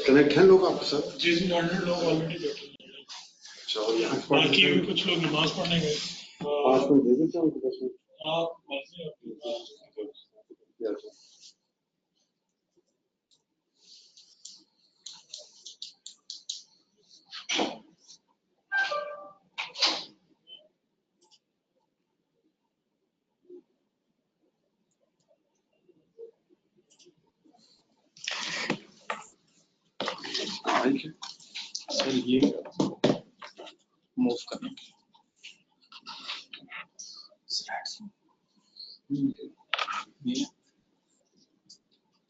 Connect है लोग आपके साथ? जी 100 लोग ऑलरेडी बैठे हैं। अच्छा, और यहाँ बाकी भी कुछ लोग नमाज पढ़ने गए। 5 मिनट दे देते हैं उनको, 10 मिनट। आप मर्जी आपकी। सर ये मूव करना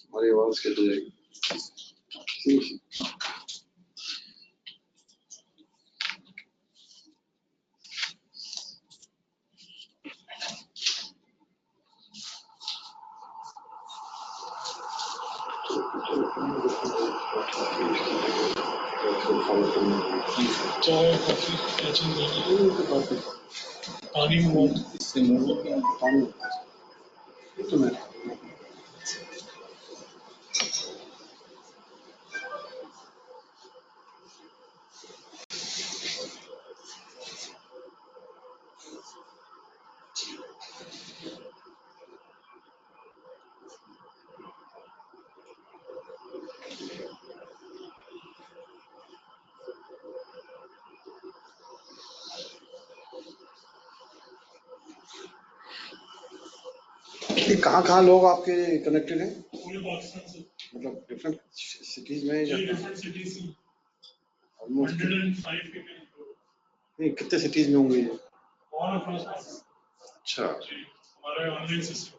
हमारी आवाज कट जाएगी। चाय कॉफी क्या चीज है? पानी में इससे मूव पानी तो मैं कहाँ लोग आपके कनेक्टेड हैं? पूरे पाकिस्तान से, मतलब डिफरेंट सिटीज में या डिफरेंट सिटीज में ऑलमोस्ट 105 के नहीं, कितने सिटीज में होंगे ये? All across. अच्छा जी, हमारा ऑनलाइन सिस्टम।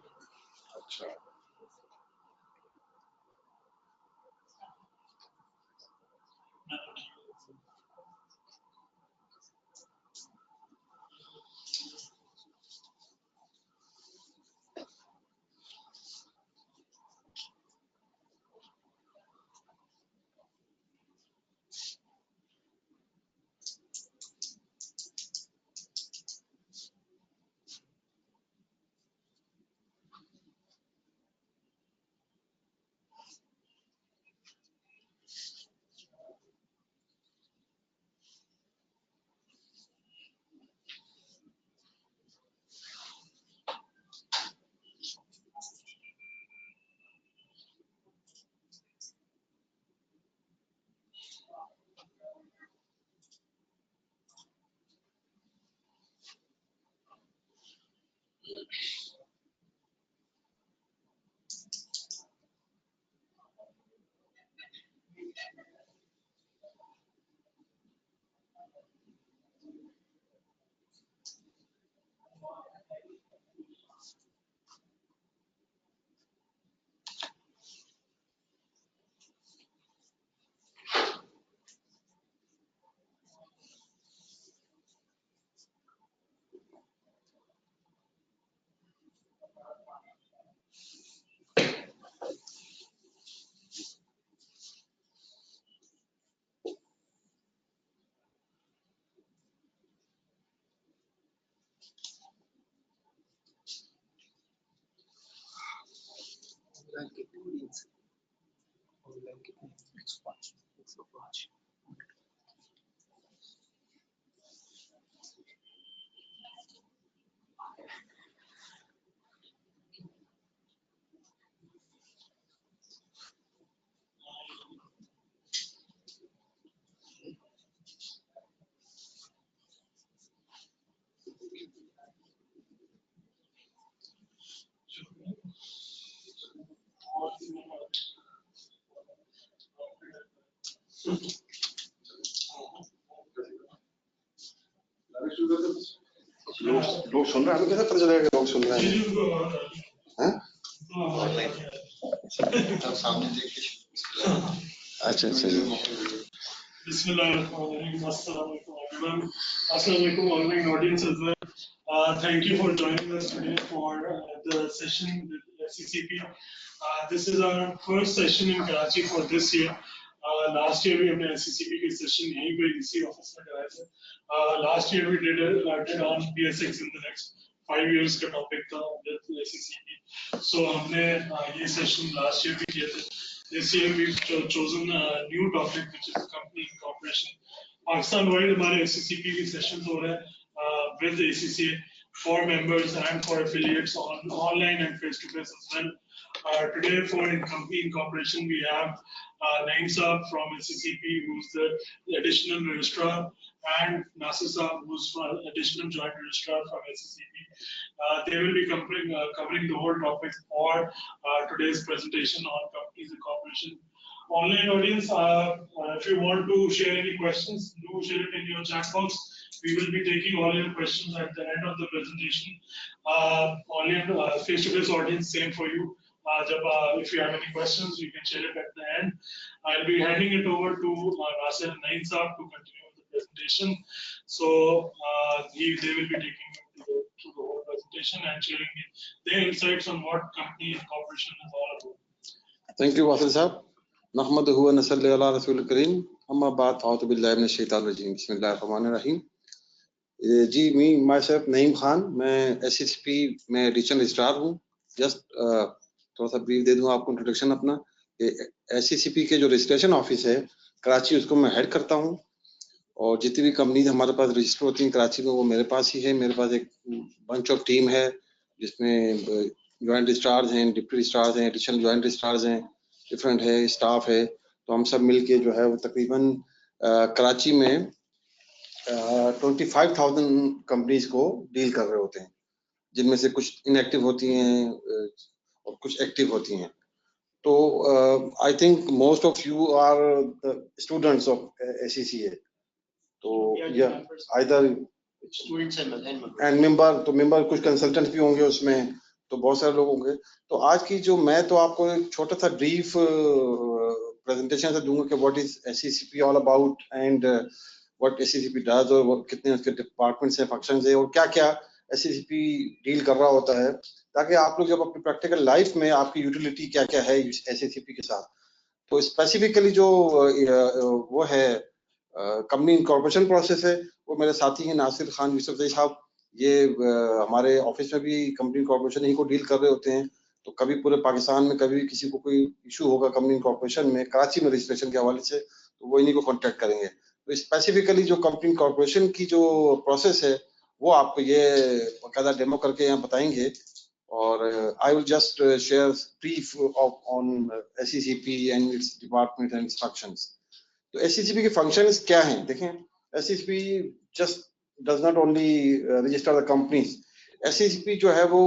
अच्छा, लोग सुन रहे हैं, हमें कैसे पता चलेगा कि लोग सुन रहे हैं? सामने देख के अच्छा अच्छा Assalamualaikum online audience as well. Thank you for joining us today for the session with SCCP. This is our first session in Karachi for this year. Last year we हमने SCCP की session यहीं पे DC office में कराया था. Last year we did on PSX in the next. 5 years का topic था with SCCP. So हमने ये सेशन लास्ट ईयर भी किए थे. This year we've chosen a new topic which is company incorporation. Pakistan wide हमारे SCCP के सेशंस हो रहे हैं with ACCA for members and for affiliates on online and face to face as well. Today for company incorporation we have Naeem Saab from SCCP, who's the additional registrar, and Nasir Saab, who's additional joint registrar from SCCP. They will be covering the whole topic for today's presentation on companies incorporation. Online audience, if you want to share any questions, do share it in your chat box. We will be taking all your questions at the end of the presentation. Online face-to-face audience, same for you. If you have any questions, you can share it at the end. I'll be handing it over to Nasir and Naeem Saab to continue with the presentation. So they will be taking you through the whole presentation and sharing their insights on what company incorporation is all about. Thank you, Wasil Saab. नहमदुहु व नसल्ली अला रसूल करीम अम्मा बाद अऊज़ु बिल्लाहि मिनश शैतानिर रजीम बिस्मिल्लाहिर रहमानिर रहीम. जी my self Naeem Khan, मैं SCCP में additional registrar हूँ. Just थोड़ा सा ब्रीफ दे दूँ आपको इंट्रोडक्शन अपना. SCCP के जो रजिस्ट्रेशन ऑफिस है कराची, उसको मैं हेड करता हूँ. और जितनी भी कंपनीज हमारे पास रजिस्टर होती हैं कराची में, वो मेरे पास ही है. मेरे पास एक बंच ऑफ टीम है जिसमें ज्वाइंट रजिस्ट्रार्स हैं, डिप्टी रजिस्ट्रार्स हैं, एडिशनल ज्वाइंट रजिस्ट्रार्स हैं, डिफरेंट है, स्टाफ है. तो हम सब मिलके जो है वो तकरीबन कराची में 25,000 कंपनीज को डील कर रहे होते हैं, जिनमें से कुछ इनएक्टिव होती हैं और कुछ एक्टिव होती हैं. तो I think most of you are the students of SCCA. तो या आइदर स्टूडेंट्स एंड मेंबर, तो मेंबर कुछ कंसल्टेंट्स भी होंगे उसमें, तो बहुत सारे लोग होंगे. तो आज की जो मैं तो आपको एक छोटा सा ब्रीफ प्रेजेंटेशन से दूंगा कि what is SCCP all about and what SCCP does, और कितने उसके डिपार्टमेंट्स हैं, फंक्शंस हैं, और क्या क्या SCCP डील कर रहा होता है, ताकि आप लोग जब अपनी प्रैक्टिकल लाइफ में आपकी यूटिलिटी क्या क्या है SCCP के साथ. तो स्पेसिफिकली जो वो है कंपनी इनकॉर्पोरेशन प्रोसेस है, वो मेरे साथी हैं नासिर खान यूसुफजई साहब. ये हमारे ऑफिस में भी कंपनी इनकॉर्पोरेशन ही को डील कर रहे होते हैं. तो कभी पूरे पाकिस्तान में कभी किसी को कोई इशू होगा कंपनी इनकॉर्पोरेशन में, कराची में रजिस्ट्रेशन के हवाले से, तो वो इन्हीं को कॉन्टेक्ट करेंगे. तो स्पेसिफिकली जो कंपनी इनकॉर्पोरेशन की जो प्रोसेस है वो आपको ये बाकायदा डेमो करके यहाँ बताएंगे. और I will just share brief on SCCP and it's department and it's functions. तो SCCP के फंक्शंस क्या हैं देखें. SCCP just does not only register the companies. SCCP जो है वो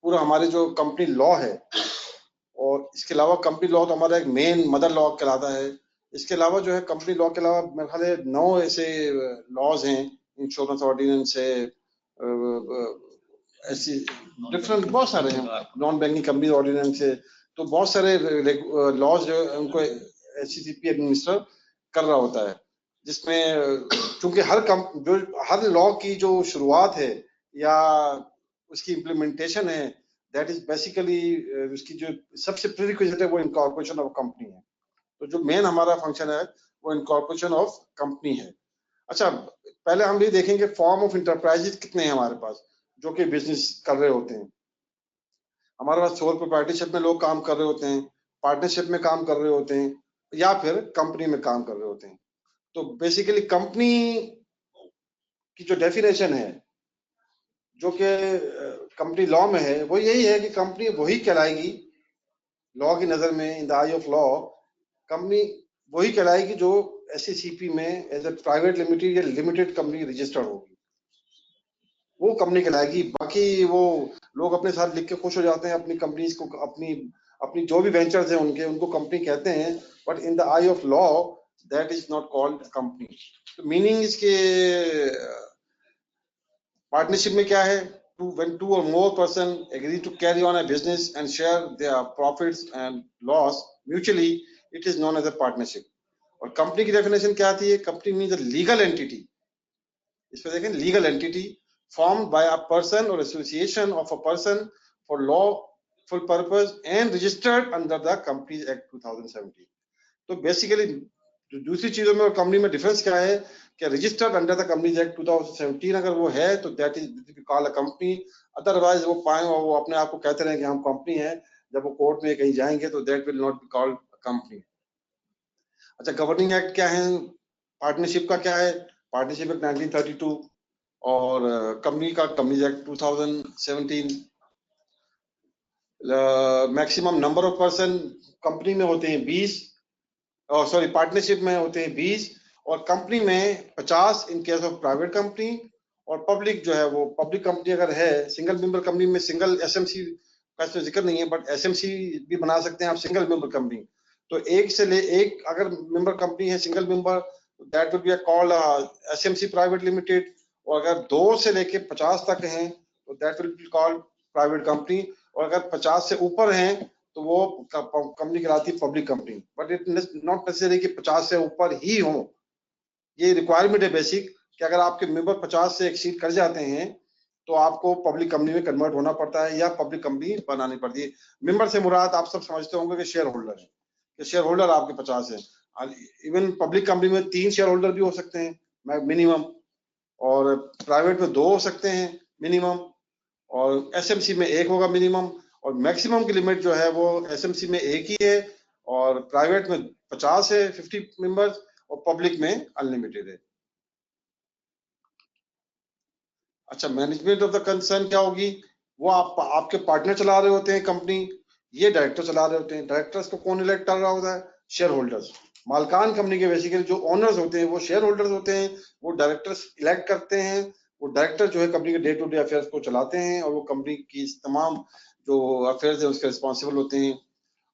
पूरा हमारे जो कंपनी लॉ है, और इसके अलावा कंपनी लॉ तो हमारा एक मेन मदर लॉ कहलाता है. इसके अलावा जो है कंपनी लॉ के अलावा मेरे ख्याल है 9 ऐसे लॉज हैं. इंश्योरेंस ऑर्डिनेंस है, ऐसी डिफरेंट बहुत सारे हैं, नॉन बैंकिंग कंपनी ऑर्डिनेंस है. तो बहुत सारे लॉज जो उनको SCCP एडमिनिस्टर कर रहा होता है, जिसमें चूंकि हर लॉ की जो शुरुआत है या उसकी इम्प्लीमेंटेशन है, दैट इज बेसिकली उसकी जो सबसे प्रीरिक्विजिट है वो इनकॉर्पोरेशन ऑफ कंपनी है. तो जो मेन हमारा फंक्शन है वो इनकॉर्पोरेशन ऑफ कंपनी है. अच्छा, पहले हम ये देखेंगे फॉर्म ऑफ इंटरप्राइजेज कितने हैं हमारे पास जो कि बिजनेस कर रहे होते हैं. हमारे पास सोल प्रोप्राइटरशिप में लोग काम कर रहे होते हैं, पार्टनरशिप में काम कर रहे होते हैं, या फिर कंपनी में काम कर रहे होते हैं. तो बेसिकली कंपनी की जो डेफिनेशन है जो कि कंपनी लॉ में है, वो यही है कि कंपनी वही कहलाएगी लॉ की नजर में, in the I of law, company वही कहलाएगी जो SCCP में एज ए प्राइवेट लिमिटेड या लिमिटेड कंपनी रजिस्टर्ड होगी, वो कंपनी कहलाएगी. बाकी वो लोग अपने साथ लिख के खुश हो जाते हैं अपनी कंपनीज को, अपनी जो भी वेंचर्स हैं उनको कंपनी कहते हैं, but in the I of law that is not called company. तो मीनिंग इसके पार्टनरशिप में क्या है, when two or more person agree to carry on a business and share their profits and loss mutually, it is known as a partnership. और company की definition क्या आती है, company means a legal entity. इस पे देखें, legal entity formed by a person or association of a person for lawful purpose and registered under the Companies Act 2017. तो basically दूसरी चीजों में और कंपनी में डिफरेंस क्या है कि registered under the companies act 2017 अगर वो है तो that is called a company, otherwise वो पाए और वो अपने आप को कहते रहे कि हम कंपनी है, जब वो कोर्ट में कहीं जाएंगे तो that will not be called company. अच्छा, गवर्निंग एक्ट क्या है, पार्टनरशिप का क्या है, पार्टनरशिप एक्ट 1932 और कंपनी का companies act 2017। Maximum number of person company में होते हैं 20, सॉरी पार्टनरशिप में होते हैं 20 और कंपनी में 50 in case of private company. और पब्लिक जो है वो पब्लिक कंपनी अगर है, सिंगल मेंबर कंपनी में सिंगल एसएमसी का इसमें जिक्र नहीं है, बट एसएमसी भी बना सकते हैं आप सिंगल मेंबर कंपनी। तो एक अगर मेंबर कंपनी है single member, that will be called SMC private limited. और अगर 2 से लेके 50 तक हैं तो that will be called private company. और अगर 50 से ऊपर हैं तो वो कंपनी कहलाती है public company. But it not necessary कि 50 से ऊपर ही हो, ये रिक्वायरमेंट है बेसिक कि अगर आपके मेंबर 50 से एक्सीड कर जाते हैं तो आपको पब्लिक कंपनी में कन्वर्ट होना पड़ता है या पब्लिक कंपनी बनानी पड़ती है। मेंबर से मुराद आप सब समझते होंगे कि शेयर होल्डर है, कि शेयर होल्डर आपके 50 है। इवन पब्लिक कंपनी में 3 शेयर होल्डर भी हो सकते हैं मिनिमम, और प्राइवेट में 2 हो सकते हैं मिनिमम, और एसएमसी में 1 होगा मिनिमम। और मैक्सिमम की लिमिट जो है वो एसएमसी में 1 ही है, और प्राइवेट में 50 है 50 मेंबर्स, और पब्लिक में अनलिमिटेड है। अच्छा, मैनेजमेंट ऑफ द कंसर्न क्या होगी, वो आपके पार्टनर चला रहे होते हैं कंपनी, ये डायरेक्टर चला रहे होते हैं। डायरेक्टर्स को कौन इलेक्ट कर रहा होता है, शेयर होल्डर्स। मालकान कंपनी के बेसिकली जो ओनर्स होते हैं वो शेयर होल्डर्स होते हैं, वो डायरेक्टर्स इलेक्ट करते हैं। वो डायरेक्टर जो है कंपनी के डे टू डे अफेयर्स को चलाते हैं और वो कंपनी की तमाम जो अफेयर्स है उसके रिस्पॉन्सिबल होते हैं।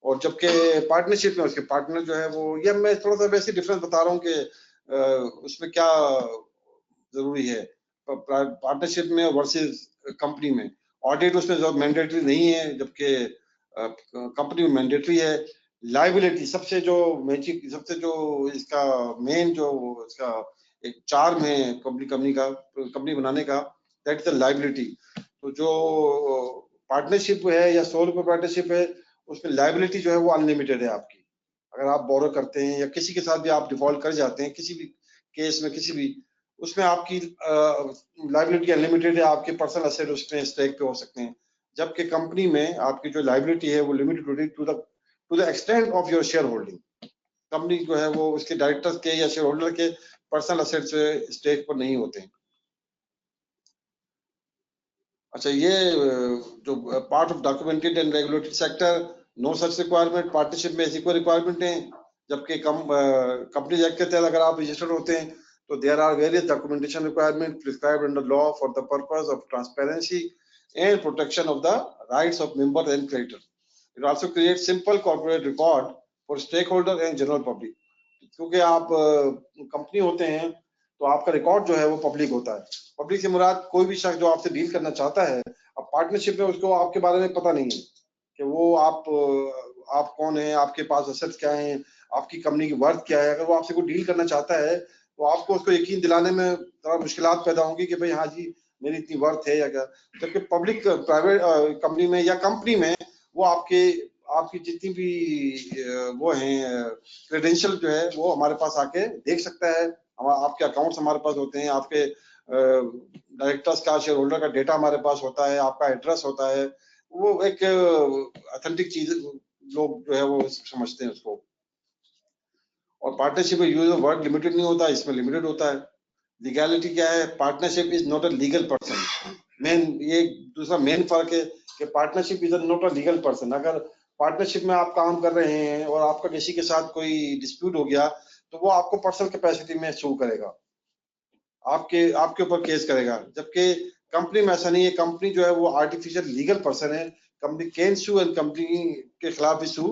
और जबकि पार्टनरशिप में उसके पार्टनर जो है वो, या मैं थोड़ा सा वैसे डिफरेंस बता रहा हूँ कि उसमें क्या जरूरी है पार्टनरशिप में वर्सेस कंपनी में। ऑडिट उसमें जो मैंडेटरी नहीं है, जबकि कंपनी में मैंडेटरी है। लाइबिलिटी सबसे जो मैजिक, सबसे जो इसका मेन जो इसका एक चार्म है कंपनी का, कंपनी बनाने का, दैट इज द लाइबिलिटी। तो जो पार्टनरशिप है या सोल प्रोप्राइटरशिप है, उसमें लाइबिलिटी जो है वो अनलिमिटेड है आपकी। अगर आप बोरो करते हैं या किसी के साथ भी आप डिफॉल्ट कर जाते हैं किसी भी केस में, किसी भी उसमें आपकी लाइबिलिटी अनलिमिटेड है, आपके पर्सनल असेट उसमें स्टेक पे हो सकते हैं। जबकि कंपनी में आपकी जो लाइबिलिटी है वो लिमिटेड होती है to the extent of your share holding. Company जो है वो उसके डायरेक्टर्स के या शेयर होल्डर के पर्सनल असेट से स्टेक पर नहीं होते हैं। अच्छा, ये जो part of documented and regulated sector, no such requirement. Partnership में ऐसी कोई रिक्वायरमेंट है, जबकि कंपनी एक्ट के तहत अगर आप रजिस्टर्ड होते हैं तो there are various documentation requirement prescribed under law for the purpose of transparency and protection of the rights of member and creditor. It also create simple corporate record for stake holder and general public. क्योंकि आप company होते हैं तो आपका record जो है वो public होता है। पब्लिक से मुराद कोई भी शख्स जो आपसे डील करना चाहता है, अब पार्टनरशिप में उसको आपके बारे में पता नहीं है कि वो आप कौन है, आपके पास असेट्स क्या हैं, आपकी कंपनी की वर्थ क्या है। अगर वो आपसे कोई डील करना चाहता है तो आपको उसको यकीन दिलाने में थोड़ा मुश्किलात पैदा होंगी कि भाई हाँ जी मेरी इतनी वर्थ है या क्या। जबकि पब्लिक प्राइवेट कंपनी में या कंपनी में वो आपकी जितनी भी वो हैं क्रेडेंशियल जो है वो हमारे पास आके देख सकता है। आपके अकाउंट्स हमारे पास होते हैं, आपके डायरेक्टर्स का, शेयर होल्डर का डेटा हमारे पास होता है, आपका एड्रेस होता है। वो एक ऑथेंटिक चीज लोग जो है वो समझते हैं उसको। और पार्टनरशिप में यूज ऑफ वर्ड लिमिटेड नहीं होता, इसमें लिमिटेड होता है। लीगैलिटी क्या है, partnership is not a legal person. Main ये दूसरा मेन फर्क है कि partnership is not a legal person. अगर पार्टनरशिप में आप काम कर रहे हैं और आपका किसी के साथ कोई डिस्प्यूट हो गया तो वो आपको पर्सनल कैपेसिटी में सू करेगा, आपके ऊपर केस करेगा। जबकि कंपनी में ऐसा नहीं है, कंपनी जो है वो आर्टिफिशियल लीगल पर्सन है। Company can sue and company के खिलाफ भी sue,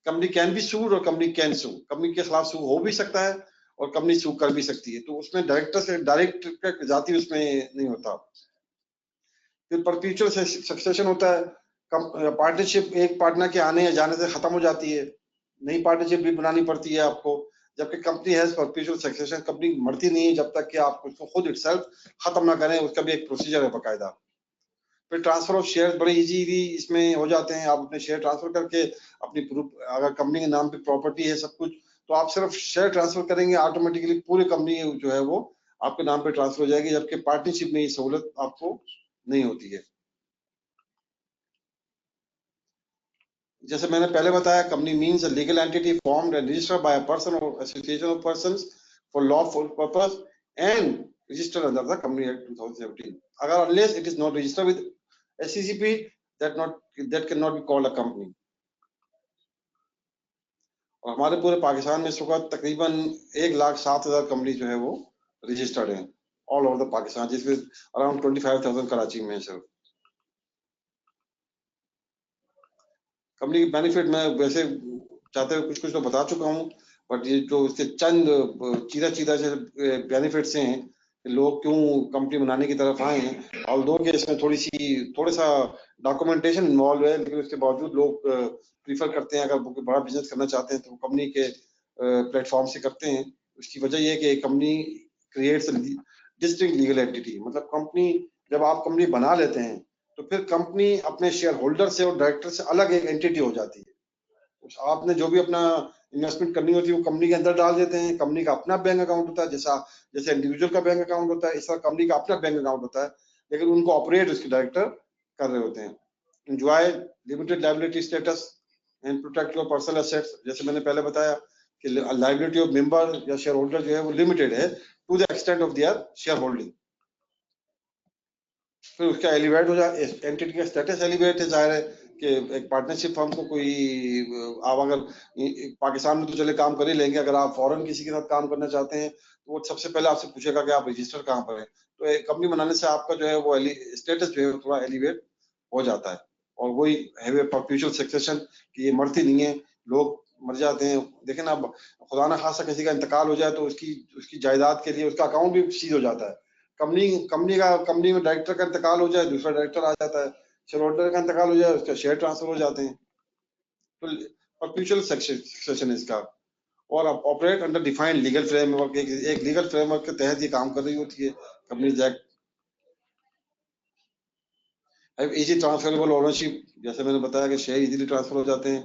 company can be sued और कंपनी कैन सू, कंपनी के खिलाफ सू हो भी सकता है और कंपनी सू कर भी सकती है। तो उसमें डायरेक्टर से डायरेक्ट जाति उसमें नहीं होता। फिर परपेचुअल सक्सेशन होता है। पार्टनरशिप एक पार्टनर के आने या जाने से खत्म हो जाती है, नई पार्टनरशिप भी बनानी पड़ती है आपको। जबकि कंपनी है परपेचुअल सक्सेशन, कंपनी मरती नहीं है जब तक कि आप उसको खुद इटसेल्फ खत्म ना करें, उसका भी एक प्रोसीजर है बाकायदा। फिर ट्रांसफर ऑफ शेयर बड़े इजीली इसमें हो जाते हैं। आप अपने शेयर ट्रांसफर करके अपनी प्रूफ, अगर कंपनी के नाम पे प्रॉपर्टी है सब कुछ, तो आप सिर्फ शेयर ट्रांसफर करेंगे, ऑटोमेटिकली पूरी कंपनी जो है वो आपके नाम पे ट्रांसफर हो जाएगी, जबकि पार्टनरशिप में ये सहूलत आपको नहीं होती है। जैसे मैंने पहले बताया, company means a legal entity formed and registered by a person और association of persons for lawful purpose and registered under the company act 2017। अगर unless it is not registered with SCCP, that cannot be called a company। और हमारे पूरे पाकिस्तान में इस वक्त तकरीबन 1,07,000 company जो है वो रजिस्टर्ड है ऑल ओवर द पाकिस्तान, जिसमें अराउंड 25,000 कराची में है सिर्फ। कंपनी की बेनिफिट मैं वैसे चाहते हुए कुछ तो बता चुका हूँ, बट ये जो इसके चंद चीरा से बेनिफिट्स हैं, लोग क्यों कंपनी बनाने की तरफ आए हैं, और दो के इसमें थोड़ा सा डॉक्यूमेंटेशन इन्वॉल्व है, लेकिन उसके बावजूद लोग प्रीफर करते हैं, अगर बड़ा बिजनेस करना चाहते हैं तो कंपनी के प्लेटफॉर्म से करते हैं। उसकी वजह यह है कि company creates distinct legal entity, मतलब कंपनी जब आप कंपनी बना लेते हैं तो फिर कंपनी अपने शेयर होल्डर से और डायरेक्टर से अलग एक एंटिटी हो जाती है। आपने जो भी अपना इन्वेस्टमेंट करनी होती है वो कंपनी के अंदर डाल देते हैं। कंपनी का अपना बैंक अकाउंट होता है, जैसे इंडिविजुअल का बैंक अकाउंट होता है, इस तरह कंपनी का अपना बैंक अकाउंट होता है, लेकिन उनको ऑपरेट उसके डायरेक्टर कर रहे होते हैं। Enjoy limited liability status and protect your personal assets. जैसे मैंने पहले बताया कि लायबिलिटी ऑफ मेंबर या शेयर होल्डर जो है वो लिमिटेड है to the extent of their share holding. फिर उसका एलिवेट हो जाए, एंटिटी का स्टेटस एलिवेट है। जाहिर है कि एक पार्टनरशिप फर्म को कोई, आप अगर पाकिस्तान में तो चले काम कर ही लेंगे, अगर आप फॉरेन किसी के साथ काम करना चाहते हैं तो वो सबसे पहले आपसे पूछेगा कि आप रजिस्टर कहाँ पर है। तो एक कंपनी बनाने से आपका जो है वो स्टेटस जो है थोड़ा एलिवेट हो जाता है। और वही हैव ए परपेचुअल सक्सेशन कि ये मरती नहीं है, लोग मर जाते हैं। देखें ना, खुदा ना खासा किसी का इंतकाल हो जाए तो उसकी जायदाद के लिए उसका अकाउंट भी सीज हो जाता है। कंपनी में डायरेक्टर का इंतकाल हो जाए, दूसरा डायरेक्टर आ जाता है, शेयर होल्डर का इंतकाल हो जाए, उसका शेयर ट्रांसफर हो जाते हैं। तो परपेचुअल सक्सेशन इसका, और operate under defined legal framework, एक लीगल फ्रेमवर्क के तहत ये काम कर रही होती है companies act. Easy transferable ownership, जैसे मैंने बताया कि शेयर इजीली ट्रांसफर हो जाते हैं।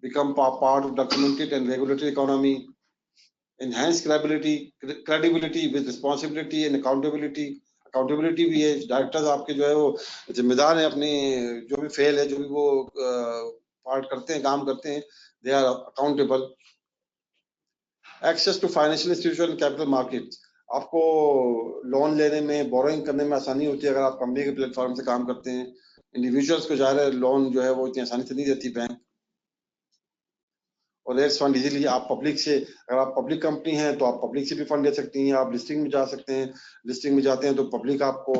Become part of documented and regulatory economy. enhance credibility with responsibility and accountability भी है। डायरेक्टर्स आपके जो है वो जिम्मेदार हैं, अपनी जो भी फेल है, जो भी वो पार्ट करते हैं, काम करते हैं, they are accountable. Access to financial institution capital market, आपको लोन लेने में, बोरोइंग करने में आसानी होती है अगर आप कंपनी के प्लेटफॉर्म से काम करते हैं। इंडिविजुअल्स को जाहिर है लोन जो है वो इतनी आसानी से नहीं देती बैंक। और एड्स फंड इजीली आप पब्लिक से, अगर आप पब्लिक कंपनी हैं तो आप पब्लिक से भी फंड ले सकती हैं। आप लिस्टिंग में जा सकते हैं, लिस्टिंग में जाते हैं तो पब्लिक आपको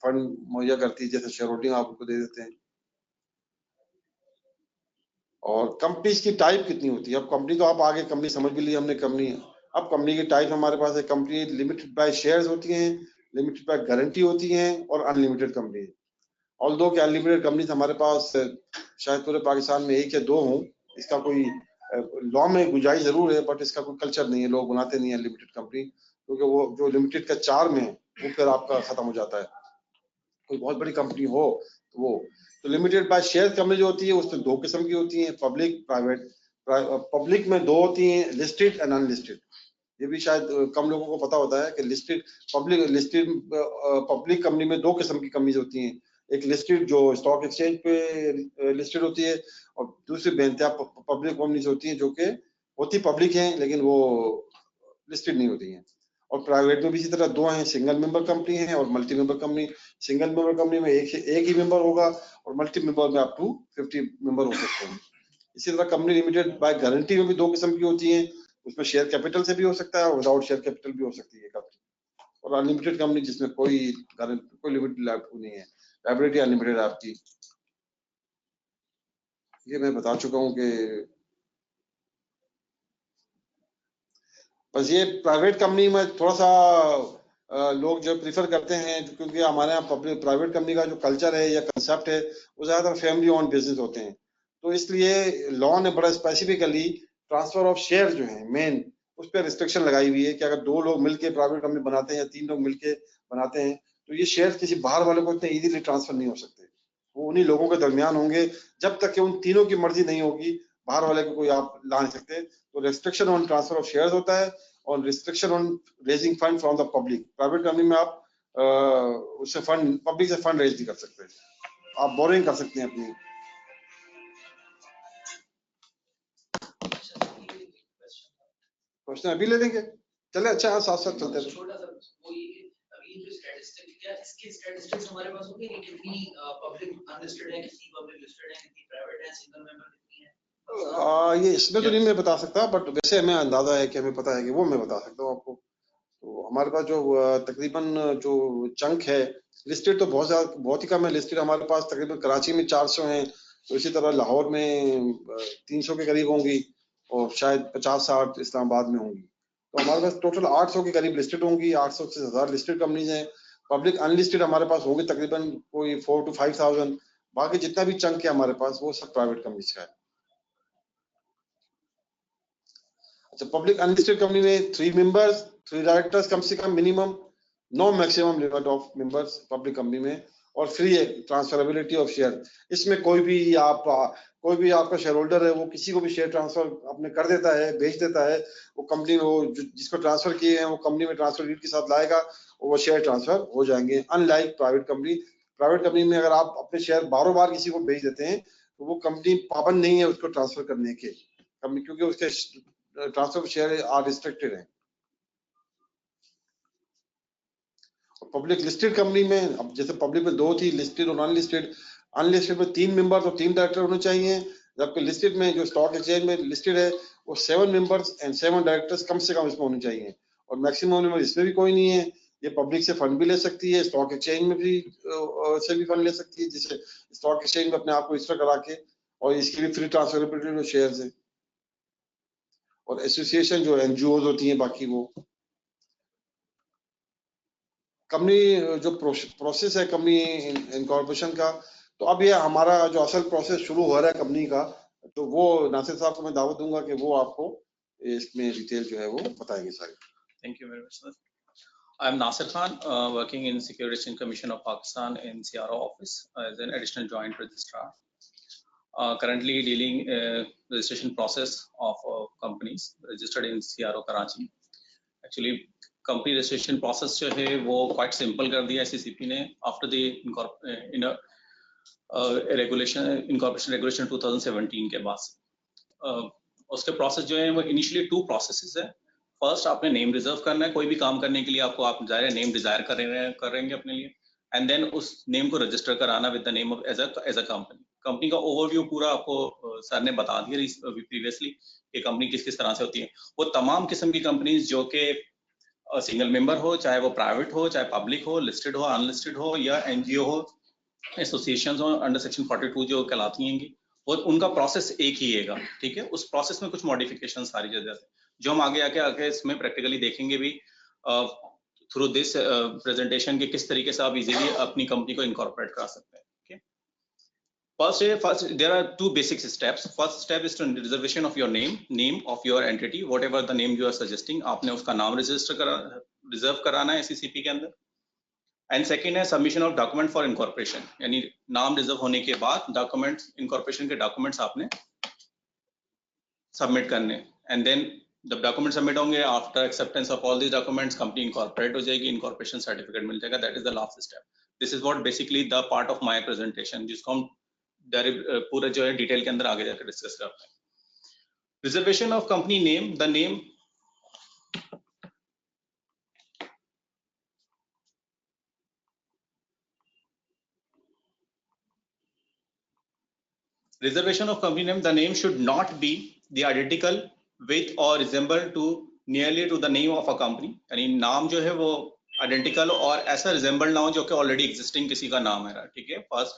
फंड मुहैया करती है, जैसे शेयर होल्डिंग आप उनको दे देते हैं। और कंपनीज की टाइप कितनी होती है, अब कंपनी तो आप आगे कंपनी समझ भी ली हमने कंपनी। अब कंपनी की टाइप हमारे पास है, कंपनी लिमिटेड बाय शेयर्स होती हैं, लिमिटेड बाय गारंटी होती हैं, और अनलिमिटेड कंपनी। ऑल्दो कि अनलिमिटेड कंपनीज हमारे पास शायद पूरे पाकिस्तान में एक या दो हों, इसका कोई लॉ में गुंजाइश जरूर है, बट इसका कोई कल्चर नहीं है, लोग बनाते नहीं है लिमिटेड कंपनी, क्योंकि वो जो लिमिटेड का चार्म है वो फिर आपका खत्म हो जाता है। कोई बहुत बड़ी कंपनी हो तो वो, तो लिमिटेड बाय शेयर कंपनी जो होती है उसमें दो किस्म की होती है, पब्लिक प्राइवेट। पब्लिक में दो होती हैं, लिस्टेड एंड अनलिस्टेड। ये भी शायद कम लोगों को पता होता है कि लिस्टेड पब्लिक कंपनी में दो किस्म की कंपनीज होती हैं। एक लिस्टेड जो स्टॉक एक्सचेंज पे लिस्टेड होती है, और दूसरी बेनतिया पब्लिक कंपनीज होती हैं जो कि होती पब्लिक हैं लेकिन वो लिस्टेड नहीं होती हैं। और प्राइवेट में भी इसी तरह दो हैं, सिंगल मेंबर कंपनी है और multi member company. Single member company में एक ही मेंबर होगा, और मल्टी मेंबर में अप टू 50 मेंबर हो सकते हैं। इसी तरह कंपनी लिमिटेड बाय गारंटी में भी दो किस्म की होती हैं, उसमें शेयर कैपिटल से भी हो सकता है और विदाउट शेयर कैपिटल भी हो सकती है कंपनी। और अनलिमिटेड कंपनी जिसमें कोई लिमिटेड लायबिलिटी नहीं है, लायबिलिटी अनलिमिटेड आपकी। ये मैं बता चुका हूँ कि बस ये प्राइवेट कंपनी में थोड़ा सा लोग जो प्रीफर करते हैं, क्योंकि हमारे यहाँ पब्लिक प्राइवेट कंपनी का जो कल्चर है या कंसेप्ट है वो ज्यादातर फैमिली ओन बिजनेस होते हैं। तो इसलिए लॉ ने बड़ा स्पेसिफिकली ट्रांसफर ऑफ शेयर जो है मेन, उस पर रिस्ट्रिक्शन लगाई हुई है कि अगर दो लोग मिलकर प्राइवेट कंपनी बनाते हैं या तीन लोग मिलकर बनाते हैं तो ये शेयर किसी बाहर वाले को इतने इजीली ट्रांसफर नहीं हो सकते। वो उन्हीं लोगों के दरमियान होंगे, जब तक कि उन तीनों की मर्जी नहीं होगी बाहर वाले को कोई आप ला नहीं सकते। तो restriction on transfer of shares होता है और restriction on raising fund from the public. Private company में आप उससे फंड, पब्लिक से फंड रेज नहीं कर सकते, आप बोरिंग कर सकते हैं अपनी। क्वेश्चन अभी ले लेंगे, चले? अच्छा हाँ, साथ साथ चलते हैं। छोटा सा वो ये अभी जो स्टैटिस्टिक्स, क्या इसके स्टैटिस्टिक्स हमारे पास होंगे कि कितनी पब्लिक अनलिस्टेड है, कितनी पब्लिक लिस्टेड है, कितनी प्राइवेट है, सिंगल मेंबर कितनी है? ये इसमें तो नहीं मैं बता सकता, बट वैसे हमें अंदाजा है कि हमें पता है कि वो मैं बता सकता हूँ आपको। तो हमारे पास जो तकरीबन जो चंक है लिस्टेड तो बहुत ही कम है। लिस्टेड हमारे पास तकरीबन कराची में 400 हैं, तो इसी तरह लाहौर में 300 के करीब होंगी और शायद 50-60 इस्लामाबाद में होंगी। तो हमारे पास टोटल 800 के करीब लिस्टेड होंगी, 800 से 1000 लिस्टेड कंपनीज हैं। पब्लिक अनलिस्टेड हमारे पास होंगे तकरीबन कोई 4 to 5,000। बाकी जितना भी चंक है हमारे पास वो सब प्राइवेट कंपनीज का है। अच्छा, पब्लिक अनलिस्टेड कंपनी में 3 मेंबर्स, 3 डायरेक्टर्स कम से कम minimum, no maximum limit of members public company में, और फ्री है ट्रांसफरेबिलिटी ऑफ शेयर। इसमें कोई भी आपका शेयर होल्डर है वो किसी को भी शेयर ट्रांसफर अपने कर देता है, भेज देता है। वो कंपनी में वो जिसको ट्रांसफर किए हैं वो कंपनी में ट्रांसफर डीड के साथ लाएगा और वो शेयर ट्रांसफर हो जाएंगे। अनलाइक प्राइवेट कंपनी में अगर आप अपने शेयर बार किसी को भेज देते हैं तो वो कंपनी पाबंद नहीं है उसको ट्रांसफर करने के, क्योंकि उसके ट्रांसफर शेयर आर रिस्ट्रिक्टेड है। पब्लिक लिस्टेड कंपनी में अब जैसे पब्लिक में 2 थी, लिस्टेड और अनलिस्टेड। अनलिस्टेड में 3 मेंबर और 3 डायरेक्टर होने चाहिए, जबकि लिस्टेड में जो स्टॉक एक्सचेंज में लिस्टेड है वो 7 मेंबर्स एंड 7 डायरेक्टर्स कम से कम इसमें होने चाहिए, और मैक्सिमम मेंबर इसमें भी कोई नहीं है। ये पब्लिक से फंड भी ले सकती है, स्टॉक एक्सचेंज में भी से भी फंड ले सकती है, जिसे स्टॉक एक्सचेंज में अपने आप को रजिस्टर करा के, और इसकी भी फ्री ट्रांसफरेबिलिटी जो शेयर्स है। और एसोसिएशन जो एनजीओ होती हैं बाकी वो कंपनी जो प्रोसेस है कंपनी इनकॉर्पोरेशन का, तो अब ये हमारा जो असल प्रोसेस शुरू हो रहा है कंपनी का, तो वो नासिर साहब को मैं दावत दूंगा कि वो आपको इसमें डिटेल जो है वो बताएंगे सारी। Thank you very much, sir. I am Nasir Khan, working in Securities and Commission of Pakistan in CRO office as an additional joint registrar. Currently dealing registration process of companies registered in CRO Karachi. Actually, company registration process जो है वो quite simple कर दिया SCCP ने after the incorporation regulation 2017 के बाद। उसके process जो है वो इनिशियली 2 प्रोसेसेस है। फर्स्ट आपने नेम रिजर्व करना है, कोई भी काम करने के लिए आपको आप जाहिर नेम डिजायर कर रहे हैं अपने लिए, एंड देन उस नेम को रजिस्टर कराना with the name of as a company का ओवरव्यू पूरा आपको सर ने बता दिया प्रीवियसली कि कंपनी किस किस तरह से होती है। वो तमाम किस्म की कंपनीज जो कि सिंगल मेंबर हो, चाहे वो प्राइवेट हो, चाहे पब्लिक हो, लिस्टेड हो, अनलिस्टेड हो, या एनजीओ हो, एसोसिएशंस हो अंडर सेक्शन 42 जो कहलाती हैं, वो उनका प्रोसेस एक ही है। ठीक है, उस प्रोसेस में कुछ मॉडिफिकेशन सारी जगह जो हम आगे इसमें प्रैक्टिकली देखेंगे भी थ्रू दिस प्रेजेंटेशन के किस तरीके से आप इजीली अपनी कंपनी को इनकॉर्पोरेट करा सकते हैं। First, there are 2 basic steps. First step is to reservation of your name of your entity, whatever the name you are suggesting. आपने उसका नाम रिजर्व कराना है SCCP के अंदर। एंड सेकेंड है submission of document for incorporation, यानी नाम रिजर्व होने के बाद डॉक्यूमेंट्स, इनकॉर्पोरेशन के डॉक्यूमेंट्स आपने सबमिट करने। एंड देन जब डॉक्यूमेंट सबमिट होंगे, after acceptance of all these documents company incorporate हो जाएगी, इनकॉर्पोरेशन सर्टिफिकेट मिल जाएगा। That is the last step. This is what basically the part of my presentation, जिसको हम पूरा जो है डिटेल के अंदर आगे जाकर डिस्कस करते हैं। Reservation of company name, the name reservation of company name, the name should not be the identical with or resemble to nearly to the name of a company, यानी नाम जो है वो आइडेंटिकल और ऐसा रिजेंबल ना हो जो कि ऑलरेडी एग्जिस्टिंग किसी का नाम है। ठीक है, फर्स्ट।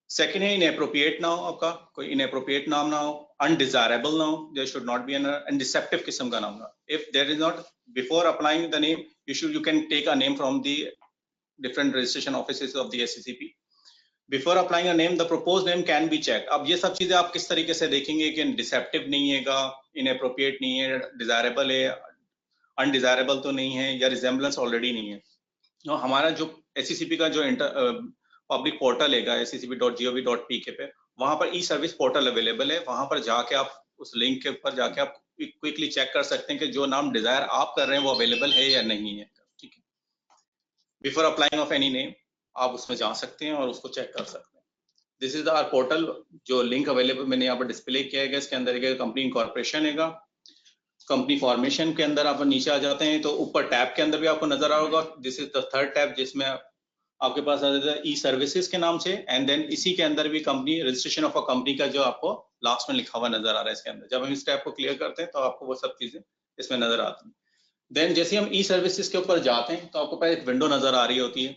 सेकंड है इनएप्रोप्रिएट ना हो, आपका कोई इनएप्रोप्रिएट नाम ना हो, अनडिजायरेबल ना हो, there should not be an undeceptive किस्म का नाम ना। If there is not, before applying the name you can take a name from the different registration offices of the SCCP। Before applying a name the proposed name can be check. अब ये सब चीजें आप किस तरीके से देखेंगे कि डिसेप्टिव नहीं है, इनएप्रोप्रिएट नहीं है, डिजायरेबल है, अनडिजायरेबल तो नहीं है, या रिजेम्बलेंस ऑलरेडी नहीं है। तो हमारा जो SCCP का जो पब्लिक पोर्टल है SCCP.gov.pk पे, वहां पर ई सर्विस पोर्टल अवेलेबल है, वहां पर जाके आप उस लिंक के ऊपर जाके आप क्विकली चेक कर सकते हैं कि जो नाम डिजायर आप कर रहे हैं वो अवेलेबल है या नहीं है। ठीक है, before applying of any name आप उसमें जा सकते हैं और उसको चेक कर सकते हैं। दिस इज आवर पोर्टल, जो लिंक अवेलेबल मैंने यहाँ पर डिस्प्ले किया है। इसके अंदर एक कंपनी इनकॉर्पोरेशन है, कंपनी फॉर्मेशन के अंदर आप नीचे आ जाते हैं तो ऊपर टैब के अंदर भी आपको नजर आ होगा, this is the third tab, जिसमें आपके पास आ जाता है ई सर्विसेज के नाम से, एंड देन इसी के अंदर भी company registration of a company का जो आपको लास्ट में लिखा हुआ नजर आ रहा है इसके अंदर। जब हम इस टैब को क्लियर करते हैं तो आपको वो सब चीजें इसमें नजर आती हैं। देन जैसे हम ई सर्विसेज के ऊपर जाते हैं तो आपको पास एक विंडो नजर आ रही होती है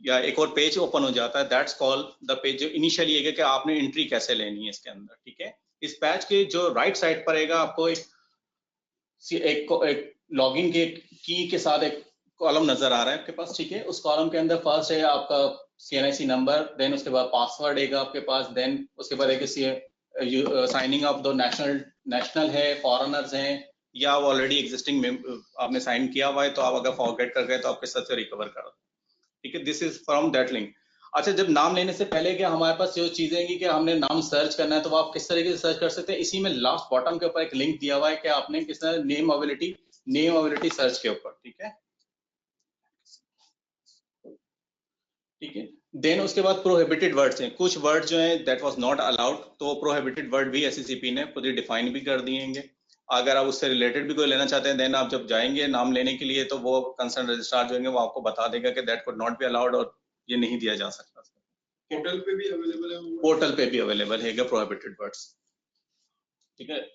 या एक और पेज ओपन हो जाता है, दैट्स कॉल्ड द पेज। जो इनिशियली है कि आपने एंट्री कैसे लेनी है इसके अंदर। ठीक है, इस पैच के जो राइट साइड पर रहेगा आपको एक लॉगिन के की के साथ एक कॉलम नजर आ रहा है आपके पास। ठीक है, उस कॉलम के अंदर फर्स्ट है आपका CNIC नंबर, देन उसके बाद पासवर्ड है आपके पास, देन उसके बाद एक साइनिंग ऑफ द नेशनल है, फॉरेनर्स हैं, या वो ऑलरेडी एग्जिस्टिंग आपने साइन किया हुआ है तो आप अगर फॉरगेट कर गए तो आपके साथ से रिकवर कर। ठीक है, this is from that link. अच्छा, जब नाम लेने से पहले क्या हमारे पास जो चीजें हैं कि हमने नाम सर्च करना है तो वो आप किस तरीके से सर्च कर सकते हैं। इसी में लास्ट बॉटम के ऊपर एक लिंक दिया हुआ है कि आपने किस तरह नेम अवेलेबिलिटी सर्च के ऊपर। ठीक है, ठीक है, देन उसके बाद प्रोहिबिटेड वर्ड्स हैं, कुछ वर्ड जो हैं दैट वाज नॉट अलाउड, तो प्रोहिबिटेड वर्ड भी SCCP ने खुद ही डिफाइन भी कर दिए। अगर आप उससे रिलेटेड भी कोई लेना चाहते हैं, देन आप जब जाएंगे नाम लेने के लिए तो वो कंसर्न रजिस्ट्रार जो होंगे वो आपको बता देगा कि that could not be allowed और ये नहीं दिया जा सकता। पोर्टल पे भी अवेलेबल है, पोर्टल पे भी अवेलेबल है प्रोहिबिटेड वर्ड्स। ठीक है,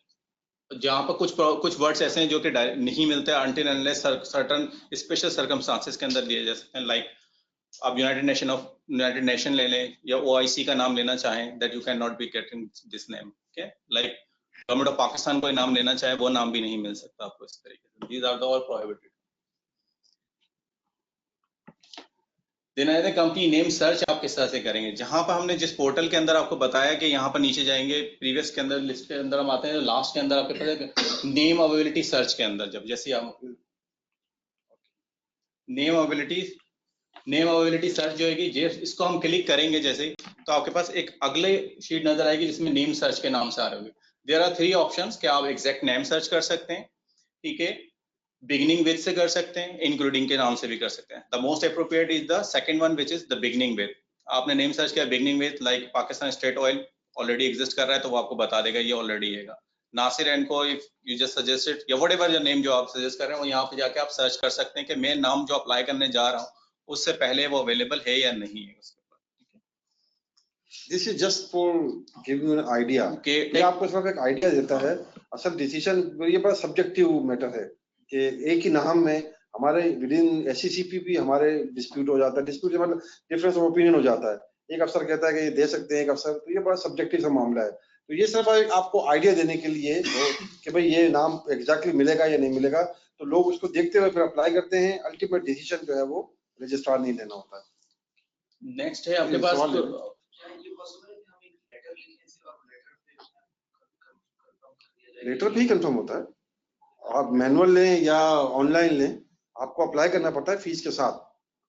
जहाँ पर कुछ वर्ड्स ऐसे हैं जो कि नहीं मिलते until unless certain special circumstances के अंदर दिए जा सकते हैं। लाइक आप यूनाइटेड नेशन ले लें या OIC का नाम लेना चाहें, that you can not be getting this name. Okay, like government of Pakistan कोई नाम लेना चाहे वो नाम भी नहीं मिल सकता आपको इस तरीके से। These are the all prohibited. Then आए कंपनी नेम सर्च आप किस तरह से करेंगे। जहां पर हमने जिस पोर्टल के अंदर आपको बताया कि यहाँ पर नीचे जाएंगे प्रीवियस के अंदर लिस्ट के अंदर हम आते हैं, लास्ट के अंदर आपके पास नेम अवेलेबिलिटी सर्च के अंदर जब जैसे आप नेम अवेलेबिलिटी सर्च जो है इसको हम क्लिक करेंगे जैसे, तो आपके पास एक अगले शीट नजर आएगी जिसमें नेम सर्च के नाम से आ रहे होंगे। देयर आर 3 ऑप्शंस कि आप एग्जैक्ट नेम सर्च कर सकते हैं, ठीक है, बिगिनिंग विद से कर सकते हैं, इंक्लूडिंग के नाम से भी कर सकते हैं। The most appropriate is the second one which is the beginning with. आपने नेम सर्च किया beginning with, like Pakistan state oil already exist कर रहा है तो वो आपको बता देगा ये ऑलरेडी है। नासिर एंड को इफ यू जस्ट सजेस्टेड या व्हाटएवर योर नेम जो आप सजेस्ट कर रहे हैं वो यहाँ पे जाके आप सर्च कर सकते हैं कि मैं नाम जो अप्लाई करने जा रहा हूँ उससे पहले वो अवेलेबल है या नहीं है उसके ऊपर। This is just for giving you an idea कि ये आपको सिर्फ एक आइडिया देता है। असल डिसीजन ये बड़ा सब्जेक्टिव मैटर है कि एक ही नाम में हमारे विद इन SCCP भी हमारे डिस्प्यूट हो जाता है। डिस्प्यूट मतलब डिफरेंस ऑफ ओपिनियन हो जाता है। एक अफसर कहता है कि ये दे सकते हैं, एक अफसर, तो ये बड़ा सब्जेक्टिव सा मामला है। तो ये सिर्फ आपको आइडिया देने के लिए कि भाई ये नाम एग्जैक्टली मिलेगा या नहीं मिलेगा, तो लोग उसको देखते हुए फिर अप्लाई करते हैं। अल्टीमेट डिसीजन जो है वो रजिस्ट्रार नहीं लेना होता है। नेक्स्ट है आपके पास लेटर भी कंफर्म होता है। आप मैनुअल लें या ऑनलाइन लें, आपको अप्लाई करना पड़ता है फीस के साथ।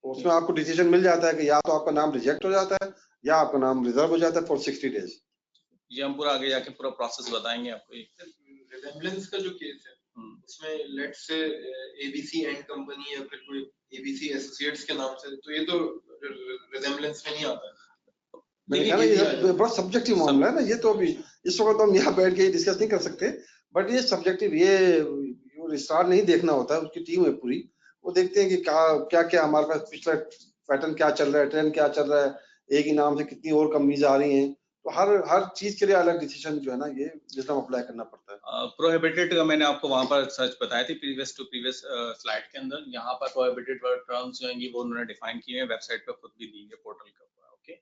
उसमें आपको डिसीजन मिल जाता है कि या तो आपका नाम रिजेक्ट हो जाता है या आपका नाम रिजर्व हो जाता है फॉर 60 डेज। ये हम पूरा आगे जाके पूरा प्रोसेस बताएंगे आपको। रिजेम्बलेंस का जो केस है उसमें let's say ABC and company या फिर कोई ABC एसोसिएट्स के नाम से, तो ये तो रिजेम्बलेंस में नहीं आता है। मैंने कहा ना ये बड़ा सब्जेक्टिव मामला है ना। ये तो अभी इस वक्त हम यहाँ बैठ के डिस्कस नहीं कर सकते, बट ये सब्जेक्टिव, ये रजिस्ट्रार नहीं देखना होता है, उसकी टीम है पूरी, वो देखते हैं कि क्या क्या हमारे पास पिछला पैटर्न क्या चल रहा है, ट्रेंड क्या चल रहा है, एक ही नाम से कितनी और कंपनीज आ रही हैं। तो हर चीज के लिए अलग डिसीजन जो है ना ये विजडम अप्लाई करना पड़ता है। प्रोहिबिटेड का मैंने आपको वहां पर सर्च बताया थी प्रीवियस स्लाइड के अंदर। यहाँ पर प्रोहिबिटेड टर्म्स जो हैं वो उन्होंने डिफाइन किए हैं, वेबसाइट पे खुद भी दी है पोर्टल के ऊपर। ओके,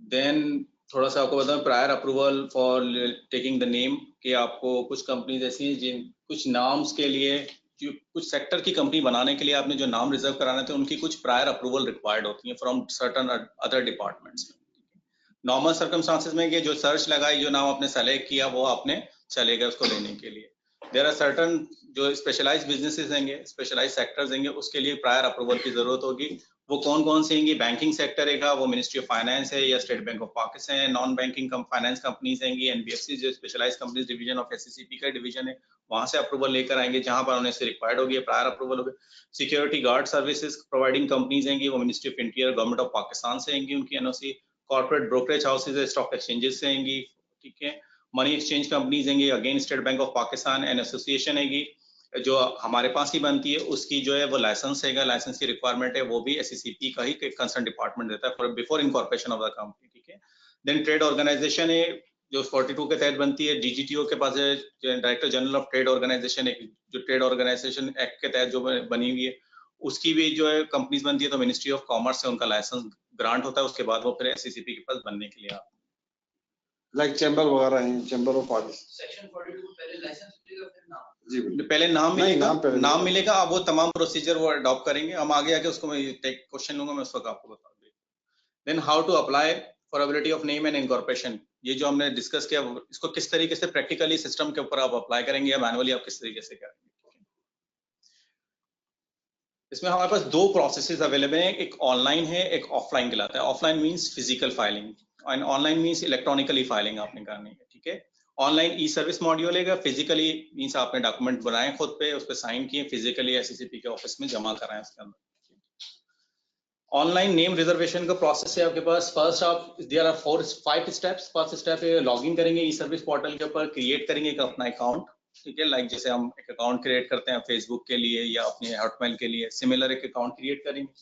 देन थोड़ा सा आपको बताऊं prior approval for taking the name, कि आपको कुछ कंपनीज ऐसी हैं जिन कुछ नाम्स के लिए, कुछ सेक्टर की कंपनी बनाने के लिए आपने जो नाम रिजर्व कराने थे उनकी कुछ प्रायर अप्रूवल रिक्वायर्ड होती है from certain other departments. Normal circumstances में कि जो सर्च लगाई, जो नाम आपने सेलेक्ट किया वो आपने चलेगा उसको लेने के लिए। देयर आर सर्टन जो स्पेशलाइज्ड बिजनेसेस होंगे, स्पेशलाइज्ड सेक्टर्स होंगे, उसके लिए प्रायर अप्रूवल की जरूरत होगी। वो कौन कौन से होंगे? बैंकिंग सेक्टर है, वो मिनिस्ट्री ऑफ फाइनेंस है या स्टेट बैंक ऑफ पाकिस्तान है। नॉन बैंकिंग फाइनेंस कंपनीज होंगी, एनबीएफसी जो specialised companies division of SCCP का डिवीजन है, वहां से अप्रूवल लेकर आएंगे जहां पर उन्हें से रिक्वायर्ड होगी, प्रायर अप्रूवल होगी। Security guard services providing companies होंगी, वो ministry of interior government of Pakistan से होंगी, उनकी NOC. Corporate brokerage houses stock exchanges से होंगी, ठीक है। मनी एक्सचेंज कंपनीज होंगी, again state bank of Pakistan and association हैगी जो हमारे पास ही बनती है, उसकी जो है वो लाइसेंस हैगा, लाइसेंस की रिक्वायरमेंट है, वो भी एससीसीपी का ही कंसर्न डिपार्टमेंट देता है for before incorporation of the company, ठीक है। देन ट्रेड ऑर्गेनाइजेशन है जो 42 के तहत बनती है। डीजीटीओ के पास है director general of trade organisation, जो ट्रेड ऑर्गेनाइजेशन एक्ट के तहत जो बनी हुई है, उसकी भी जो है कंपनीज बनती है, तो मिनिस्ट्री ऑफ कॉमर्स से उनका लाइसेंस ग्रांट होता है, उसके बाद वो फिर एससीसीपी के पास बनने के लिए आता है। लाइक चैम्बर वगैरह हैं, चैम्बर ऑफ कॉमर्स। सेक्शन 42 पहले लाइसेंस मिलेगा फिर नाम। जी बिल्कुल। पहले नाम नहीं, मिलेगा, नाम मिलेगा, अब वो तमाम प्रोसीजर वो अडॉप्ट करेंगे। हम आगे आके उसको मैं टेक क्वेश्चन लूंगा, मैं उस वक्त आपको बता दूंगा। Then how to apply for ability of name and incorporation, ये जो हमने डिस्कस किया, इसको किस तरीके से प्रैक्टिकली सिस्टम के ऊपर आप अप्लाई करेंगे या मैनुअली आप किस तरीके से करेंगे। इसमें हमारे पास दो प्रोसेसेस अवेलेबल हैं, एक ऑनलाइन है, एक ऑफलाइन कहलाता है। Offline means physical filing and online means electronically filing आपने करनी है, ठीक है। ऑनलाइन ई सर्विस मॉड्यूल है, फिजिकली मींस आपने डॉक्यूमेंट बनाए खुद पे, उस पे साइन किए, फिजिकली एससीसीपी के ऑफिस में जमा कराएं उसके अंदर। ऑनलाइन नेम रिजर्वेशन का प्रोसेस है आपके पास। फर्स्ट आप there are 5 steps. First step है लॉगिन करेंगे ई सर्विस पोर्टल के ऊपर, क्रिएट करेंगे एक अपना अकाउंट, ठीक है। लाइक जैसे हम एक अकाउंट क्रिएट करते हैं फेसबुक के लिए या अपने हॉटमेल के लिए, सिमिलर एक अकाउंट क्रिएट करेंगे।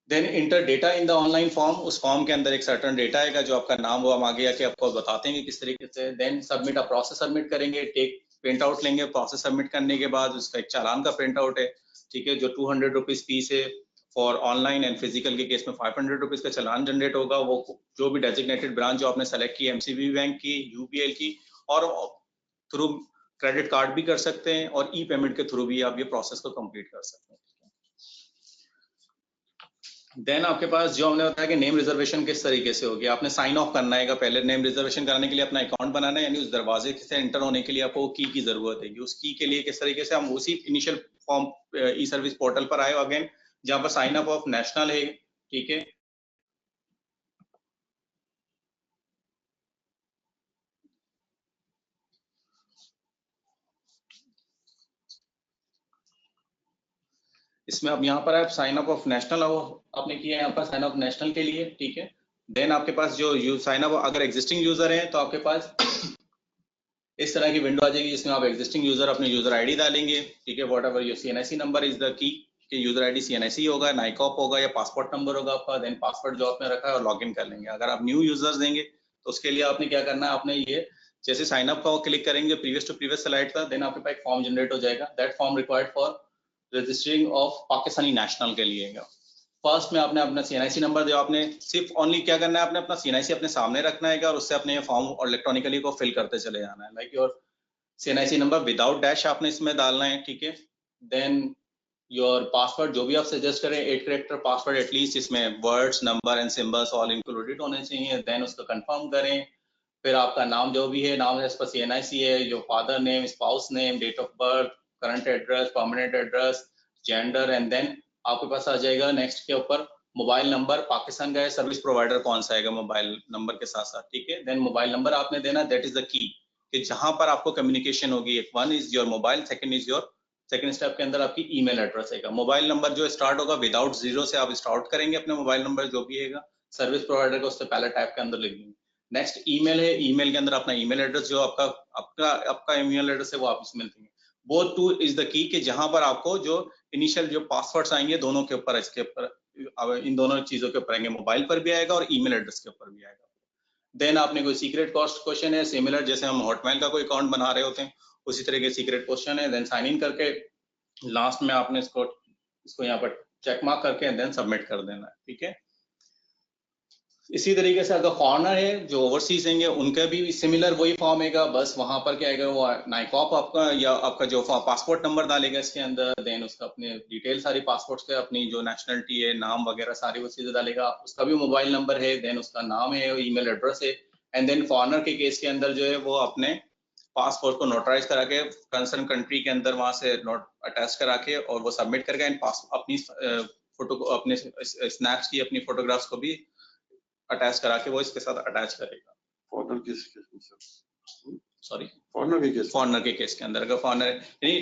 Then enter data in the online form, उस फॉर्म के अंदर एक सर्टन डेटा आएगा जो आपका नाम, वो हम आगे आके आपको बताते हैं किस तरीके से। देन सबमिट, आप प्रोसेस सबमिट करेंगे, टेक प्रिंट आउट लेंगे। प्रोसेस सबमिट करने के बाद उसका एक चालान का प्रिंट आउट है, ठीक है, जो 200 रुपीज फीस है फॉर ऑनलाइन एंड फिजिकल के केस में 500 रुपीज का चालान जनरेट होगा। वो जो भी डेजिग्नेटेड ब्रांच जो आपने सेलेक्ट की, एमसीबी बैंक की, यूपीएल की, और थ्रू क्रेडिट कार्ड भी कर सकते हैं और ई पेमेंट के थ्रू भी आप ये प्रोसेस को कंप्लीट कर सकते हैं। देन आपके पास जो हमने बताया कि नेम रिजर्वेशन किस तरीके से होगी, आपने साइन ऑफ करना है। पहले नेम रिजर्वेशन कराने के लिए अपना अकाउंट बनाना है, यानी उस दरवाजे से एंटर होने के लिए आपको की जरूरत है। उस की के लिए किस तरीके से हम उसी इनिशियल फॉर्म ई सर्विस पोर्टल पर आए अगेन, जहां पर साइन अप ऑफ नेशनल है, ठीक है। इसमें अब यहाँ पर आप साइन अप ऑफ नेशनल आपने किया है यहाँ पर साइन अप नेशनल के लिए, ठीक है। देन आपके पास जो साइन अप, अगर एग्जिस्टिंग यूजर है तो आपके पास इस तरह की विंडो आ जाएगी जिसमें आप एग्जिस्टिंग यूजर अपने यूजर आईडी डालेंगे, ठीक है। What ever your CNIC number is the key, user ID CNIC होगा, नाइकॉप होगा या पासपोर्ट नंबर होगा आपका। देन पासवर्ड जो आपने रखा है और लॉगिन कर लेंगे। अगर आप न्यू यूजर्स देंगे तो उसके लिए आपने क्या करना है, आपने ये जैसे साइन अप का क्लिक करेंगे प्रीवियस टू प्रीवियस स्लाइड का, देन आपके पास एक फॉर्म जनरेट हो जाएगा। That form required for registering of Pakistani national के लिए। फर्स्ट में आपने अपना सीएनआईसी नंबर जो आपने सिर्फ ओनली क्या करना है, आपने अपना सीएनआईसी अपने सामने रखना है और उससे अपने ये फॉर्म और इलेक्ट्रॉनिकली को फिल करते चले जाना है। Like your CNIC number without dash आपने इसमें डालना है, ठीक है। देन योर पासवर्ड जो भी आप सजेस्ट करें, 8 कैरेक्टर पासवर्ड एटलीस्ट, इसमें words, number and symbols all included होने चाहिए। देन उसको कंफर्म करें। फिर आपका नाम जो भी है, नाम है, इस पर सीएनआईसी है, your father name, spouse name, date of birth, current address, permanent address, gender, and then आपके पास आ जाएगा नेक्स्ट के ऊपर मोबाइल नंबर। पाकिस्तान का है, सर्विस प्रोवाइडर कौन सा आएगा मोबाइल नंबर के साथ साथ, ठीक है। देन मोबाइल नंबर आपने देना, दैट इज द की, कि जहां पर आपको कम्युनिकेशन होगी। One is your mobile, second is your, second step के अंदर आपकी ईमेल एड्रेस आएगा। मोबाइल नंबर जो स्टार्ट होगा विदाउट जीरो से आप स्टार्ट करेंगे अपने मोबाइल नंबर जो भी है सर्विस प्रोवाइडर का, उससे पहले टाइप के अंदर लिख देंगे। नेक्स्ट ईमेल है, ईमेल के अंदर अपना ईमेल एड्रेस जो आपका ईमेल एड्रेस है वो आप इसमें देंगे। Both two is the key, कि जहां पर आपको जो इनिशियल जो पासवर्ड्स आएंगे दोनों के ऊपर, इसके ऊपर इन दोनों चीजों के ऊपर आएंगे, मोबाइल पर भी आएगा और ईमेल एड्रेस के ऊपर भी आएगा। देन आपने कोई सीक्रेट कॉस्ट क्वेश्चन है, सिमिलर जैसे हम हॉटमेल का कोई अकाउंट बना रहे होते हैं उसी तरह के सीक्रेट क्वेश्चन है। देन साइन इन करके लास्ट में आपने इसको यहाँ पर चेक मार्क करके देन सबमिट कर देना है, ठीक है। इसी तरीके से अगर फॉरनर है जो ओवरसीज होंगे उनका भी सिमिलर वही फॉर्म है, बस वहां पर क्या है वो नाइकॉप आपका या आपका जो पासपोर्ट नंबर डालेगा इसके अंदर। देन उसका अपने डिटेल सारी पासपोर्ट्स के, अपनी जो नेशनलिटी है, नाम वगैरह सारी वो चीजें डालेगा। उसका भी मोबाइल नंबर है, देन उसका नाम है, ईमेल एड्रेस है। एंड देन फॉरनर के केस के अंदर जो है वो अपने पासपोर्ट को नोटराइज करा के कंसर्न कंट्री के अंदर वहां से नोट अटैच करा के और वो सबमिट करके अपनी फोटो को, अपने स्नैप्स की अपनी फोटोग्राफ्स को भी अटैच करा के वो इसके साथ अटैच करेगा। फॉरनर केस में सर, सॉरी फॉरनर के केस के अंदर अगर फॉरनर यानी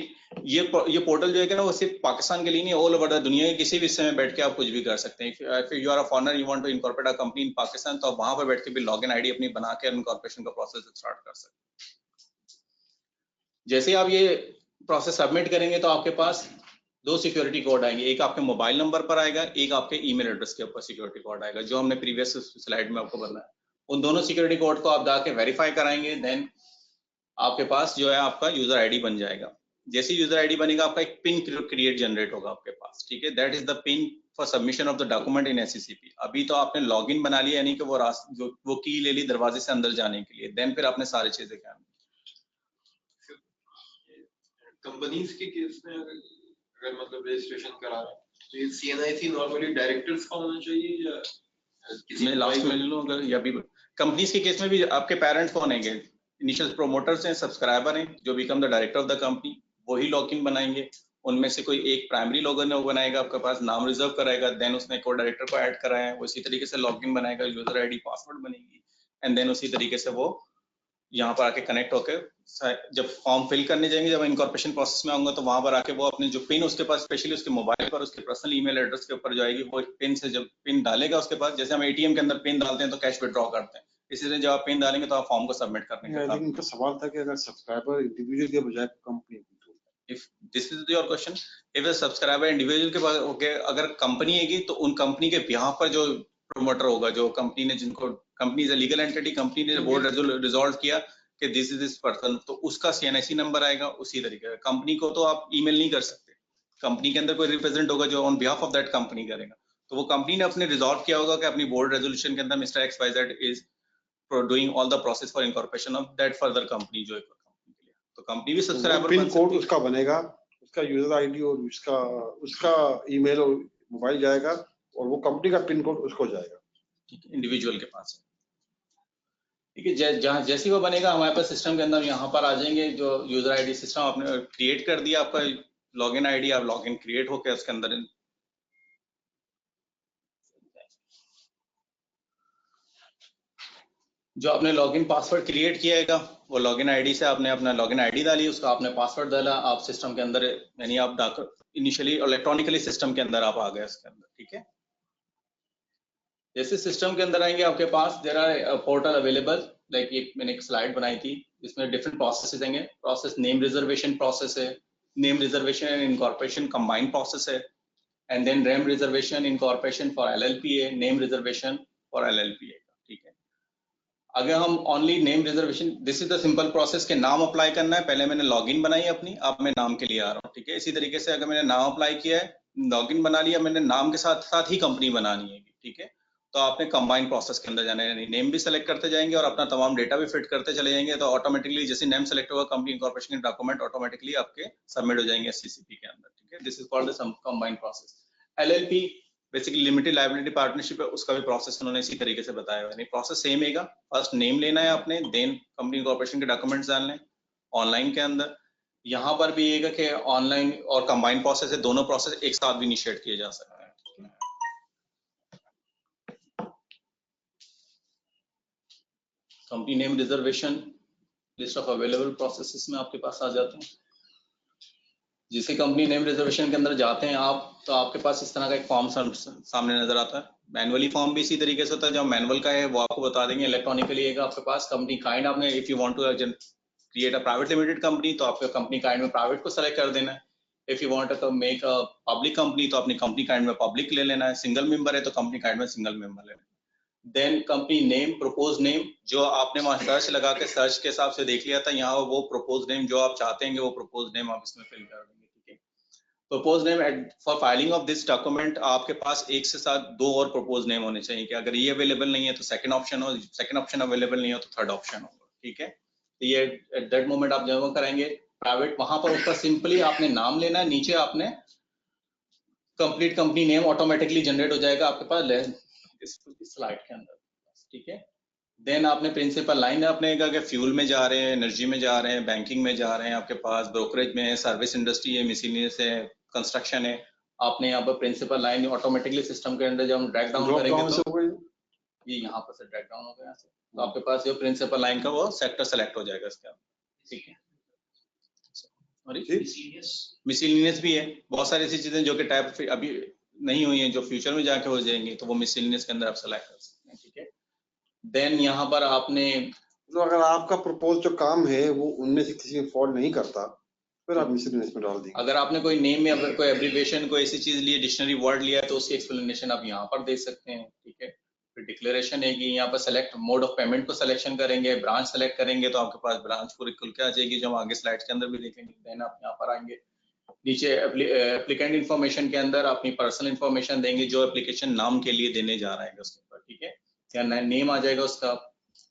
ये पोर्टल जो है ना वो सिर्फ पाकिस्तान के लिए नहीं, ऑल ओवर द दुनिया के किसी भी हिस्से में बैठ के आप कुछ भी कर सकते हैं। If you are a foreigner, you want to incorporate a company in Pakistan, तो आप वहां पर बैठ के भी लॉगिन आईडी अपनी बना के इनकॉर्पोरेशन का प्रोसेस स्टार्ट कर सकते हैं। जैसे आप ये प्रोसेस सबमिट करेंगे तो आपके पास 2 सिक्योरिटी कोड आएंगे, एक आपके मोबाइल नंबर पर आएगा, एक आपके ईमेल एड्रेस के ऊपर सिक्योरिटी कोड आएगा, जो हमने प्रीवियस स्लाइड में आपको बताया। उन दोनों सिक्योरिटी कोड को आप जाके वेरीफाई कराएंगे, देन आपके पास जो है आपका यूजर आईडी बन जाएगा। जैसे यूजर आईडी बनेगा आपका एक पिन क्रिएट जनरेट होगा आपके पास, ठीक है। That is the pin for submission of the document in SCCP. अभी तो आपने लॉगिन बना लिया, यानी कि वो की ले ली दरवाजे से अंदर जाने के लिए, देन फिर आपने सारी चीजें करनी। कंपनीज के केस में अगर मतलब रजिस्ट्रेशन करा रहे हैं तो ये सीएनआईसी नॉर्मली डायरेक्टर्स का होना चाहिए या किसी मैं लास्ट में ले लूं अगर, या भी कंपनीज के केस में भी आपके पेरेंट्स कौन हैं, इनिशियल प्रोमोटर्स हैं, सब्सक्राइबर हैं, जो become the director of the company, वही लॉगिन बनाएंगे। उनमें से कोई एक प्राइमरी लॉगिन वो बनाएगा, आपके पास नाम रिजर्व कराएगा, देन उसने को डायरेक्टर को ऐड कराया है, उसी तरीके से लॉगिन बनाएगा, यूजर आईडी पासवर्ड बनेगी, एंड देन उसी तरीके से वो यहाँ पर आके कनेक्ट होकर जब फॉर्म फिल करने जाएंगे, जब इनकॉर्पोरेशन प्रोसेस में आऊंगा तो वहां पर आके वो अपने जो पिन उसके पास स्पेशली उसके मोबाइल पर उसके पर्सनल ईमेल एड्रेस के ऊपर जाएगी, वो पिन से जब पिन डालेगा उसके पास, जैसे हम एटीएम के अंदर पिन डालते हैं तो कैश विड्रॉ करते हैं, इसी तरह जब आप पिन डालेंगे तो आप फॉर्म को सबमिट करने का। लेकिन उनका सवाल था कि अगर सब्सक्राइबर इंडिविजुअल के बजाय company, if this is your question, if a subscriber individual के पास ओके, अगर कंपनी हैगी तो उन कंपनी के बिहाफ पर जो प्रोमोटर होगा, जो कंपनी ने जिनको company is a legal entity, company ने बोर्ड रिजॉल्व किया कि दिस इज दिस पर्सन, तो उसका सीएनआईसी नंबर आएगा। उसी तरीके से कंपनी को तो आप ईमेल नहीं कर सकते, कंपनी के अंदर कोई रिप्रेजेंट होगा जो on behalf of that company करेगा, तो वो कंपनी ने अपने रिजॉल्व किया होगा कि अपनी बोर्ड रेजोल्यूशन के अंदर mister XYZ is doing all the process for incorporation of that further company, जो कंपनी के लिए, तो कंपनी भी सब्सक्राइबर पिन कोड उसका बनेगा, उसका यूजर आईडी और उसका ईमेल और मोबाइल जाएगा, और वो कंपनी का पिन कोड उसको जाएगा, इंडिविजुअल के पास। ठीक है, जहाँ जैसे वो बनेगा हमारे पास सिस्टम के अंदर यहाँ पर आ जाएंगे, जो यूजर आईडी सिस्टम आपने क्रिएट कर दिया, आपका लॉगिन आईडी, आप लॉगिन क्रिएट होकर उसके अंदर जो आपने लॉगिन पासवर्ड क्रिएट किया है, वो लॉगिन आईडी से आपने अपना लॉगिन आईडी डाली, उसका आपने पासवर्ड डाला, आप सिस्टम के अंदर यानी आप इनिशियली इलेक्ट्रॉनिकली सिस्टम के अंदर आप आ गए उसके अंदर। ठीक है, जैसे सिस्टम के अंदर आएंगे आपके पास there are portal available, like ये मैंने एक स्लाइड बनाई थी, इसमें डिफरेंट प्रोसेसेस देंगे। प्रोसेस नेम रिजर्वेशन प्रोसेस है, name reservation and incorporation combined process है, and then name reservation incorporation for LLP है, नेम रिजर्वेशन फॉर एलएलपी है। ठीक है, अगर हम only name reservation, this is the simple process के नाम अप्लाई करना है। पहले मैंने लॉगिन बनाई अपनी, अब मैं नाम के लिए आ रहा हूँ। ठीक है, इसी तरीके से अगर मैंने नाम अप्लाई किया है, लॉगिन बना लिया, मैंने नाम के साथ साथ ही कंपनी बनानी है। ठीक है, तो आपने कंबाइंड प्रोसेस के अंदर जाना है, यानी नेम भी सेलेक्ट करते जाएंगे और अपना तमाम डेटा भी फिट करते चले जाएंगे, तो ऑटोमेटिकली जैसे नेम सेलेक्ट होगा कंपनी इनकॉर्पोरेशन के डॉक्यूमेंट ऑटोमेटिकली आपके सबमिट हो जाएंगे एससीसीपी के अंदर। ठीक है, this is called the combined process. LLP basically limited liability partnership है, उसका भी प्रोसेस उन्होंने इसी तरीके से बताया है। प्रोसेस सेम है, फर्स्ट नेम लेना है आपने, देन कंपनी इनकॉर्पोरेशन के डॉक्यूमेंट्स डालने ऑनलाइन के अंदर। यहाँ पर भी ये कि ऑनलाइन और कंबाइंड प्रोसेस है, दोनों प्रोसेस एक साथ भी इनिशिएट किए जा सकते हैं। Company name reservation list of available processes में आपके पास आ जाते हैं। जिसे कंपनी नेम रिजर्वेशन के अंदर जाते हैं आप, तो आपके पास इस तरह का एक फॉर्म सामने नजर आता है। मैनुअली फॉर्म भी इसी तरीके से होता है, जो मैनुअल का है वो आपको बता देंगे। इलेक्ट्रॉनिकली है आपके पास कंपनी काइंड, आपने if you want to create a private limited company तो आपको कंपनी काइंड में प्राइवेट को सेलेक्ट कर देना है। If you want to make a public company तो अपनी कंपनी काइंड में पब्लिक ले लेना है। सिंगल मेंबर है तो कंपनी काइंड में सिंगल मेंबर लेना है। Then company name, propose name, जो आपने वहां सर्च लगा के सर्च के हिसाब से देख लिया था, यहाँ वो प्रोपोज नेम जो आप चाहते हैं वो प्रोपोज नेम आप इसमें फिल कर देंगे। ठीक है, propose name for filing of this document आपके पास एक से साथ दो और प्रोपोज नेम होने चाहिए, कि अगर ये अवेलेबल नहीं है तो सेकंड ऑप्शन हो, सेकंड ऑप्शन अवेलेबल नहीं हो तो थर्ड ऑप्शन होगा। ठीक है, तो ये एट दैट मोमेंट आप जमा कराएंगे प्राइवेट, वहां पर ऊपर सिंपली आपने नाम लेना है, नीचे आपने complete company name automatically generate हो जाएगा आपके पास इस स्लाइड के अंदर। ठीक है, देन आपने प्रिंसिपल लाइन आपने कहा कि फ्यूल में जा रहे हैं, एनर्जी में जा रहे हैं, बैंकिंग में जा रहे हैं, आपके पास ब्रोकरेज में है, सर्विस इंडस्ट्री है, मिसलेनियस है, कंस्ट्रक्शन है। आपने यहाँ पर प्रिंसिपल लाइन ऑटोमेटिकली सिस्टम के अंदर जब हम ड्रैग डाउन ड्रॉप करेंगे डाउन से तो हो गई। ये यहाँ पर से ड्रैग डाउन हो गया यहाँ से, तो आपके पास जो प्रिंसिपल लाइन का वो सेक्टर सेलेक्ट हो जाएगा इसका, ठीक है। मिसलेनियस भी है, बहुत सारी ऐसी चीजें जो कि टाइप अभी नहीं हुई हैं, जो फ्यूचर में जाके हो जाएंगी, तो वो मिसलेनियस के अंदर आप सेलेक्ट कर सकते हैं, ठीक है। देन यहाँ पर आपने तो अगर आपका प्रपोज जो काम है वो उनमें से किसी में फॉल नहीं करता, फिर आप मिसलेनियस में डाल देंगे। अगर आपने कोई नेम में अगर कोई एब्रिविएशन कोई ऐसी चीज ली, डिक्शनरी वर्ड लिया है, तो उसकी एक्सप्लेनेशन आप यहाँ पर दे सकते हैं, ठीक है। फिर डिक्लेरेशन है कि यहाँ पर सेलेक्ट मोड ऑफ पेमेंट को सिलेक्शन करेंगे, ब्रांच सेलेक्ट करेंगे, तो आपके पास ब्रांच पूरी खुल के आ जाएगी, जो हम आगे स्लाइड्स के अंदर भी देखेंगे। देन आप यहाँ पर आएंगे, नीचे एप्लीकेंट इन्फॉर्मेशन के अंदर अपनी पर्सनल इन्फॉर्मेशन देंगे, जो एप्लीकेशन नाम के लिए देने जा रहा है उसके ऊपर, ठीक है। या नेम आ जाएगा उसका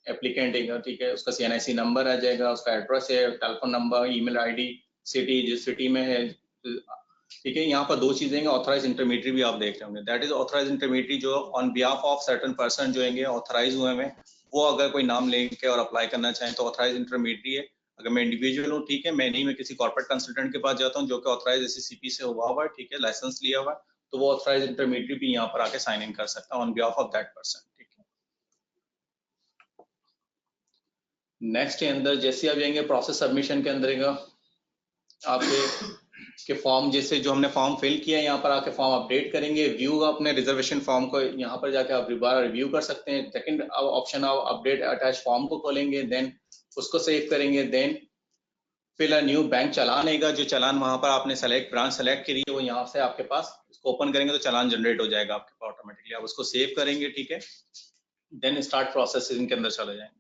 एप्लीकेंट, ठीक है, उसका CNIC नंबर आ जाएगा, उसका एड्रेस है, telephone number, email ID, city जिस सिटी में है, ठीक है। यहाँ पर दो चीजें, ऑथराइज इंटरमीडिएट भी आप देख रहे होंगे, दैट इज ऑथराइज इंटरमीडिएट जो on behalf of certain person जो होंगे ऑथराइज हुए हैं, वो अगर कोई नाम लेके और अप्लाई करना चाहें तो ऑथराइज इंटरमीडिएट है। अगर मैं इंडिविजुअल हूँ, ठीक है, मैं नहीं, मैं किसी कॉर्पोरेट कंसल्टेंट के पास जाता हूँ जो कि ऑथराइज SCCP से हुआ हुआ है, ठीक है, लाइसेंस लिया हुआ है, तो वो ऑथराइज इंटरमीडिएट भी यहाँ पर आके साइन इन कर सकता है on behalf of that person, ठीक है। नेक्स्ट के अंदर जैसे आप जाएंगे प्रोसेस सबमिशन के अंदर आपके फॉर्म, जैसे जो हमने फॉर्म फिल किया है, यहाँ पर आके फॉर्म अपडेट करेंगे, व्यू अपने रिजर्वेशन फॉर्म को यहाँ पर जाके आप दोबारा रिव्यू कर सकते हैं। सेकंड ऑप्शन आप अपडेट अटैच फॉर्म को खोलेंगे, देन उसको सेव करेंगे, देन फिर न्यू बैंक चालान आएगा, जो चालान वहां पर आपने सेलेक्ट ब्रांच सेलेक्ट करी है वो यहाँ से आपके पास, उसको ओपन करेंगे तो चालान जनरेट हो जाएगा आपके पास ऑटोमेटिकली, आप उसको सेव करेंगे, ठीक है। देन स्टार्ट प्रोसेसिंग के अंदर चले जाएंगे,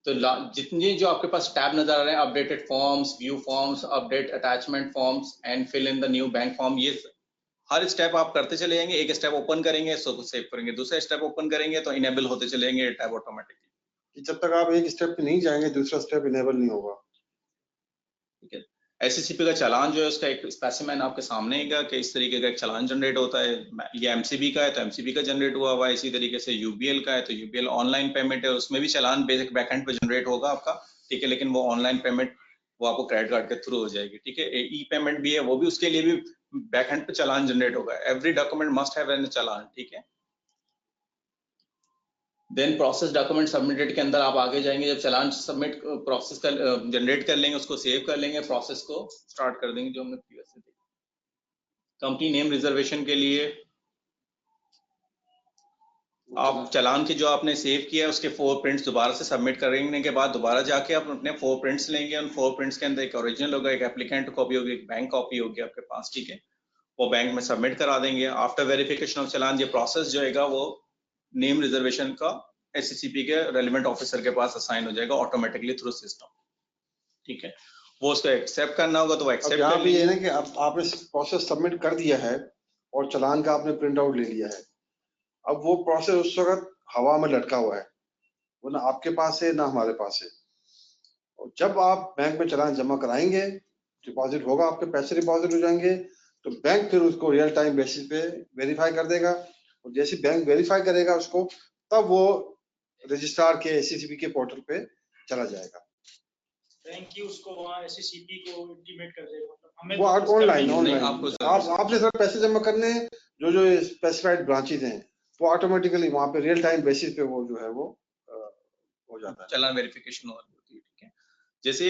तो जितने जो आपके पास टैब नजर आ रहे हैं, updated forms, view forms, update attachment forms and fill in the new bank form, ये हर स्टेप आप करते चले जाएंगे। एक स्टेप ओपन करेंगे सो सेव करेंगे, दूसरा स्टेप ओपन करेंगे तो इनेबल होते चले जाएंगे टैब ऑटोमेटिकली। जब तक आप एक स्टेप पे नहीं जाएंगे दूसरा स्टेप इनेबल नहीं होगा, ठीक है। SCCP का चालान जो है उसका एक स्पेसिमेन आपके सामने है कि इस तरीके का एक चालान जनरेट होता है। ये MCB का है तो MCB का जनरेट हुआ हुआ है, इसी तरीके से UBL का है तो UBL ऑनलाइन पेमेंट है, उसमें भी चालान बेसिक बैकएंड पे जनरेट होगा आपका, ठीक है, लेकिन वो ऑनलाइन पेमेंट वो आपको क्रेडिट कार्ड के थ्रू हो जाएगी, ठीक है। ई पेमेंट भी है, वो भी उसके लिए भी बैकएंड पे चालान जनरेट होगा। Every document must have an चालान, ठीक है। देन प्रोसेस डॉक्यूमेंट सबमिटेड के अंदर आप आगे जाएंगे, जब चालान सबमिट प्रोसेस कर जनरेट कर लेंगे, उसको सेव कर लेंगे, प्रोसेस को स्टार्ट कर देंगे जो हमने प्रीवियसली देखा। कंपनी नेम रिजर्वेशन के लिए आप चालान के जो आपने सेव किया है उसके 4 प्रिंट्स दोबारा से सबमिट करने के बाद दोबारा जाके आप अपने 4 प्रिंट्स लेंगे। उन 4 प्रिंट्स के अंदर एक ओरिजिनल होगा, एक एप्लीकेंट कॉपी होगी, एक बैंक कॉपी होगी आपके पास, ठीक है, वो बैंक में सबमिट करा देंगे। आफ्टर वेरिफिकेशन ऑफ चालान ये प्रोसेस जो है वो नेम रिजर्वेशन का SCCP के रेलिवेंट ऑफिसर के पास असाइन हो जाएगा ऑटोमेटिकली थ्रू सिस्टम, ठीक है। वो उसको एक्सेप्ट करना होगा तो वो एक्सेप्ट यहाँ कर पे ये लेंगे। ना कि अब आपने प्रोसेस सबमिट कर दिया है और चालान का आपने प्रिंट आउट ले लिया है, अब वो प्रोसेस उस वक्त हवा में लटका हुआ है, वो ना आपके पास है ना हमारे पास है। और जब आप बैंक में चालान जमा कराएंगे, डिपॉजिट होगा, आपके पैसे डिपॉजिट हो जाएंगे, तो बैंक फिर उसको रियल टाइम बेसिस पे वेरीफाई कर देगा, और जैसे बैंक वेरीफाई करेगा उसको, तब वो रजिस्ट्रार के SCCP के पोर्टल पे चला जाएगा। बैंक ही उसको वहाँ SCCP को इंटीमेट कर देगा, मतलब हमें वो ऑनलाइन आपको आपने सिर्फ पैसे जमा करने हैं, जो स्पेसिफाइड ब्रांचेज हैं वो ऑटोमेटिकली वहाँ पे रियल टाइम बेसिस पे वो जो है वो हो जाता है, चालान वेरिफिकेशन होती है, ठीक है। जैसे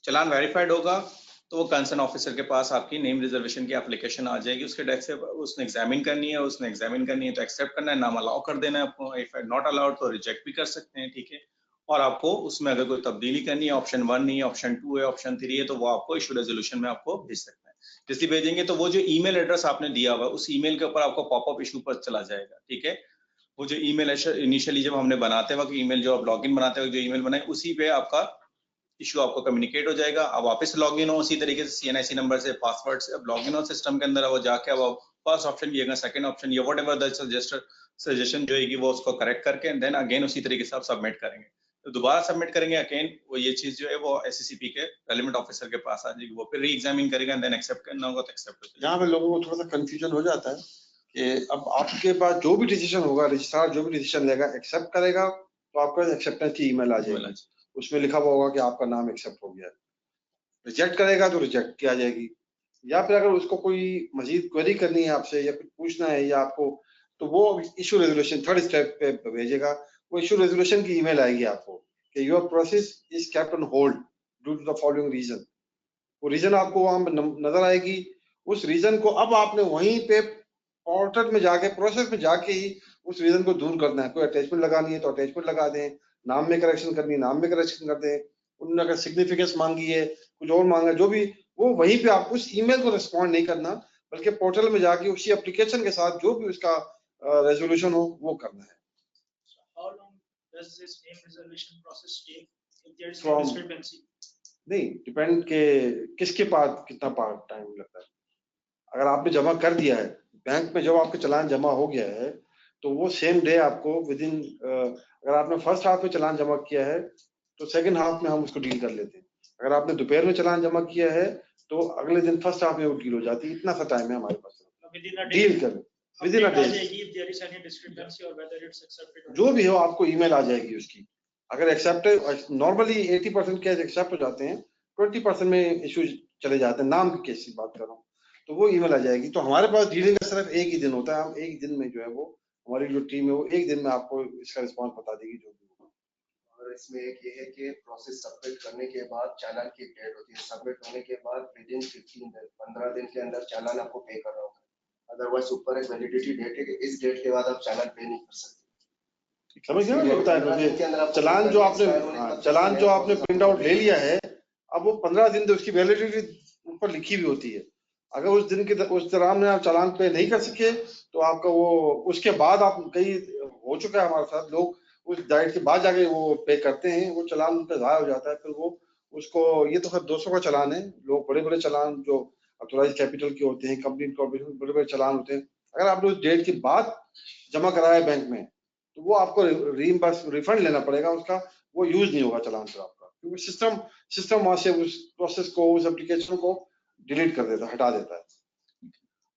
चालान वेरीफाइड होगा तो वो कंसर्न ऑफिसर के पास आपकी नेम रिजर्वेशन की एप्लीकेशन आ जाएगी, उसके डेस्क से उसने एग्जामिन करनी है, तो एक्सेप्ट करना है, नाम अलाउ कर देना है आपको, इफ नॉट अलाउड तो रिजेक्ट भी कर सकते हैं, ठीक है। और आपको उसमें अगर कोई तब्दीली करनी है, ऑप्शन 1 नहीं है, ऑप्शन 2 है, ऑप्शन 3 है, तो वो आपको इशू रेजोल्यूशन में आपको भेज सकते हैं। जैसे भेजेंगे तो वो जो ईमेल एड्रेस आपने दिया हुआ है उस ईमेल के ऊपर आपको पॉपअप इशू पर चला जाएगा, ठीक है। वो जो ईमेल इनिशियली जब हमने बनाते वक्त ईमेल जो आप लॉगिन बनाते वक्त जो ईमेल बनाए उसी पे आपका इशू आपको कम्युनिकेट हो जाएगा। अब वापस लॉगिन हो उसी तरीके से CNIC नंबर से पासवर्ड से अब लॉगिन हो सिस्टम के अंदर, वो जाके अब फर्स्ट ऑप्शन भी सेकंड ऑप्शन या व्हाटएवर द सजेशन जो है वो उसको करेक्ट करके देन अगेन उसी तरीके से आप सबमिट करेंगे, तो दोबारा सबमिट करेंगे अगेन वो ये चीज जो है वो SCCP के रेलेवेंट ऑफिसर के पास आ जाएगी, वो फिर री एग्जामिन करेगा, देन एक्सेप्ट करना होगा तो एक्सेप्ट हो जाएगा। यहाँ पे लोगों को थोड़ा सा कंफ्यूजन हो जाता है कि अब आपके पास जो भी डिसीजन होगा, रजिस्ट्रार जो भी डिसीजन लेगा एक्सेप्ट करेगा तो आपका एक्सेप्टेंस की ईमेल आ जाएगी, उसमें लिखा हुआ होगा कि आपका नाम एक्सेप्ट हो गया है। रिजेक्ट करेगा तो रिजेक्ट किया जाएगी, या फिर अगर उसको कोई मजीद क्वेरी करनी है आपसे या कुछ पूछना है या आपको, तो वो इशू रेजोल्यूशन थर्ड स्टेप पे भेजेगा, वो इशू रेजोल्यूशन की ईमेल आएगी आपको कि your process is kept on hold due to the following reason. वो रीजन आपको वहां नजर आएगी, उस रीजन को अब आपने वहीं पे पोर्टल में जाके प्रोसेस में जाके ही उस रीजन को दूर करना है। कोई अटैचमेंट लगानी है तो अटैचमेंट लगा दें, नाम में करेक्शन करनी है नाम में करेक्शन कर दें, उन्होंने अगर सिग्निफिकेंस मांगी है, कुछ और मांगा, जो भी, वो वहीं पे आप उस ईमेल को रिस्पॉन्ड नहीं करना, बल्कि पोर्टल में जाके उसी एप्लीकेशन के साथ जो भी उसका रेजोल्यूशन हो वो करना है। How long does this name resolution process take if there is no From- discrepancy? नहीं, डिपेंड के किसके पास कितना टाइम लगता है। अगर आपने जमा कर दिया है बैंक में, जब आपका चालान जमा हो गया है तो वो सेम डे आपको विद इन, अगर आपने फर्स्ट हाफ में चालान जमा किया है तो सेकंड हाफ में हम उसको डील कर लेते हैं। अगर आपने दोपहर में चालान जमा किया है तो अगले दिन फर्स्ट हाफ में वो डील हो जाती है। इतना सा टाइम है हमारे पास Within a day, डील कर, within a update a day, जाएगी if there is any discrepancy or whether it's accepted or जो भी हो आपको ईमेल आ जाएगी उसकी। अगर एक्सेप्ट, नॉर्मली 80% केस एक्सेप्ट हो जाते हैं, 20% में इश्यू चले जाते हैं, नाम के केस की बात कर रहा हूँ, तो वो ईमेल आ जाएगी। तो हमारे पास डीलिंग का सिर्फ एक ही दिन होता है, हम एक दिन में जो है वो, हमारी जो टीम है वो एक दिन में आपको इसका रिस्पॉन्स बता देगी जो भी होगा। और इसमें एक ये है कि प्रोसेस सबमिट करने के बाद चालान की एक डेट होती है, सबमिट होने के बाद विद इन 15 दिन के अंदर चालान आपको पे करना होता है। अदरवाइज ऊपर एक वैलिडिटी डेट है कि इस डेट के बाद आप चालान पे नहीं कर सकते। समझ गए ना, बताया मुझे, चालान जो आपने, चालान जो आपने प्रिंट आउट ले लिया है, अब वो 15 दिन तो उसकी वैलिडिटी ऊपर लिखी हुई होती है। अगर उस दिन के उस दौरान में आप चालान पे नहीं कर सके तो आपका वो, उसके बाद आप, कई हो चुका है हमारे साथ, लोग उस डेट के बाद जाके वो पे करते हैं, वो चालान उनका ज़ाया हो जाता है, फिर वो उसको, ये तो खैर 200 का चालान है, लोग बड़े बड़े चालान जो ऑथोराइज कैपिटल के होते हैं, कंपनी कॉर्पोरेशन, बड़े बड़े चालान होते हैं, अगर आपने उस डेट के बाद जमा कराया बैंक में तो वो आपको रीइंबर्स रिफंड लेना पड़ेगा उसका, वो यूज नहीं होगा चालान पर आपका, क्योंकि सिस्टम वहां से उस प्रोसेस को, उस एप्लीकेशन को डिलीट कर देता है, हटा देता है।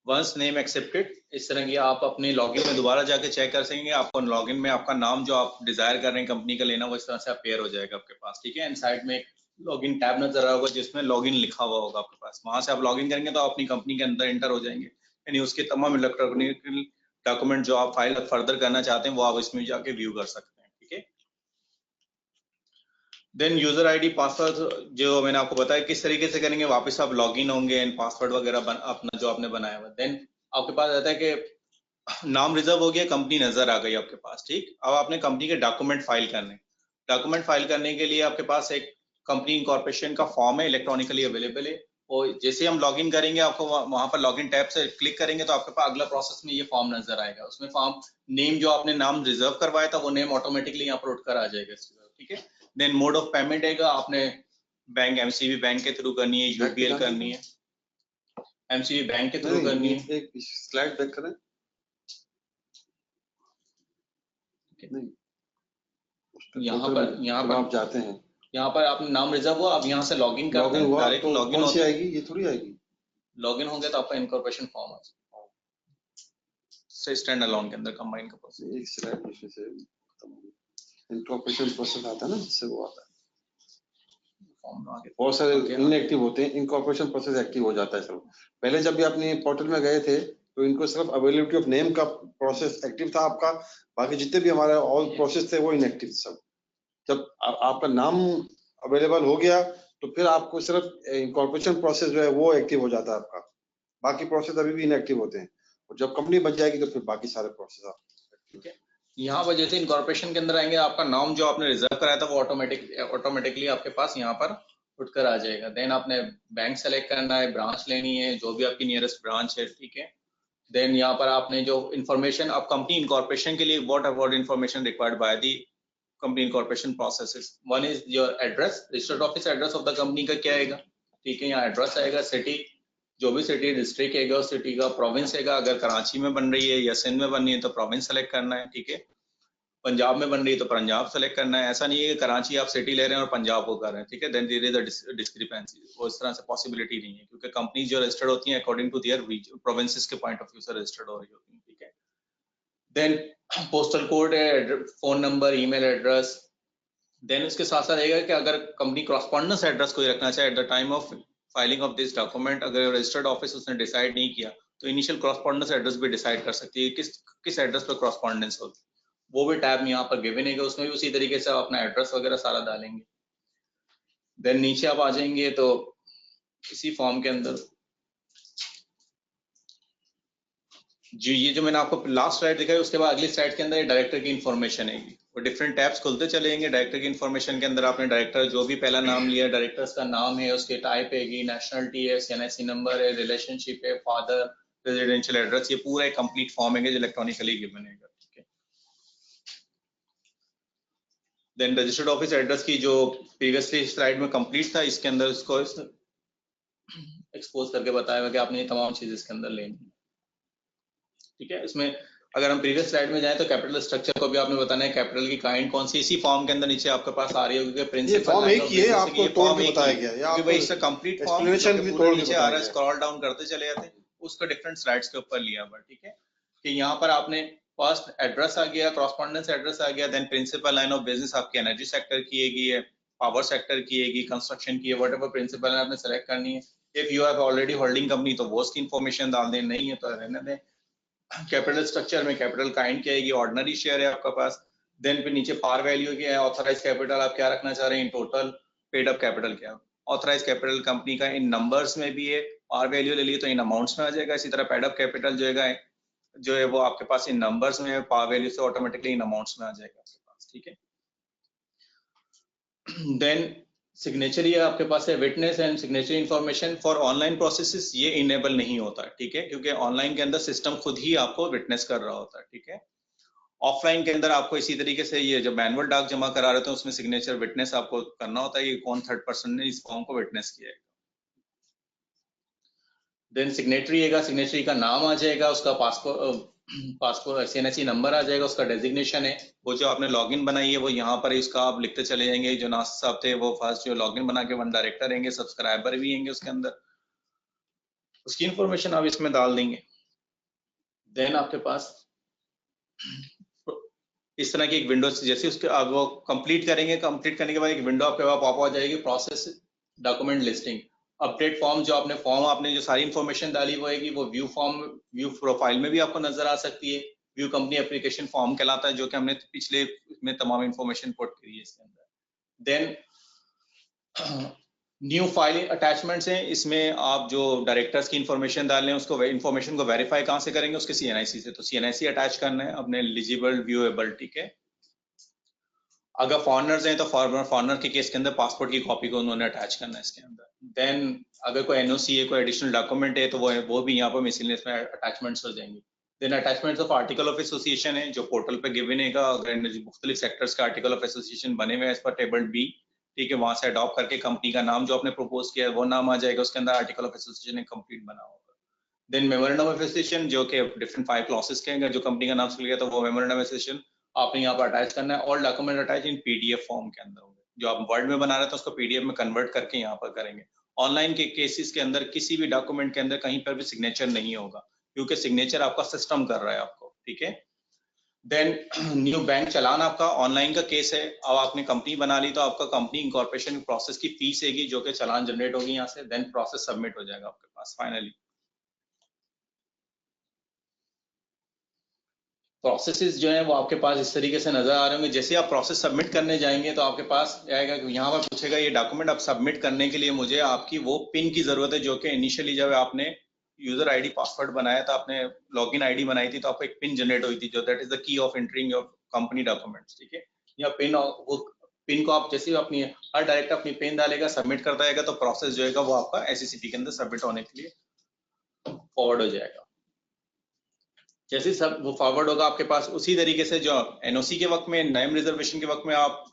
वंस नेम एक्सेप्टेड, इस तरह की आप अपने लॉगिन में दोबारा जाके चेक कर सकेंगे, आपको लॉगिन में आपका नाम जो आप डिजायर कर रहे हैं कंपनी का लेना, वो इस तरह से अपेयर हो जाएगा आपके पास, ठीक है। एंड साइड में एक लॉगिन टैब नजर आ होगा जिसमें लॉगिन लिखा हुआ होगा आपके पास, वहां से आप लॉगिन करेंगे तो अपनी कंपनी के अंदर एंटर हो जाएंगे, यानी उसके तमाम इलेक्ट्रॉनिक डॉक्यूमेंट जो आप फाइल फर्दर करना चाहते हैं वो आप इसमें जाके व्यू कर सकते हैं, ठीक है। देन यूजर आईडी पासवर्ड जो मैंने आपको बताया किस तरीके से करेंगे, वापस आप लॉगिन होंगे एंड पासवर्ड वगैरह अपना जो आपने बनाया हुआ, देन आपके पास आता है कि नाम रिजर्व हो गया, कंपनी नजर आ गई आपके पास, ठीक। अब आपने कंपनी के डॉक्यूमेंट फाइल करने, डॉक्यूमेंट फाइल करने के लिए आपके पास एक कंपनी इनकॉर्पोरेशन का फॉर्म है, इलेक्ट्रॉनिकली अवेलेबल है, और जैसे हम लॉगिन करेंगे आपको वहां पर लॉगिन टैब से क्लिक करेंगे तो आपके पास अगला प्रोसेस में ये फॉर्म नजर आएगा, उसमें फॉर्म नेम जो आपने नाम रिजर्व करवाया था वो नेम ऑटोमेटिकली यहाँ पर उठकर आ जाएगा, ठीक है। देन मोड ऑफ पेमेंट आएगा, आपने बैंक एमसीबी बैंक के थ्रू करनी है, यूपीएल करनी है, एमसीबी बैंक के थ्रू करनी है। एक स्लाइड बैक करें, यहाँ पर आप जाते हैं, यहाँ पर आपने नाम रिजर्व हुआ, अब यहाँ से लॉगिन करते हैं, डायरेक्ट तो लॉगिन कौन सी होते आएगी, ये थोड़ी आएगी, लॉगिन होंगे तो आपका इनकॉर्पोरेशन फॉर्म आ जाएगा, स्टैंड अलोन के अंदर कंबाइन का प्रोसेस, एक स्लाइड इसमें से इनकॉर्पोरेशन प्रोसेस आता है ना, जिससे वो आता है, फॉर्म आगे बहुत सारे इनएक्टिव होते हैं, इनकॉर्पोरेशन प्रोसेस एक्टिव हो जाता है सब। पहले जब भी अपने पोर्टल में गए थे तो इनको सिर्फ अवेलेबिलिटी ऑफ नेम का प्रोसेस एक्टिव था आपका, बाकी जितने भी हमारे ऑल प्रोसेस थे वो इनएक्टिव सब। जब आपका नाम अवेलेबल हो गया तो फिर आपको सिर्फ इनकॉर्पोरेशन प्रोसेस जो है वो एक्टिव हो जाता है आपका, बाकी प्रोसेस अभी भी इनएक्टिव होते हैं, और जब कंपनी बन जाएगी तो फिर बाकी सारे प्रोसेस आप, ठीक है। यहाँ पर जैसे इनकॉर्पोरेशन के अंदर आएंगे, आपका नाम जो आपने रिजर्व कराया था वो ऑटोमेटिकली आपके पास यहाँ पर उठकर आ जाएगा। देन आपने बैंक सेलेक्ट करना है, ब्रांच लेनी है, जो भी आपकी नियरेस्ट ब्रांच है, ठीक है। देन यहाँ पर आपने जो इन्फॉर्मेशन, आप कंपनी इनकॉर्पोरेशन के लिए what about information required by the company incorporation processes, one is your address, registered office address of the company का क्या आएगा, ठीक है। यहाँ एड्रेस आएगा, सिटी, जो भी सिटी डिस्ट्रिक्ट है उस सिटी का, प्रोविंस है, अगर कराची में बन रही है या सिंध में बन रही है तो प्रोविंस सेलेक्ट करना है, ठीक है। पंजाब में बन रही है तो पंजाब सेलेक्ट करना है, ऐसा नहीं है कि कराची आप सिटी ले रहे हैं और पंजाब को कर रहे हैं, ठीक है। Then there is a discrepancy, वो इस तरह से पॉसिबिलिटी नहीं है, क्योंकि कंपनी जो रजिस्टर्ड होती है अकॉर्डिंग टू देयर प्रोविंसेस के पॉइंट ऑफ व्यू से रजिस्टर्ड हो रही होती है, ठीक है। देन पोस्टल कोड है, phone number, email address. Then उसके साथ साथ रहेगा कि अगर कंपनी क्रॉसपॉन्डेंस एड्रेस कोई रखना चाहे eight the time of filing of this document, अगर रजिस्टर्ड ऑफिस उसने डिसाइड नहीं किया तो इनिशियल क्रॉसपॉन्डेंस एड्रेस भी डिसाइड कर सकती है किस एड्रेस पर क्रॉसपॉन्डेंस होगी। वो भी टैब यहाँ पर गिवन है, उसमें भी उसी तरीके से आप अपना एड्रेस वगैरह सारा डालेंगे। देन नीचे आप आ जाएंगे तो इसी फॉर्म के अंदर जी, ये जो मैंने आपको लास्ट स्लाइड दिखाई, उसके बाद अगली स्लाइड के अंदर डायरेक्टर की इन्फॉर्मेशन है। वो डिफरेंट टैब्स खुलते चलेंगे। डायरेक्टर की इन्फॉर्मेशन के अंदर आपने डायरेक्टर जो भी पहला नाम लिया, डायरेक्टर्स का नाम है, उसके टाइप है, नेशनलिटी है, एनआईसी नंबर है, रिलेशनशिप है, फादर, रेजिडेंशियल एड्रेस, ये पूरा एक कंप्लीट फॉर्म है जो इलेक्ट्रॉनिकली गिवन है। ठीक है। देन रजिस्टर्ड ऑफिस एड्रेस की जो प्रीवियसली स्लाइड में कंप्लीट था, इसके अंदर इसको एक्सपोज करके बताया हुआ कि आपने ये तमाम चीजें इसके अंदर लेनी है। ठीक है। इसमें अगर हम प्रीवियस स्लाइड में जाएं तो कैपिटल स्ट्रक्चर को भी आपने बताना है, कैपिटल की काइंड कौन सी, इसी फॉर्म के अंदर नीचे आपके पास आ रही होगी प्रिंसिपल फॉर्म एक ही है, आपको तोड़ के बताया गया है, आपको भाई इसका कंप्लीट फॉर्म एक्सप्लेनेशन भी तोड़ के नीचे आ रहा है, स्क्रॉल डाउन करते चले जाते हैं, उसको डिफरेंट स्लाइड्स के ऊपर लिया हुआ। ठीक है कि यहाँ पर आपने फर्स्ट एड्रेस आ गया, क्रॉसपॉन्डेंस एड्रेस आ गया, then principal line of business आपकी एनर्जी सेक्टर की है, पावर सेक्टर की है, कंस्ट्रक्शन की है, व्हाटएवर प्रिंसिपल लाइन आपने सेलेक्ट करनी है। If you have already holding company तो वो उसकी इन्फॉर्मेशन डाल दें, नहीं है तो रहने दें। कैपिटल स्ट्रक्चर में कैपिटल काइंड क्या आएगी, ऑर्डिनरी शेयर है आपका पास। देन फिर नीचे पार वैल्यू क्या है, ऑथराइज कैपिटल आप क्या रखना चाह रहे हैं, in total, paid up capital क्या है। ऑथराइज कैपिटल कंपनी का इन नंबर्स में भी है, पार वैल्यू ले लिए तो इन अमाउंट्स में आ जाएगा। इसी तरह पेड अप कैपिटल जो है वो आपके पास इन नंबर्स में है, पार वैल्यू से ऑटोमेटिकली इन अमाउंट्स में आ जाएगा आपके पास। ठीक है। देन सिग्नेचर ये आपके पास है, witness and signature information for online processes ये इनेबल नहीं होता है। ठीक है, क्योंकि ऑनलाइन के अंदर सिस्टम खुद ही आपको विटनेस कर रहा होता है। ठीक है। ऑफलाइन के अंदर आपको इसी तरीके से ये जब मैनुअल डाक जमा करा रहे थे उसमें सिग्नेचर विटनेस आपको करना होता है, ये कौन थर्ड पर्सन ने इस फॉर्म को विटनेस किया है। देन सिग्नेटरी है, सिग्नेटरी का नाम आ जाएगा, उसका पासपोर्ट सीएनएससी नंबर आ जाएगा, उसका डेजिग्नेशन है, वो जो आपने लॉगिन बनाई है वो यहाँ पर इसका आप लिखते चले जाएंगे। जो नासिर साहब थे वो फर्स्ट जो लॉगिन बना के वन डायरेक्टर रहेंगे, सब्सक्राइबर भी होंगे उसके अंदर, उसकी इंफॉर्मेशन आप इसमें डाल देंगे। देन आपके पास इस तरह की एक विंडो, जैसे उसके आप वो कंप्लीट करेंगे, कंप्लीट करने के बाद एक विंडो आपके पास पॉप आ जाएगी, process document listing update form. जो आपने जो सारी इंफॉर्मेशन डाली वो है वो व्यू फॉर्म, व्यू प्रोफाइल में भी आपको नजर आ सकती है। व्यू कंपनी एप्लीकेशन फॉर्म कहलाता है, जो कि हमने पिछले में तमाम इंफॉर्मेशन पुट करी है इसके अंदर। देन न्यू फाइल अटैचमेंट्स हैं, इसमें आप जो डायरेक्टर्स की इंफॉर्मेशन डाल रहे हैं उसको इंफॉर्मेशन को वेरीफाई कहाँ से करेंगे, उसके सीएनआईसी से। तो सीएनआईसी अटैच करना है अपने एलिजिबल व्यूएबल। ठीक है। अगर फॉरनर्स हैं तो फॉरनर के केस के अंदर पासपोर्ट की कॉपी को उन्होंने अटैच करना है इसके अंदर। देन अगर कोई एनओसी है, कोई एडिशनल डॉक्यूमेंट है तो वो भी यहाँ पर मिसलेनियस में अटैचमेंट्स हो जाएंगे। Then attachments of article of association है जो पोर्टल पे गिवन है। अगर मुख्तलिफ सेक्टर्स का आर्टिकल ऑफ एसोसिएशन बने हुए हैं एज पर टेबल बी, ठीक है, वहां से अडॉप्ट करके कंपनी का नाम जो आपने प्रपोज किया है वो नाम आ जाएगा, उसके अंदर आर्टिकल ऑफ एसोसिएशन कंप्लीट बना होगा। देन मेमोरेंडम ऑफ एसोसिएशन जो कि डिफरेंट 5 क्लॉसेस के हैं, जो कंपनी का नाम से लिया तो वो मेमोरेंडम ऑफ एसोसिएशन आपने यहाँ पर अटैच करना है। और डॉक्यूमेंट अटैच इन पीडीएफ फॉर्म के अंदर होंगे, जो आप वर्ड में बना रहे थे उसको पीडीएफ में कन्वर्ट करके यहाँ पर करेंगे। ऑनलाइन के केसेस के अंदर किसी भी डॉक्यूमेंट के अंदर कहीं पर भी सिग्नेचर नहीं होगा, क्योंकि सिग्नेचर आपका सिस्टम कर रहा है आपको। ठीक है। देन न्यू बैंक चालान आपका ऑनलाइन का केस है। अब आपने कंपनी बना ली तो आपका कंपनी इंकॉर्पोरेशन प्रोसेस की फीस हैगी जो कि चालान जनरेट होगी यहाँ से। देन प्रोसेस सबमिट हो जाएगा आपके पास। फाइनली प्रोसेसेस जो है वो आपके पास इस तरीके से नजर आ रहे होंगे। जैसे आप प्रोसेस सबमिट करने जाएंगे तो आपके पास आएगा कि यहाँ पर पूछेगा ये डॉक्यूमेंट आप सबमिट करने के लिए मुझे आपकी वो पिन की जरूरत है, जो कि इनिशियली जब आपने यूजर आईडी पासवर्ड बनाया था, आपने लॉगिन आईडी बनाई थी तो आपको एक पिन जनरेट हुई थी, जो that is the key of entering your company documents. ठीक है। या पिन, वो पिन को आप जैसे अपनी हर डायरेक्टर अपनी पिन डालेगा, सबमिट करता जाएगा तो प्रोसेस जो है वो आपका एससीसीपी के अंदर सबमिट होने के लिए फॉरवर्ड हो जाएगा। जैसे सब वो फॉरवर्ड होगा आपके पास, उसी तरीके से जो एनओसी के वक्त में, नेम रिजर्वेशन के वक्त में आप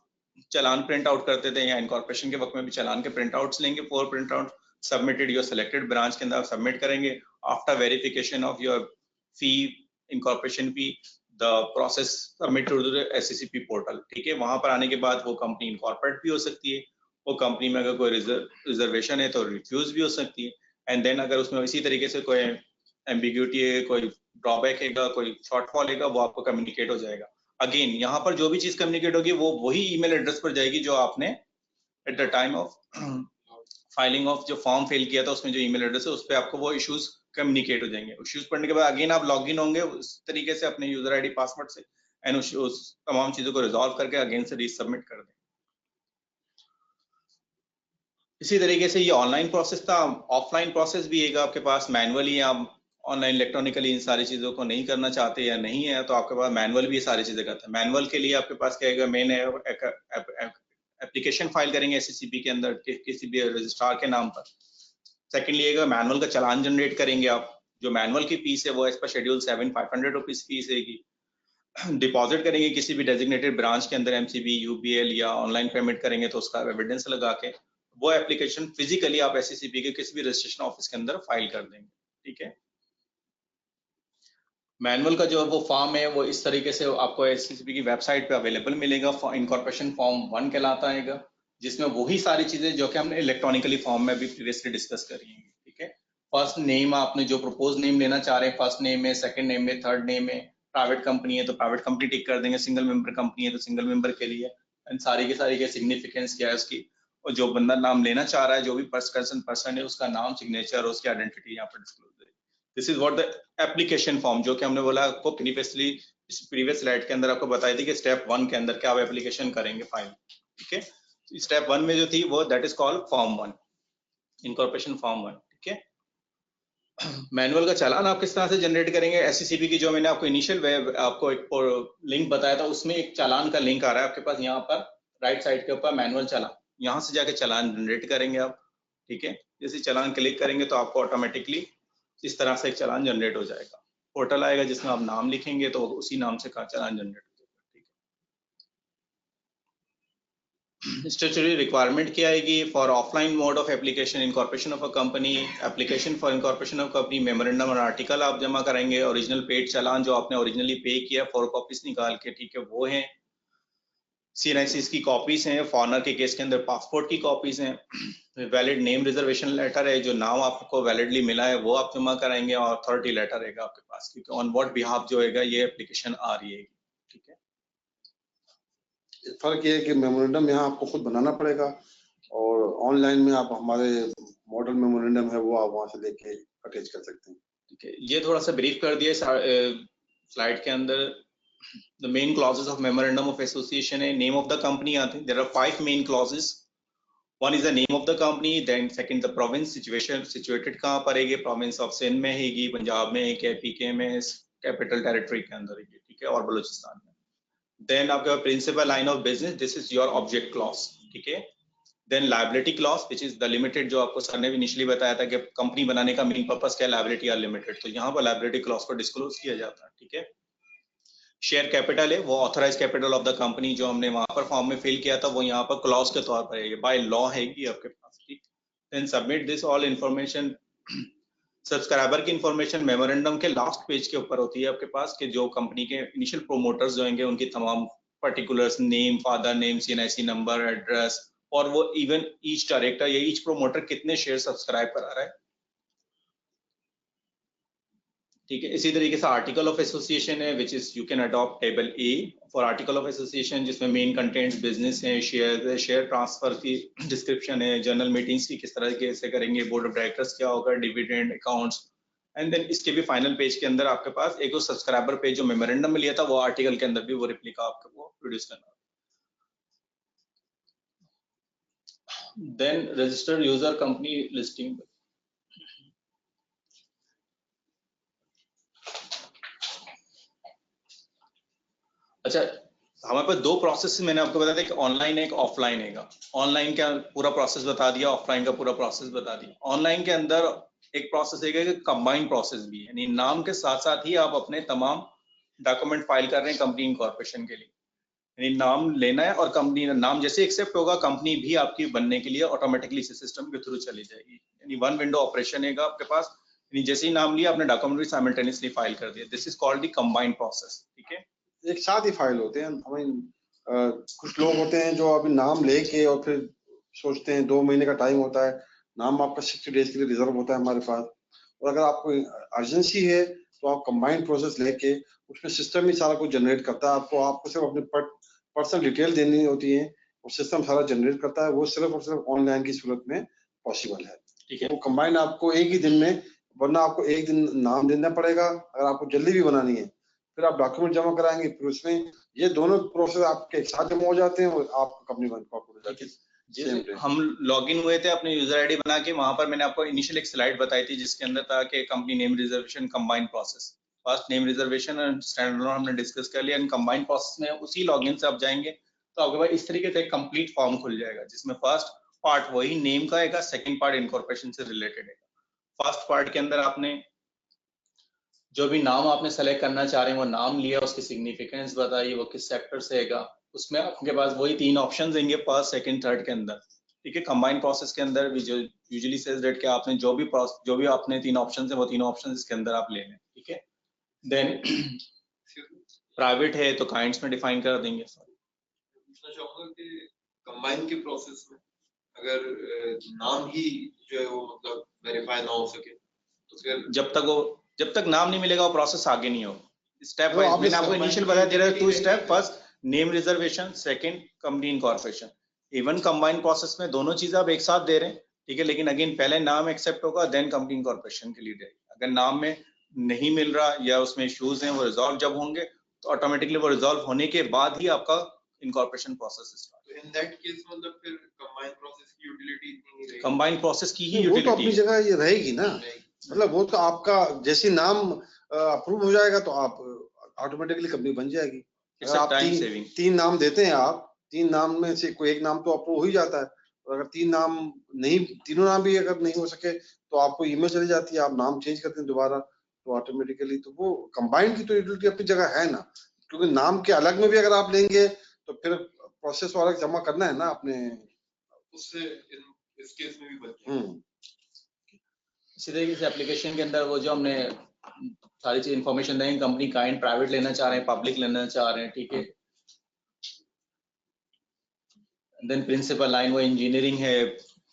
चालान प्रिंट आउट करते थे, या इनकॉर्पोरेशन के वक्त में भी चालान के प्रिंट आउट्स लेंगे। 4 print out submitted your selected branch के अंदर आप सबमिट करेंगे। After verification of your fee, incorporation fee, the process submit to the SCCP portal. ठीक है। वहां पर आने के बाद वो कंपनी इनकॉर्पोरेट भी हो सकती है, वो कंपनी में अगर कोई रिजर्वेशन है तो रिफ्यूज भी हो सकती है। एंड देन अगर उसमें इसी तरीके से कोई एम्बिग्यूटी है, कोई ड्रॉबैक हैगा, कोई शॉर्टफॉल हैगा, वो आपको कम्युनिकेट हो जाएगा। अगेन यहाँ पर जो भी चीज कम्युनिकेट होगी वो वही ईमेल एड्रेस पर जाएगी जो आपने eight the time of filing of जो फॉर्म फिल किया था उसमें जो ईमेल एड्रेस है उस पर आपको वो इश्यूज कम्युनिकेट हो जाएंगे। इश्यूज पढ़ने के बाद अगेन आप लॉग इन होंगे उस तरीके से अपने यूजर आईडी पासवर्ड से एंड उस तमाम चीजों को रिजॉल्व करके अगेन से रीसबमिट कर दें। इसी तरीके से ये ऑनलाइन प्रोसेस था। ऑफलाइन प्रोसेस भी है आपके पास, मैनुअली आप ऑनलाइन इलेक्ट्रॉनिकली इन सारी चीजों को नहीं करना चाहते या नहीं है तो आपके पास मैनुअल भी ये सारी चीजें करता है। मैनुअल के लिए आपके पास क्या है, मेन एप्लीकेशन फाइल करेंगे एससीसीपी के अंदर किसी भी रजिस्ट्रार के नाम पर। सेकेंडली मैनुअल का चालान जनरेट करेंगे आप। जो मैनुअल की फीस है वो इस पर शेड्यूल 7 500 रुपीज फीस है। डिपॉजिट करेंगे किसी भी डेजिग्नेटेड ब्रांच के अंदर, एमसीबी, यूबीएल या ऑनलाइन पेमेंट करेंगे तो उसका एविडेंस लगा के वो एप्लीकेशन फिजिकली आप एससीसीपी के किसी भी रजिस्ट्रेशन ऑफिस के अंदर फाइल कर देंगे। ठीक है। मैनुअल का जो वो फॉर्म है वो इस तरीके से आपको एससीसीपी की वेबसाइट पे अवेलेबल मिलेगा। इनकॉर्पोरेशन फॉर्म 1 कहलाता है, जिसमें वही सारी चीजें जो कि हमने इलेक्ट्रॉनिकली फॉर्म में भी प्रीवियसली डिस्कस करी हैं। ठीक है। फर्स्ट नेम आपने जो प्रपोज नेम लेना चाह रहे हैं, फर्स्ट नेम में, सेकंड नेम में, थर्ड नेम में। प्राइवेट कंपनी है तो प्राइवेट कंपनी टिक कर देंगे, सिंगल मेंबर कंपनी है तो सिंगल मेंबर के लिए, एंड सारी के सिग्निफिकेंस क्या है उसकी, और जो बंदा नाम लेना चाह रहा है जो भी पर्सन है उसका नाम, सिग्नेचर और उसकी आइडेंटिटी यहाँ पर डिस्क्लोज है। This is what the application form, जो कि हमने बोला आपको प्रीवियसली प्रीवियस स्लाइड के अंदर आपको बताई थी कि स्टेप 1 के अंदर क्या आप एप्लीकेशन करेंगे फाइल। ठीक है। स्टेप 1 में जो थी वो that is called form 1, incorporation form 1। ठीक है। मैनुअल का चालान आप किस तरह से जनरेट करेंगे, एससीसीपी की जो मैंने आपको इनिशियल वेब आपको एक लिंक बताया था उसमें एक चालान का लिंक आ रहा है आपके पास यहाँ पर राइट साइड के ऊपर, मैनुअल चालान, यहाँ से जाके चालान जनरेट करेंगे आप। ठीक है। जैसे चालान क्लिक करेंगे तो आपको ऑटोमेटिकली इस तरह से एक चालान जनरेट हो जाएगा। पोर्टल आएगा जिसमें आप नाम लिखेंगे तो उसी नाम से का चालान जनरेट हो जाएगा। ठीक है। स्टैट्यूटरी रिक्वायरमेंट क्या आएगी for offline mode of application, incorporation of a company, application for incorporation of company, memorandum और आर्टिकल आप जमा कराएंगे, ओरिजिनल पेड चालान जो आपने ओरिजिनली पे किया 4 कॉपीज निकाल के। ठीक है। वो है CNICs की कॉपीज हैं, फॉरनर के केस के अंदर पासपोर्ट की कॉपीज हैं, वैलिड नेम रिजर्वेशन लेटर है, जो नाम आपको वैलिडली मिला है वो आप जमा कराएंगे, और अथॉरिटी लेटर रहेगा आपके पास क्योंकि ऑन व्हाट बिहाफ जो है ये एप्लीकेशन आ रही है। ठीक है। फर्क ये है कि मेमोरेंडम यहाँ आपको खुद बनाना पड़ेगा और ऑनलाइन में आप हमारे मॉडल मेमोरेंडम है वो आप वहां से लेके अटैच कर सकते हैं। ठीक है। ये थोड़ा सा ब्रीफ कर दिया स्लाइड के अंदर। The main clauses of memorandum of association है, name of the company आते हैं। There are 5 main clauses. One is the name of the company, then second the province situation, situated कहाँ पर है, province of सिंध में है, पंजाब में है, PK में है, कैपिटल टेरिटरी के अंदर है। ठीक है। और बलूचिस्तान में। Then आपका principal line of business, this is your object clause। ठीक है। Then liability clause, which is the limited, जो आपको सर ने भी इनिशियली बताया था कि कंपनी बनाने का मेन पर्पस क्या है, liability or limited, तो यहाँ पर liability clause को डिस्क्लोज किया जाता है। ठीक है। शेयर कैपिटल है वो authorise capital of the company जो हमने वहां पर फॉर्म में फिल किया था वो यहाँ पर क्लॉज के तौर पर है, बाय लॉ हैगी आपके पास। ठीक। Then submit this all information. Subscriber की इंफॉर्मेशन मेमोरेंडम के लास्ट पेज के ऊपर होती है आपके पास कि जो कंपनी के इनिशियल प्रोमोटर्स जो होंगे उनकी तमाम particulars, name, father name, CNIC number, address, और वो इवन ईच डायरेक्टर या ईच प्रोमोटर कितने शेयर सब्सक्राइब करा रहा है। ठीक है। इसी तरीके से आर्टिकल ऑफ एसोसिएशन है, which is you can adopt table A for article of association, जिसमें मेन कंटेंट्स बिजनेस है, शेयर ट्रांसफर की डिस्क्रिप्शन है, जनरल मीटिंग्स की किस तरह से करेंगे, बोर्ड ऑफ डायरेक्टर्स क्या होगा, डिविडेंड अकाउंट्स, एंड देन इसके भी फाइनल पेज के अंदर आपके पास एक सब्सक्राइबर पेज जो मेमोरेंडम में लिया था वो आर्टिकल के अंदर भी वो रिप्लिका आपको वो प्रोड्यूस करना। Then registered user company listing. अच्छा, हमारे पास 2 प्रोसेस मैंने आपको बताया था कि ऑनलाइन है, एक ऑफलाइन है। ऑनलाइन का पूरा प्रोसेस बता दिया, ऑफलाइन का पूरा प्रोसेस बता दिया। ऑनलाइन के अंदर एक प्रोसेस है कि कंबाइंड प्रोसेस भी है, यानी नाम के साथ साथ ही आप अपने तमाम डॉक्यूमेंट फाइल कर रहे हैं कंपनी इनकॉर्पोरेशन के लिए, यानी नाम लेना है और कंपनी नाम जैसे एक्सेप्ट होगा कंपनी भी आपकी बनने के लिए ऑटोमेटिकली सिस्टम के थ्रू चली जाएगी, यानी 1 विंडो ऑपरेशन है आपके पास, यानी जैसे ही नाम लिया आपने डॉक्यूमेंट भी साइमल्टेनियसली फाइल कर दिया। This is called the combined process. ठीक है। एक साथ ही फाइल होते हैं। कुछ लोग होते हैं जो अभी नाम लेके और फिर सोचते हैं 2 महीने का टाइम होता है, नाम आपका 60 डेज के लिए रिजर्व होता है हमारे पास, और अगर आपको अर्जेंसी है तो आप कंबाइंड प्रोसेस लेके उसमें सिस्टम ही सारा कुछ जनरेट करता है। आपको सिर्फ अपनी पर्सनल डिटेल देनी होती है और सिस्टम सारा जनरेट करता है। वो सिर्फ और सिर्फ ऑनलाइन की सूरत में पॉसिबल है। ठीक है। वो कंबाइंड आपको एक ही दिन में, वरना आपको एक दिन नाम देना पड़ेगा। अगर आपको जल्दी भी बनानी है फिर आप डॉक्यूमेंट जमा कराएंगे, फिर उसमें ये दोनों प्रोसेस आपके एक साथ जमा हो जाते हैं और आपको कंपनी बन हो जाती है। जैसे हम लॉगिन हुए थे अपने यूजर आईडी बना के, वहां पर मैंने आपको इनिशियल एक स्लाइड बताई थी जिसके अंदर था कि company name reservation combined process. First name reservation और स्टैंडर्ड अलोन हमने डिस्कस कर लिया। कंबाइंड प्रोसेस में उसी लॉगिन से आप जाएंगे तो आपके पास इस तरीके से एक कंप्लीट फॉर्म खुल जाएगा जिसमें फर्स्ट पार्ट वही नेम का है, सेकंड पार्ट इनकॉर्पोरेशन से रिलेटेड है। फर्स्ट पार्ट के अंदर आपने जो भी नाम आपने सेलेक्ट करना चाह रहे हैं वो नाम लिया, उसकी सिग्निफिकेंस बताइए, वो किस सेक्टर से हैगा। उसमें आपके पास वही 3 ऑप्शन देंगे फर्स्ट, सेकंड, थर्ड के अंदर। ठीक है। कंबाइंड प्रोसेस के अंदर भी जो यूजुअली सेज दैट कि आपने जो भी आपने 3 ऑप्शन है वो तीनों ऑप्शन इसके अंदर आप ले लें। ठीक है। देन प्राइवेट है तो काइंड्स में डिफाइन कर देंगे। पूछना चाहूंगा कि कंबाइन के प्रोसेस में अगर नाम ही जो है वो मतलब वेरीफाई ना हो सके तो फिर जब तक नाम नहीं मिलेगा वो प्रोसेस आगे नहीं होगा। स्टेप तो वाइज आप मैंने इस आपको combine इनिशियल की बता दे रहा है 2 utility स्टेप। रहेगी। First name reservation, second company incorporation. Even combined process में दोनों चीजें आप एक साथ दे रहे हैं। ठीक है। लेकिन अगेन पहले नाम एक्सेप्ट होगा देन कंपनी इनकॉर्पोरेशन के लिए रहेगी। अगर नाम में नहीं मिल रहा या उसमें इश्यूज हैं वो रिजॉल्व जब होंगे तो ऑटोमेटिकली वो रिजॉल्व होने के बाद ही आपका इनकॉर्पोरेशन प्रोसेस स्टार्ट। तो इन दैट केस मतलब फिर कंबाइन प्रोसेस की यूटिलिटी इतनी नहीं रहेगी। कंबाइंड प्रोसेस की ही वो तो अपनी यूटिलिटी जगह ये रहेगी ना। मतलब वो तो आपका जैसे नाम अप्रूव हो जाएगा तो आप ऑटोमेटिकली कंपनी बन जाएगी। अगर आप टाइम सेविंग। 3 नाम देते हैं, आप 3 नाम में से कोई एक नाम तो अप्रूव हो ही जाता है। और अगर 3 नाम नहीं, तीनों नाम भी अगर नहीं हो सके तो आपको ईमेल चली जाती है, आप नाम चेंज करते हैं दोबारा तो ऑटोमेटिकली। तो वो कंबाइंड की तो यूटिलिटी अपनी जगह है ना, क्योंकि नाम के अलग में भी अगर आप लेंगे तो फिर प्रोसेस वाला जमा करना है ना अपने। उससे इस केस में भी बच जाएगा। इसी तरीके से एप्लीकेशन के अंदर वो जो हमने सारी चीज इन्फॉर्मेशन देंगे, कंपनी काइंड प्राइवेट लेना चाह रहे हैं, पब्लिक लेना चाह रहे हैं। ठीक है। देन प्रिंसिपल लाइन वो इंजीनियरिंग है,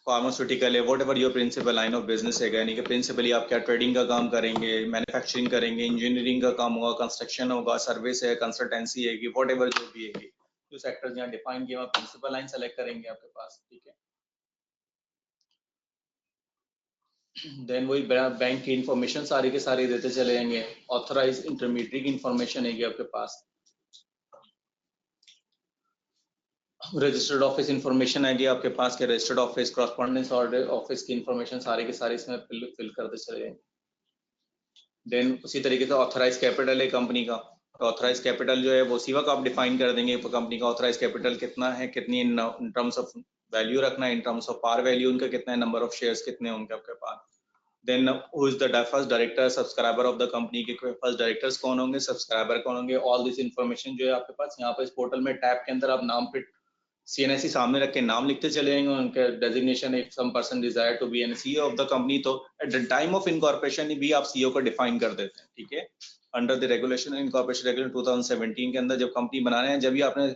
फार्मास्यूटिकल है, whatever your principal line of business है। यानी कि प्रिंसिपली आप क्या ट्रेडिंग का काम करेंगे, मैन्युफैक्चरिंग करेंगे, इंजीनियरिंग का काम होगा, कंस्ट्रक्शन होगा, सर्विस है, कंसल्टेंसी है, वॉट एवर जो भी है, जो सेक्टर्स यहाँ डिफाइन किए प्रिंसिपल लाइन सेलेक्ट करेंगे आपके पास। ठीक है। देन वही बैंक की इंफॉर्मेशन सारी के सारी देते चले जाएंगे। ऑथराइज इंटरमीडिएट की इंफॉर्मेशन है आपके पास। रजिस्टर्ड ऑफिस इंफॉर्मेशन आएगी आपके पास के registered office, correspondence order office की इंफॉर्मेशन सारी के सारी इसमें फिल करते चले जाएंगे। देन उसी तरीके से ऑथराइज कैपिटल है कंपनी का, तो ऑथराइज कैपिटल जो है वो उसी वक्त आप डिफाइन कर देंगे कंपनी का ऑथराइज कैपिटल कितना है, कितनी इन टर्म्स ऑफ वैल्यू रखना है, in terms of par value उनका कितना है, नंबर ऑफ शेयर्स कितने होंगे आपके पास। Then who is the first director subscriber of the company के फर्स्ट डायरेक्टर्स कौन होंगे, सब्सक्राइबर कौन होंगे, ऑल दिस इंफॉर्मेशन जो है आपके पास यहाँ पे इस पोर्टल में टैब के अंदर आप नाम पे CNSE सामने रख के नाम लिखते चले जाएंगे। उनके designation if some person desire to be an CEO of the company, तो at the time of incorporation भी आप CEO को डिफाइन कर देते हैं। ठीक है। Under the regulation incorporation regulation 2017 के अंदर जब कंपनी बनाने हैं, जब भी आपने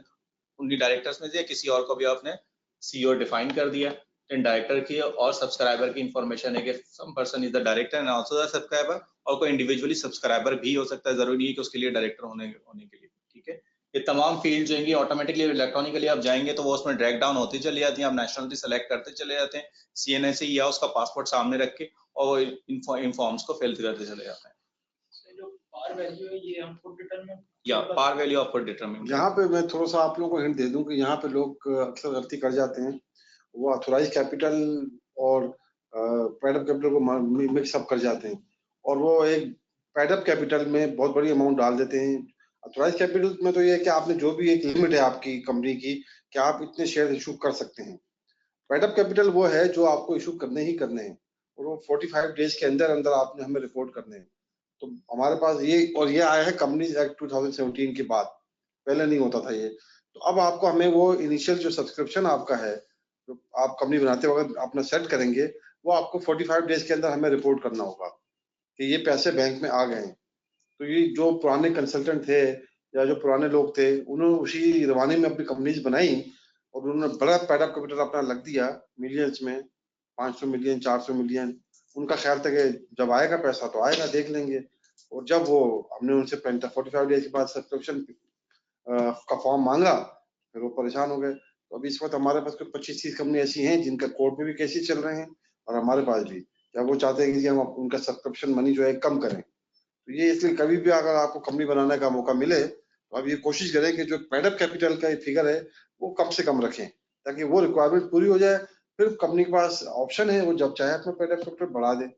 उनकी डायरेक्टर्स में से किसी और को भी आपने CEO डिफाइन कर दिया, देन डायरेक्टर की और सब्सक्राइबर की इंफॉर्मेशन है कि some person is the director and also the subscriber, और कोई इंडिविजुअली सब्सक्राइबर भी हो सकता है, जरूरी नहीं है कि उसके लिए डायरेक्टर होने के लिए। ठीक है। ये तमाम फील्ड जो है ऑटोमेटिकली इलेक्ट्रॉनिकली आप जाएंगे तो वो उसमें ड्रैग डाउन होती चली जाती है। आप नेशनलिटी सेलेक्ट करते चले जाते हैं, CNSE या उसका पासपोर्ट सामने रख के, और इनफॉर्म्स को फिल करते चले जाते हैं। जो पार वैल्यू है ये हम खुद डिटरमाइन या पार वैल्यू आप खुद डिटरमाइन। यहाँ पे मैं थोड़ा सा आप लोगों को हिंट दे दूं कि यहाँ पे लोग अक्सर गलती कर जाते हैं, वो ऑथोराइज कैपिटल और पेड अप कैपिटल को मिक्स अप कर जाते हैं, और वो एक पेड अप कैपिटल में बहुत बड़ी अमाउंट डाल देते हैं। ऑथोराइज कैपिटल में तो ये है कि आपने जो भी एक लिमिट है आपकी कंपनी की कि आप इतने शेयर इशू कर सकते हैं। पेड अप कैपिटल वो है जो आपको इशू करने ही करने हैं, और वो 45 डेज के अंदर अंदर आपने हमें रिपोर्ट करने हैं। तो हमारे पास ये आया है कंपनीज एक्ट 2017 के बाद, पहले नहीं होता था ये। तो अब आपको हमें वो इनिशियल जो सब्सक्रिप्शन आपका है, जो आप कंपनी बनाते वक्त अपना सेट करेंगे, वो आपको 45 डेज के अंदर हमें रिपोर्ट करना होगा कि ये पैसे बैंक में आ गए हैं। तो ये जो पुराने कंसल्टेंट थे या जो पुराने लोग थे, उन्होंने उसी रवाने में अपनी कंपनीज बनाई और उन्होंने बड़ा पेड अप कैपिटल अपना लग दिया मिलियंस में, 500 मिलियन 400 मिलियन। उनका ख्याल था कि जब आएगा पैसा तो आएगा, देख लेंगे, और जब वो हमने उनसे 45 डेज के बाद सब्सक्रिप्शन का फॉर्म मांगा, फिर वो परेशान हो गए। तो अभी इस वक्त हमारे पास कोई 25-30 कंपनी ऐसी हैं जिनका कोर्ट में भी केसेस चल रहे हैं और हमारे पास भी, क्या वो चाहते हैं कि हम उनका सब्सक्रिप्शन मनी जो है कम करें। तो ये इसलिए कभी भी अगर आपको कंपनी बनाने का मौका मिले तो आप ये कोशिश करें कि जो पेड अप कैपिटल का फिगर है वो कम से कम रखें, ताकि वो रिक्वायरमेंट पूरी हो जाए। फिर कंपनी के पास ऑप्शन है, वो जब चाहे अपना पेड अप कैपिटल बढ़ा दे।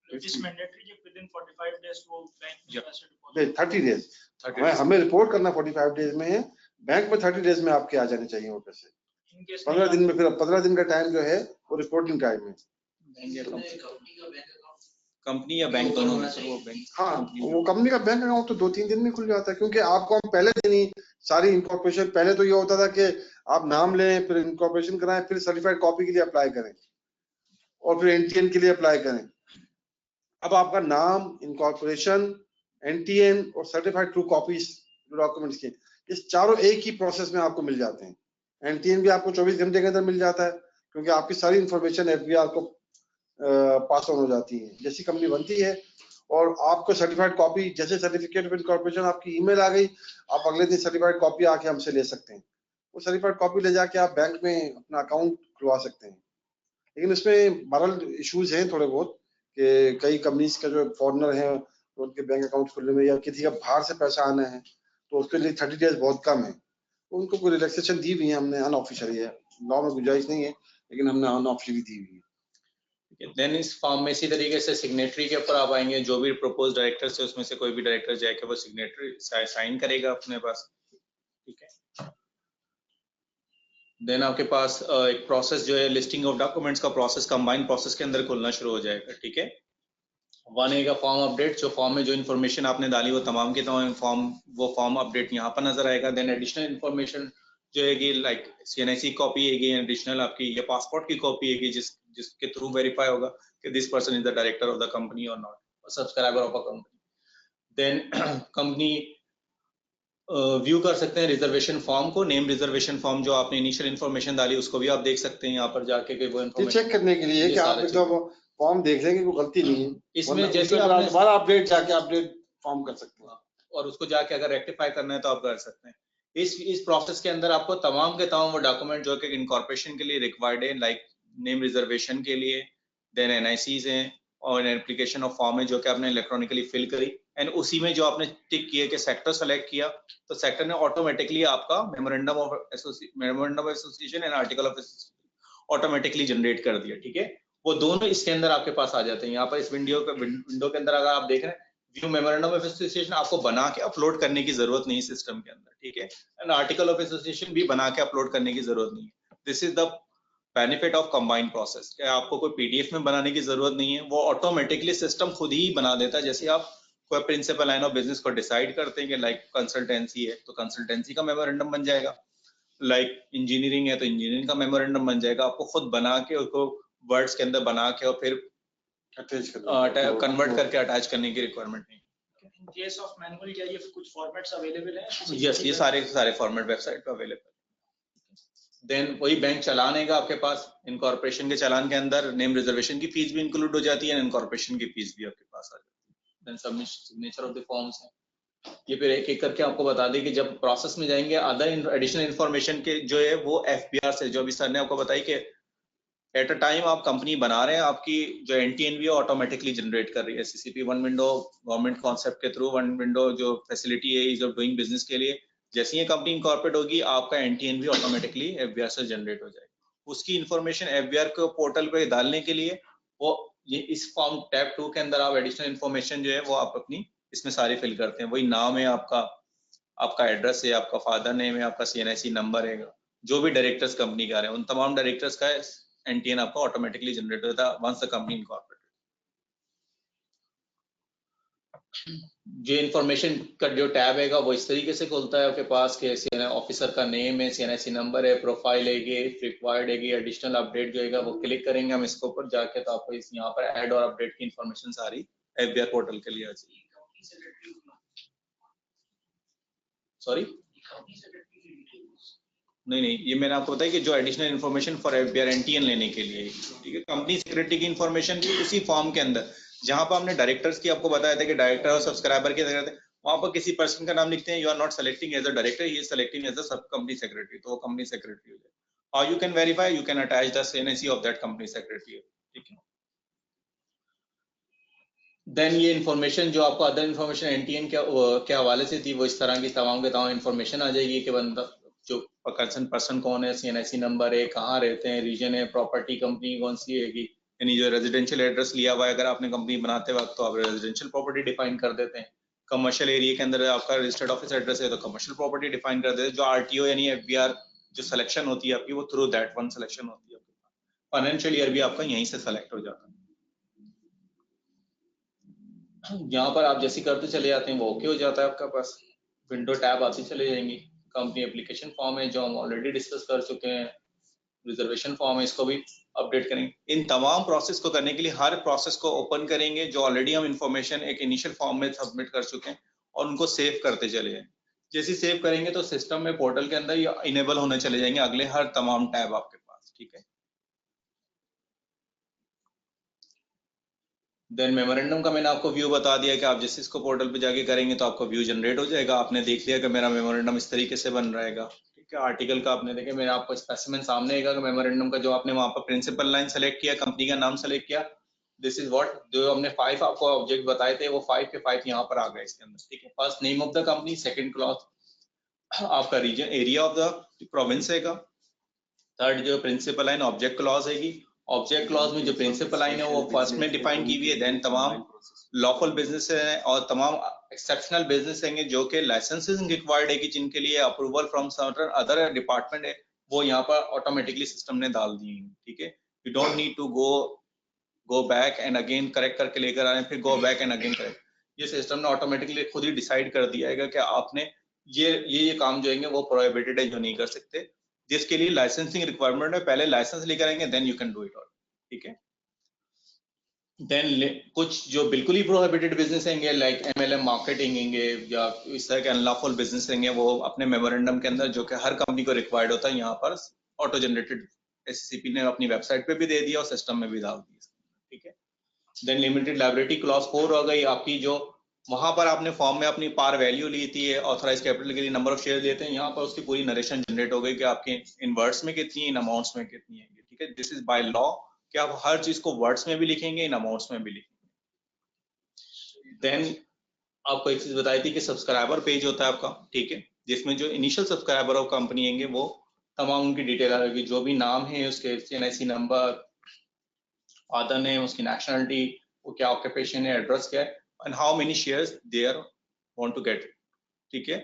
It is mandatory कि within 45 days वो बैंक में Yep. पैसे deposit नहीं, 30 डेज 30 days. हमें रिपोर्ट करना 45 डेज में है, बैंक में 30 डेज में आपके आ जाने चाहिए वो पैसे। in case 15 दिन में, फिर 15 दिन का टाइम जो है वो रिपोर्टिंग टाइम है। कंपनी या बैंक दोनों में से वो बैंक। हाँ, वो कंपनी का बैंक अकाउंट तो 2-3 दिन में खुल जाता है, क्योंकि आपको हम पहले दिन ही सारी इनकॉर्पोरेशन, पहले तो ये होता था कि आप नाम लें, फिर इनकॉर्पोरेशन कराएं, फिर सर्टिफाइड कॉपी के लिए अप्लाई करें और फिर एनटीएन के लिए अप्लाई करें। अब आपका नाम, इनकॉर्पोरेशन, एनटीएन और सर्टिफाइड ट्रू कॉपीज डॉक्यूमेंट्स के, इस चारों एक ही प्रोसेस में आपको मिल जाते हैं। एनटीएन भी आपको 24 घंटे के अंदर मिल जाता है, क्योंकि आपकी सारी इंफॉर्मेशन एफबीआर को पास ऑन हो जाती है जैसी कंपनी बनती है। और आपको सर्टिफाइड कॉपी, जैसे सर्टिफिकेट ऑफ इनकॉर्पोरेशन आपकी ईमेल आ गई, आप अगले दिन सर्टिफाइड कॉपी आके हमसे ले सकते हैं। वो सर्टिफाइड कॉपी ले जाके आप बैंक में अपना अकाउंट खुलवा सकते हैं। लेकिन इसमें बहरहाल इश्यूज हैं थोड़े बहुत, कि कई कंपनीज का जो फॉरेनर हैं उनके बैंक अकाउंट खुलने में, या किसी का बाहर से पैसा आना है, तो उसके लिए 30 डेज बहुत कम है। तो उनको कोई रिलैक्सेशन दी हुई है हमने, अनऑफिशियली है, लॉ में गुंजाइश नहीं है, लेकिन हमने अनऑफिशियली दी हुई है। देन इस फॉर्म में इसी तरीके से सिग्नेटरी के ऊपर आप आएंगे, जो भी प्रपोज डायरेक्टर से उसमें से कोई भी डायरेक्टर जाके वो सिग्नेटरी साइन करेगा अपने पास, ठीक है। देन आपके पास एक प्रोसेस जो है लिस्टिंग ऑफ डॉक्यूमेंट्स का प्रोसेस कंबाइंड प्रोसेस के अंदर खुलना शुरू हो जाएगा, ठीक है। वन ए का फॉर्म अपडेट, जो फॉर्म में जो इन्फॉर्मेशन आपने डाली वो तमाम के तमाम फॉर्म अपडेट यहाँ पर नजर आएगा। देन एडिशनल इन्फॉर्मेशन जो है लाइक सीएनआईसी कॉपी है, एडिशनल आपकी ये पासपोर्ट की कॉपी है जिसके थ्रू वेरीफाई होगा कि this person is the director of the company और not subscriber of a company. Then company view कर सकते हैं रिजर्वेशन फॉर्म को, नेम रिजर्वेशन फॉर्म जो आपने इनिशियल इन्फॉर्मेशन डाली उसको भी आप देख सकते हैं यहाँ पर जाके कि वो इन्फॉर्मेशन चेक करने के लिए कि आप एकदम फॉर्म देख लेंगे कोई गलती नहीं है इसमें, जैसे आपने दोबारा अपडेट जाके अपडेट फॉर्म कर सकते हैं और उसको जाके अगर रेक्टिफाई करना है तो आप कर सकते हैं। इस प्रोसेस के अंदर आपको तमाम के तमाम वो डॉक्यूमेंट जो कि इनकॉर्पोरेशन के लिए रिक्वायर्ड है, लाइक नेम रिजर्वेशन के लिए, देन एनआईसीज हैं और एप्लीकेशन ऑफ फॉर्म है जो कि आपने इलेक्ट्रॉनिकली फिल करी, एंड उसी में जो आपने टिक किया कि सेक्टर सेलेक्ट किया तो सेक्टर ने ऑटोमेटिकली आपका memorandum of association and article of automatically generate कर दिया, ठीक है। वो दोनों इसके अंदर आपके पास आ जाते हैं। यहाँ पर इस विंडो के अंदर अगर आप देख रहे हैं व्यू मेमोरेंडम ऑफ एसोसिएशन, आपको बना के अपलोड करने की जरूरत नहीं सिस्टम के अंदर, ठीक है। एंड आर्टिकल ऑफ एसोसिएशन भी बना के अपलोड करने की जरूरत नहीं है। This is the benefit of combined process, कि आपको कोई पीडीएफ में बनाने की जरूरत नहीं है, वो ऑटोमेटिकली सिस्टम खुद ही बना देता है। जैसे आप कोई प्रिंसिपल लाइन ऑफ बिजनेस को डिसाइड करते हैं कि लाइक कंसल्टेंसी है तो कंसल्टेंसी का मेमोरेंडम बन जाएगा, लाइक इंजीनियरिंग है तो इंजीनियरिंग का मेमोरेंडम बन जाएगा। आपको खुद बना के उसको वर्ड्स के अंदर बना के और फिर कन्वर्ट करके अटैच करने की रिक्वायरमेंट नहीं। In case of manual, क्या ये कुछ फॉर्मेट्स अवेलेबल हैं? यस, ये सारे फॉर्मेट वेबसाइट पे अवेलेबल। देन वही बैंक चलान है आपके पास, इनकॉर्पोरेशन के चलान के अंदर नेम रिजर्वेशन की फीस भी इंक्लूड हो जाती है, इनकॉर्पोरेशन की फीस भी आपके पास आ जाती है। Then submission signature of the forms है, ये फिर एक एक करके आपको बता दें कि जब प्रोसेस में जाएंगे अदर एडिशनल इन्फॉर्मेशन के जो है वो एफबीआर से, जो अभी सर ने आपको बताई कि एट अ टाइम आप कंपनी बना रहे हैं, आपकी जो एनटीएनवी ऑटोमेटिकली जनरेट कर रही है। CCP one window government concept के थ्रू वन विंडो जो फैसिलिटी है इज ऑफ डूइंग बिजनेस के लिए, जैसे ही कंपनी इनकॉर्पोरेट होगी आपका एनटीएनवी ऑटोमेटिकली एफबीआर से जनरेट हो जाएगी। उसकी इन्फॉर्मेशन एफबीआर को पोर्टल पे डालने के लिए वो ये इस फॉर्म टैब 2 के अंदर आप एडिशनल इन्फॉर्मेशन जो है वो आप अपनी इसमें सारी फिल करते हैं। वही नाम है आपका, आपका एड्रेस है, आपका फादर नेम है, आपका सीएनआईसी नंबर है, जो भी डायरेक्टर्स कंपनी का रहे हैं उन तमाम डायरेक्टर्स का एनटीएन आपको ऑटोमेटिकली जनरेट होता है वंस द कंपनी इनकॉर्पोरेटेड। जो इन्फॉर्मेशन का जो टैब है वो इस तरीके से खुलता है आपके पास कि ऑफिसर का नेम है, सीएनआईसी नंबर है, प्रोफाइल है, रिक्वायर्ड है, एडिशनल अपडेट जो है वो क्लिक करेंगे हम इसके ऊपर जाके तो आपको इस यहाँ पर ऐड और अपडेट की इन्फॉर्मेशन सारी एफबीआर पोर्टल के लिए आ जाएगी। सॉरी नहीं, ये मैंने आपको बताया कि जो additional information for FBR NTN लेने के लिए, ठीक है। कंपनी सिक्योरिटी की इन्फॉर्मेशन भी उसी फॉर्म के अंदर, जहां पर हमने डायरेक्टर्स की आपको बताया था कि डायरेक्टर और सब्सक्राइबर के करते हैं, वहां पर किसी पर्सन का नाम लिखते हैं, you are not selecting as a director, he is selecting as a sub company secretary, तो वो कंपनी सेक्रेटरी हो जाए। और you can verify, you can attach the NAC of that company secretary, ठीक है। देन ये इन्फॉर्मेशन जो आपको अदर इन्फॉर्मेशन एनटीएन के हवाले से थी, वो इस तरह की तमाम के तमाम इन्फॉर्मेशन आ जाएगी कि बंदा जो कंसर्न पर्सन कौन है, सीएनआईसी नंबर है, कहाँ रहते हैं, रीजन है, प्रॉपर्टी कंपनी कौन सी है, यानी जो रेजिडेंशियल एड्रेस लिया हुआ है अगर आपने कंपनी बनाते वक्त, तो आप रेजिडेंशियल प्रॉपर्टी डिफाइन कर देते हैं। कमर्शियल एरिया के अंदर आपका रजिस्टर्ड ऑफिस एड्रेस है तो कमर्शियल प्रॉपर्टी डिफाइन कर देते हैं। जो आरटीओ यानी एफबीआर जो सिलेक्शन होती है आपकी, वो थ्रू दैट वन सिलेक्शन होती है। फाइनेंशियल ईयर भी आपका यहीं से सेलेक्ट हो जाता है। यहाँ पर आप जैसे करते चले जाते हैं वो ओके हो जाता है, आपका पास विंडो टैब आती चले जाएंगी। कंपनी एप्लीकेशन फॉर्म है जो हम ऑलरेडी डिस्कस कर चुके हैं, रिजर्वेशन फॉर्म है, इसको भी अपडेट करेंगे। इन तमाम प्रोसेस को करने के लिए हर प्रोसेस को ओपन करेंगे जो ऑलरेडी हम इंफॉर्मेशन एक इनिशियल फॉर्म में सबमिट कर चुके हैं, और उनको सेव करते चले जाएंगे। जैसे सेव करेंगे तो सिस्टम में पोर्टल के अंदर ये इनेबल होने चले जाएंगे अगले हर तमाम टैब आपके पास, ठीक है। देन मेमोरेंडम का मैंने आपको व्यू बता दिया कि आप जैसे इसको पोर्टल पे जाके करेंगे तो आपको व्यू जनरेट हो जाएगा। आपने देख लिया कि मेरा मेमोरेंडम इस तरीके से बन रहेगा, ठीक है। आर्टिकल का आपने देखे, मेरा आपको स्पेसिमेन सामने आएगा कि मेमोरेंडम का जो आपने वहां पर प्रिंसिपल लाइन सेलेक्ट किया, कंपनी का नाम सेलेक्ट किया, दिस इज व्हाट जो हमने 5 आपको ऑब्जेक्ट बताए थे वो 5 के 5 यहाँ पर आ गए इसके अंदर, ठीक है। First name of the company, second clause आपका region area of the province हैगा, थर्ड जो प्रिंसिपल लाइन ऑब्जेक्ट क्लॉज हैगी। ऑब्जेक्ट क्लॉज में जो प्रिंसिपल लाइन है वो फर्स्ट में डिफाइन की हुई है, देन तमाम लॉफुल बिजनेस है और तमाम एक्सेप्शनल बिजनेस हैं जो कि लाइसेंसिंग रिक्वायर्ड है कि जिनके लिए approval from certain other department है, वो यहाँ पर ऑटोमेटिकली सिस्टम ने डाल दिए हैं, ठीक है। You don't need to go back and again correct करके लेकर आए, फिर go back and again correct. ये सिस्टम ने ऑटोमेटिकली खुद ही डिसाइड कर दिया है कि आपने ये काम जो है वो प्रोहिबिटेड है, जो नहीं कर सकते, जिसके लिए लाइसेंसिंग रिक्वायरमेंट है, पहले लाइसेंस लेकर आएंगे then you can do it all, ठीक है। देन कुछ जो बिल्कुल ही प्रोहिबिटेड बिजनेस होंगे लाइक एमएलएम मार्केटिंग होंगे या इस तरह के अनलॉफुल बिजनेस होंगे, वो अपने मेमोरेंडम के अंदर जो कि हर कंपनी को रिक्वायर्ड होता है यहाँ पर ऑटो जनरेटेड एससीसीपी ने अपनी वेबसाइट पे भी दे दिया और सिस्टम में भी डाल दिया, ठीक है। देन लिमिटेड लायबिलिटी क्लॉज 4 हो गई आपकी, जो वहां पर आपने फॉर्म में अपनी पार वैल्यू ली थी, ऑथराइज कैपिटल के लिए नंबर ऑफ शेयर लेते हैं, यहाँ पर उसकी पूरी नरेशन जनरेट हो गई कि आपके इन वर्ड्स में कितनी है, इन अमाउंट्स में कितनी है, ठीक है। दिस इज बाय लॉ कि आप हर चीज को वर्ड्स में भी लिखेंगे, इन अमाउंट्स में भी लिखेंगे। देन आपको एक चीज बताई थी कि सब्सक्राइबर पेज होता है आपका, ठीक है, जिसमें जो इनिशियल सब्सक्राइबर ऑफ कंपनी होंगे वो तमाम उनकी डिटेल आ जाएगी, जो भी नाम है उसके एनआईसी नंबर, फादर नेम, उसकी नेशनलिटी, वो क्या ऑक्यूपेशन है, एड्रेस क्या है, and how many shares they are want to get, ठीक है,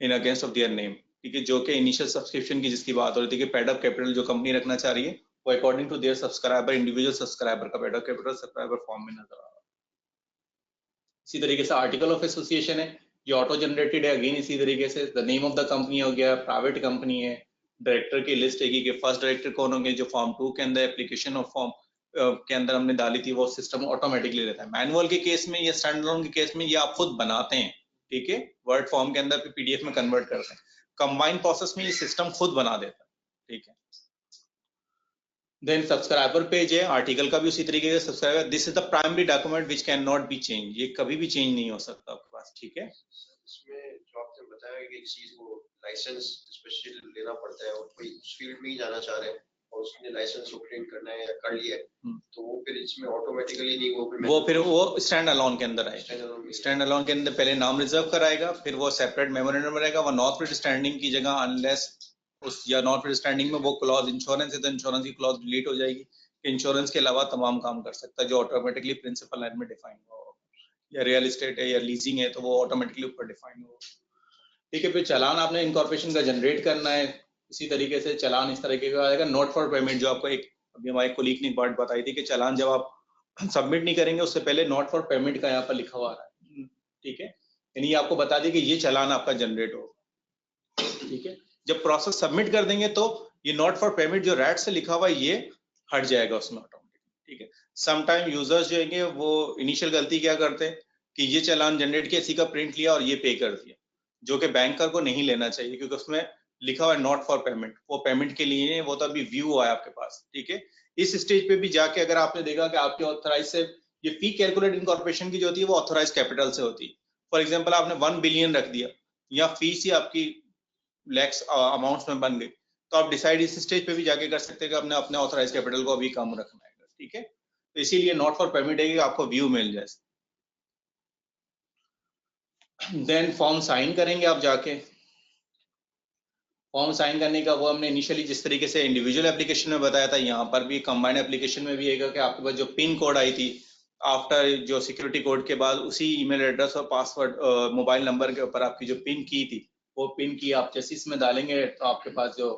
in against of their name, ठीक है। जो कि इनिशियल सब्सक्रिप्शन की जिसकी बात हो रही थी कि पेड अप कैपिटल जो कंपनी रखना चाह रही है वो according to their subscriber, individual subscriber का paid up capital subscriber form में नजर आ रहा है। इसी तरीके से आर्टिकल ऑफ एसोसिएशन है, ये ऑटो जनरेटेड है, अगेन इसी तरीके से the name of the company हो गया, प्राइवेट कंपनी है, डायरेक्टर की लिस्ट है कि फर्स्ट डायरेक्टर कौन होंगे, जो फॉर्म 2 के अंदर एप्लीकेशन ऑफ फॉर्म के अंदर हमने डाली थी वो सिस्टम ऑटोमेटिकली लेता है। मैनुअल के केस में या स्टैंड अलोन के केस में ये आप खुद बनाते हैं, ठीक है, वर्ड फॉर्म के अंदर पीडीएफ में कन्वर्ट करते हैं। कंबाइंड प्रोसेस में ये सिस्टम खुद बना देता है, ठीक है। देन सब्सक्राइबर पेज है, आर्टिकल का भी उसी तरीके से subscriber, this is the primary document which can not be change, ये कभी भी चेंज नहीं हो सकता आपके पास, ठीक है। इसमें जो आपने बताया कि किसी को लाइसेंस स्पेशल लेना पड़ता है और कोई उस फील्ड में ही जाना चाह रहे हैं और उसने लाइसेंस ऑब्टेन करना है या कर लिया है, तो वो फिर इसमें ऑटोमेटिकली नहीं, वो स्टैंड अलोन के अंदर आएगा। स्टैंड अलोन के अंदर पहले नाम रिजर्व कराएगा, फिर वो सेपरेट मेमोरेंडम रहेगा, वो नॉट स्टैंडिंग की जगह अनलेस उस या नॉट स्टैंडिंग में वो क्लॉज इंश्योरेंस है तो इंश्योरेंस की क्लॉज डिलीट हो जाएगी, इंश्योरेंस के अलावा तमाम काम कर सकता है जो ऑटोमेटिकली प्रिंसिपल लाइन में डिफाइन हो, या रियल एस्टेट है या लीजिंग है तो वो ऑटोमेटिकली ऊपर डिफाइन हो, ठीक है। फिर चालान आपने इनकॉर्पोरेशन का जनरेट करना है, इसी तरीके से चालान इस तरीके का आएगा। नोट फॉर पेमेंट जो आपको एक अभी हमारे कोलीग ने बात बताई थी कि चालान जब आप सबमिट नहीं करेंगे उससे पहले नोट फॉर पेमेंट का यहाँ पर लिखा हुआ है, ठीक है, यानी आपको बता दें कि ये चालान आपका जनरेट होगा, ठीक है। जब प्रोसेस सबमिट कर देंगे तो ये नोट फॉर पेमेंट जो रैट से लिखा हुआ है ये हट जाएगा उसमें ऑटोमेटिकली, ठीक है। समटाइम यूजर्स जो है वो इनिशियल गलती क्या करते हैं कि ये चालान जनरेट किया, इसी का प्रिंट लिया और ये पे कर दिया, जो कि बैंकर को नहीं लेना चाहिए क्योंकि उसमें लिखा हुआ है नॉट फॉर पेमेंट, वो पेमेंट के लिए वो तो अभी व्यू हुआ है आपके पास, ठीक है। इस स्टेज पे भी जाके अगर आपने देखा कि आपके ऑथराइज से ये फी कैलकुलेट इनकॉर्पोरेशन की जो होती है वो ऑथोराइज कैपिटल से होती है। फॉर एग्जांपल आपने 1 बिलियन रख दिया या फीस ही आपकी लैक्स अमाउंट्स में बन गई, तो आप डिसाइड इस स्टेज पे भी जाके कर सकते हैं कि आपने अपने ऑथराइज कैपिटल को अभी कम रखना है, ठीक है। तो इसीलिए नॉट फॉर परमिट है कि आपको व्यू मिल जाए। देन फॉर्म साइन करेंगे आप जाके। फॉर्म साइन करने का वो हमने इनिशियली जिस तरीके से इंडिविजुअल एप्लीकेशन में बताया था, यहाँ पर भी कंबाइंड एप्लीकेशन में भी है कि आपके पास जो पिन कोड आई थी आफ्टर जो सिक्योरिटी कोड के बाद, उसी ईमेल एड्रेस और पासवर्ड मोबाइल नंबर के ऊपर आपकी जो पिन की थी, वो पिन की आप जैसे इसमें डालेंगे तो आपके पास जो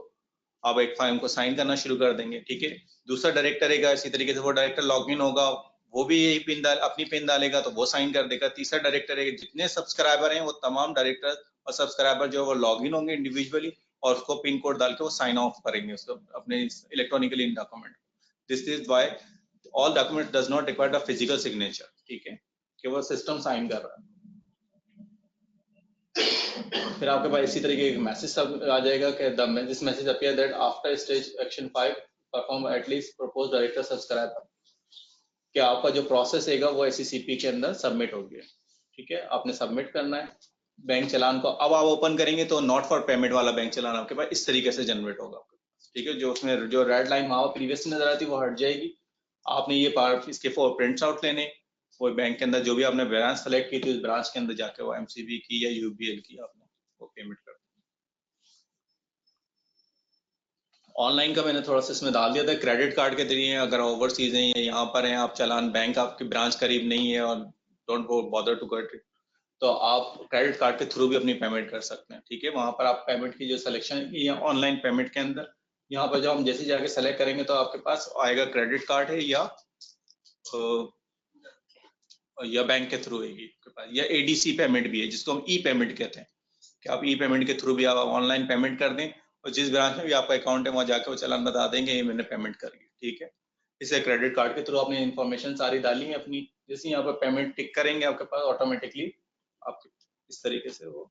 आप एक फॉर्म को साइन करना शुरू कर देंगे, ठीक है। दूसरा डायरेक्टर रहेगा, इसी तरीके से वो डायरेक्टर लॉगिन होगा, वो भी यही पिन अपनी पिन डालेगा तो वो साइन कर देगा। तीसरा डायरेक्टर है, जितने सब्सक्राइबर हैं वो तमाम डायरेक्टर और सब्सक्राइबर जो वो लॉगिन होंगे इंडिविजुअली और उसको पिन कोड डाल के वो साइन ऑफ करेंगे उसको अपने electronically in document. This is why all document does not require the physical signature, ठीक है, कि वो सिस्टम साइन कर रहा है। फिर आपके पास इसी तरीके एक मैसेज आ जाएगा कि this message appear that after stage action 5 perform at least propose director subscriber, कि आपका जो प्रोसेस हैगा वो SCCP के अंदर सबमिट हो गया, ठीक है। आपने सबमिट करना है बैंक चालान को। अब आप ओपन करेंगे तो नॉट फॉर पेमेंट वाला बैंक चालान आपके पास इस तरीके से जनरेट होगा आपके पास, ठीक है। जो उसमें जो रेड लाइन वहां प्रीवियस नजर आती है वो हट जाएगी। आपने ये पार्ट इसके 4 प्रिंट्स आउट लेने, वो बैंक के अंदर जो भी आपने ब्रांच सेलेक्ट की थी उस ब्रांच के अंदर जाके वो MCB की या UBL की आपने वो पेमेंट कर। ऑनलाइन का मैंने थोड़ा सा इसमें डाल दिया था, क्रेडिट कार्ड के जरिए अगर ओवरसीज हैं या यहाँ पर हैं आप चालान, बैंक आपकी ब्रांच करीब नहीं है और don't bother to get it, तो आप क्रेडिट कार्ड के थ्रू भी अपनी पेमेंट कर सकते हैं, ठीक है। वहां पर आप पेमेंट की जो सिलेक्शन है या ऑनलाइन पेमेंट के अंदर यहाँ पर जब हम जैसे जाके सेलेक्ट करेंगे तो आपके पास आएगा क्रेडिट कार्ड है या बैंक के थ्रू है या ADC पेमेंट भी है जिसको हम ई पेमेंट कहते हैं, कि आप ई पेमेंट के थ्रू भी आप ऑनलाइन पेमेंट कर दें और जिस ब्रांच में भी आपका अकाउंट है वहां जाके वो चालान बता देंगे ये मैंने पेमेंट करी, ठीक है। इसे क्रेडिट कार्ड के थ्रू आपने इन्फॉर्मेशन सारी डाली है अपनी, जैसे यहाँ पर पेमेंट टिक करेंगे आपके पास ऑटोमेटिकली आपके इस तरीके से वो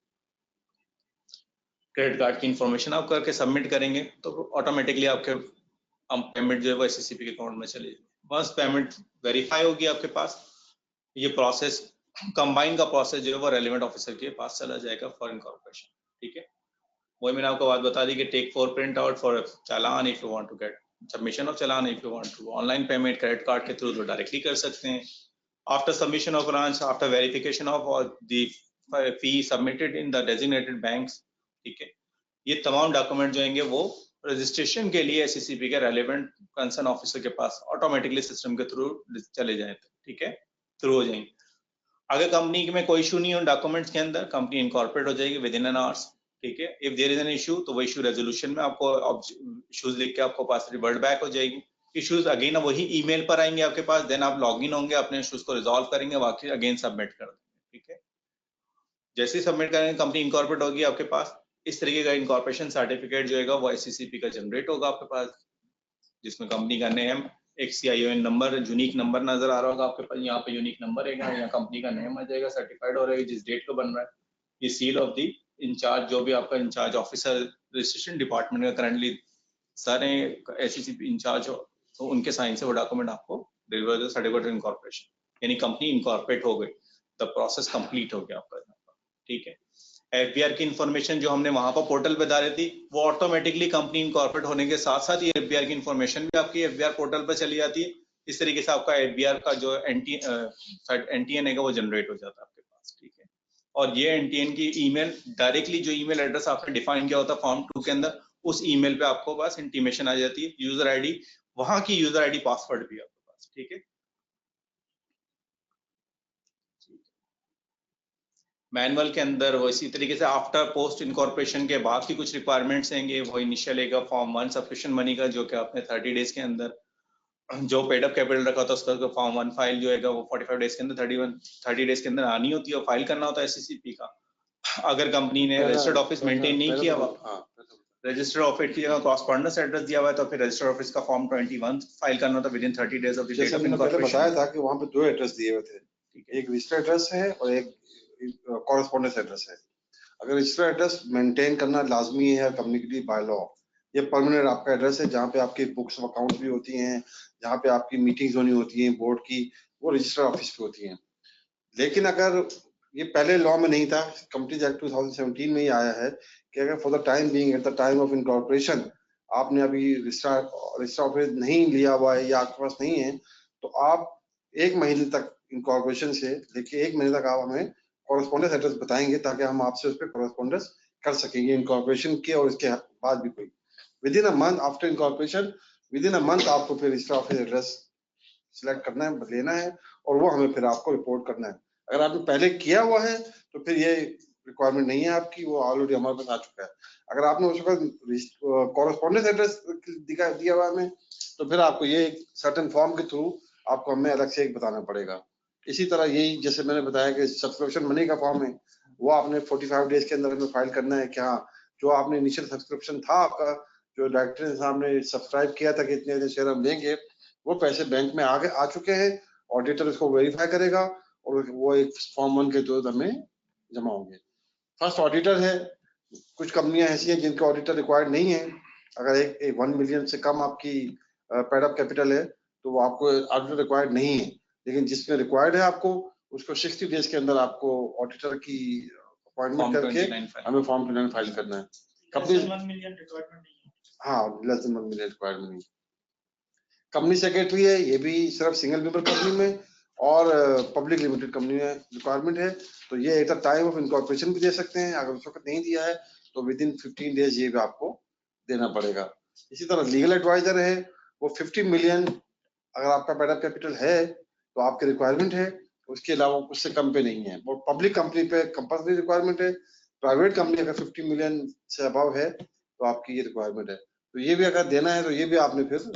क्रेडिट कार्ड की इन्फॉर्मेशन आप करके सबमिट करेंगे तो ऑटोमेटिकली आपके पेमेंट जो है वो SCCP के अकाउंट में चली जाएगी। बस पेमेंट वेरीफाई होगी आपके पास, ये प्रोसेस कंबाइन का प्रोसेस जो है वो रेलेवेंट ऑफिसर के पास चला जाएगा फॉर इनकॉर्पोरेशन, ठीक है। वही मैंने आपको बात बता दी कि take 4 print out for challan if you want to get submission of challan, if you want to online payment credit card के थ्रू तो डायरेक्टली कर सकते हैं। After submission of branch, after verification of the fee submitted in the designated banks, ठीक है। ये तमाम document जो होंगे वो रजिस्ट्रेशन के लिए SCCP के रेलेवेंट कंसर्न ऑफिसर के पास ऑटोमेटिकली सिस्टम के थ्रू चले जाए, ठीक है, थ्रू हो जाएंगे। अगर कंपनी में कोई इशू नहीं हो डॉक्यूमेंट्स के अंदर, कंपनी इनकॉर्पोरेट हो जाएगी विद इन एन आवर्स, ठीक है। If there is an issue तो वो इशू रेजोल्यूशन में आपको इश्यूज लिख के आपको पास रिवर्ट बैक हो जाएगी। इश्यूज अगेन वही ईमेल पर आएंगे आपके पास, देन आप लॉगिन होंगे अपने इश्यूज को रिजॉल्व करेंगे, बाकी अगेन सबमिट कर देंगे, ठीक है। जैसे ही सबमिट करेंगे कंपनी इनकॉर्पोरेट होगी आपके पास, इस तरीके का इनकॉर्पोरेशन सर्टिफिकेट जो है वो SCCP का जनरेट होगा आपके पास, जिसमें कंपनी का नेम, एक CION नंबर, यूनिक नंबर नजर आ रहा होगा आपके पास, यहाँ पे यूनिक नंबर है, यहाँ कंपनी का नेम आ जाएगा, सर्टिफाइड हो रहा है जिस डेट को बन रहा है, ये सील ऑफ दी इंचार्ज जो भी आपका इंचार्ज ऑफिसर रजिस्ट्रेशन डिपार्टमेंट का करंटली सर है SCCP इंचार्ज हो, तो उनके साइन से वो डॉक्यूमेंट आपको डिलीवर सर्टिफिकेट इनकॉर्पोरेशन, यानी कंपनी इनकॉर्पोरेट हो गई, द प्रोसेस कंप्लीट हो गया आपका, ठीक है। FBR की इन्फॉर्मेशन जो हमने वहां पर पोर्टल पे डाली थी वो ऑटोमेटिकली कंपनी इनकॉर्पोरेट होने के साथ साथ ये FBR की इन्फॉर्मेशन भी आपकी FBR पोर्टल पर चली जाती है। इस तरीके से आपका FBR का जो NTN है वो जनरेट हो जाता है आपके पास, ठीक है। और ये NTN की ईमेल डायरेक्टली जो ईमेल एड्रेस आपने डिफाइन किया होता है फॉर्म 2 के अंदर, उस ईमेल पे आपको बस इंटीमेशन आ जाती है, यूजर आईडी, वहां की यूजर आईडी पासवर्ड भी आपके पास, ठीक है। मैनुअल के अंदर वो इसी तरीके से आफ्टर पोस्ट इनकॉर्पोरेशन के बाद की कुछ रिक्वायरमेंट्स होंगे, वो इनिशियल एक फॉर्म 1 सब्सक्रिप्शन मनी का जो कि आपने 30 डेज के अंदर जो पेड अप कैपिटल रखा था उसका फॉर्म 1 फाइल जो है वो 45 डेज के अंदर 30 डेज के अंदर आनी होती है और फाइल करना होता है SCCP का। अगर कंपनी ने रजिस्टर्ड ऑफिस मेंटेन नहीं किया हुआ, रजिस्टर्ड ऑफिस की जगह कॉरस्पॉन्डेंस एड्रेस दिया हुआ है तो फिर रजिस्टर्ड ऑफिस का फॉर्म 21 फाइल करना होता है within 30 days of the date of incorporation. बताया था कि वहां पे 2 एड्रेस दिए हुए थे, एक रजिस्टर्ड एड्रेस है और एक कॉरस्पॉन्डेंस एड्रेस है। अगर रजिस्टर्ड एड्रेस मेंटेन करना लाजमी है कंपनी के लिए बाय लॉ, ये परमानेंट आपका एड्रेस है जहाँ पे आपकी बुक्स ऑफ अकाउंट भी होती हैं, जहाँ पे आपकी मीटिंग्स होनी होती हैं बोर्ड की, वो रजिस्टर ऑफिस पे होती हैं। लेकिन अगर ये पहले लॉ में नहीं था, कंपनीज एक्ट 2017 में ही आया है कि अगर for the time being at the time of incorporation आपने अभी रजिस्टर ऑफिस नहीं लिया हुआ है या आपके पास नहीं है, तो आप 1 महीने तक इनकॉर्पोरेशन से लेके 1 महीने तक आप हमें कॉरेस्पॉन्डेंस एड्रेस बताएंगे ताकि हम आपसे उस पर कॉरेस्पॉन्डेंस कर सकेंगे इनकॉर्पोरेशन के और इसके बाद भी कोई with in a month after incorporation, with in a month आपको फिर रजिस्टर ऑफिस एड्रेस सिलेक्ट करना है, लेना है और वो हमें फिर आपको रिपोर्ट करना है। अगर आपने पहले किया हुआ है तो फिर ये रिक्वायरमेंट नहीं है आपकी, वो ऑलरेडी हमारे पास आ चुका है। अगर आपने उस वक्त कॉरेस्पॉन्डेंस एड्रेस दिया हुआ हमें, तो फिर आपको ये सर्टेन फॉर्म के थ्रू आपको हमें अलग से एक बताना पड़ेगा। इसी तरह यही जैसे मैंने बताया कि सब्सक्रिप्शन मनी का फॉर्म है, वो आपने 45 डेज के अंदर हमें फाइल करना है। क्या जो आपने इनिशियल सब्सक्रिप्शन था आपका, जो डायरेक्टर ने सामने सब्सक्राइब किया था कि इतने शेयर हम लेंगे, वो पैसे बैंक में आगे आ चुके हैं, ऑडिटर इसको वेरीफाई करेगा और वो एक फॉर्म 1 के तहत हमें जमा होंगे। फर्स्ट ऑडिटर है, कुछ कंपनियां ऐसी हैं जिनके ऑडिटर रिक्वायर्ड नहीं है। अगर एक 1 मिलियन से कम आपकी पेड अप कैपिटल है तो वो आपको ऑडिटर रिक्वायर्ड नहीं है, लेकिन जिसमें रिक्वायर्ड है आपको उसको 60 डेज के अंदर आपको ऑडिटर की अपॉइंटमेंट करके हमें फॉर्म 29 फाइल करना है। कंपनी 1 मिलियन रिक्वायरमेंट नहीं है। हाँ, लेस देन 1 मिलियन रिक्वायर्ड नहीं। कंपनी सेक्रेटरी है, ये भी सिर्फ सिंगल मेंबर कंपनी में और पब्लिक लिमिटेड कंपनी में रिक्वायरमेंट है, तो ये eight the time of incorporation भी दे सकते हैं। अगर उस वक्त नहीं दिया है तो विद इन 15 डेज ये भी आपको देना पड़ेगा। इसी तरह लीगल एडवाइजर है, वो 50 मिलियन अगर आपका पेड अप कैपिटल है तो आपकी रिक्वायरमेंट है, उसके अलावा उससे कम पे नहीं है। वो पब्लिक कंपनी पे कंपल्सरी रिक्वायरमेंट है, प्राइवेट कंपनी अगर 50 मिलियन से अबव है तो आपकी ये रिक्वायरमेंट है। तो ये भी अगर देना है तो ये भी आपने फिर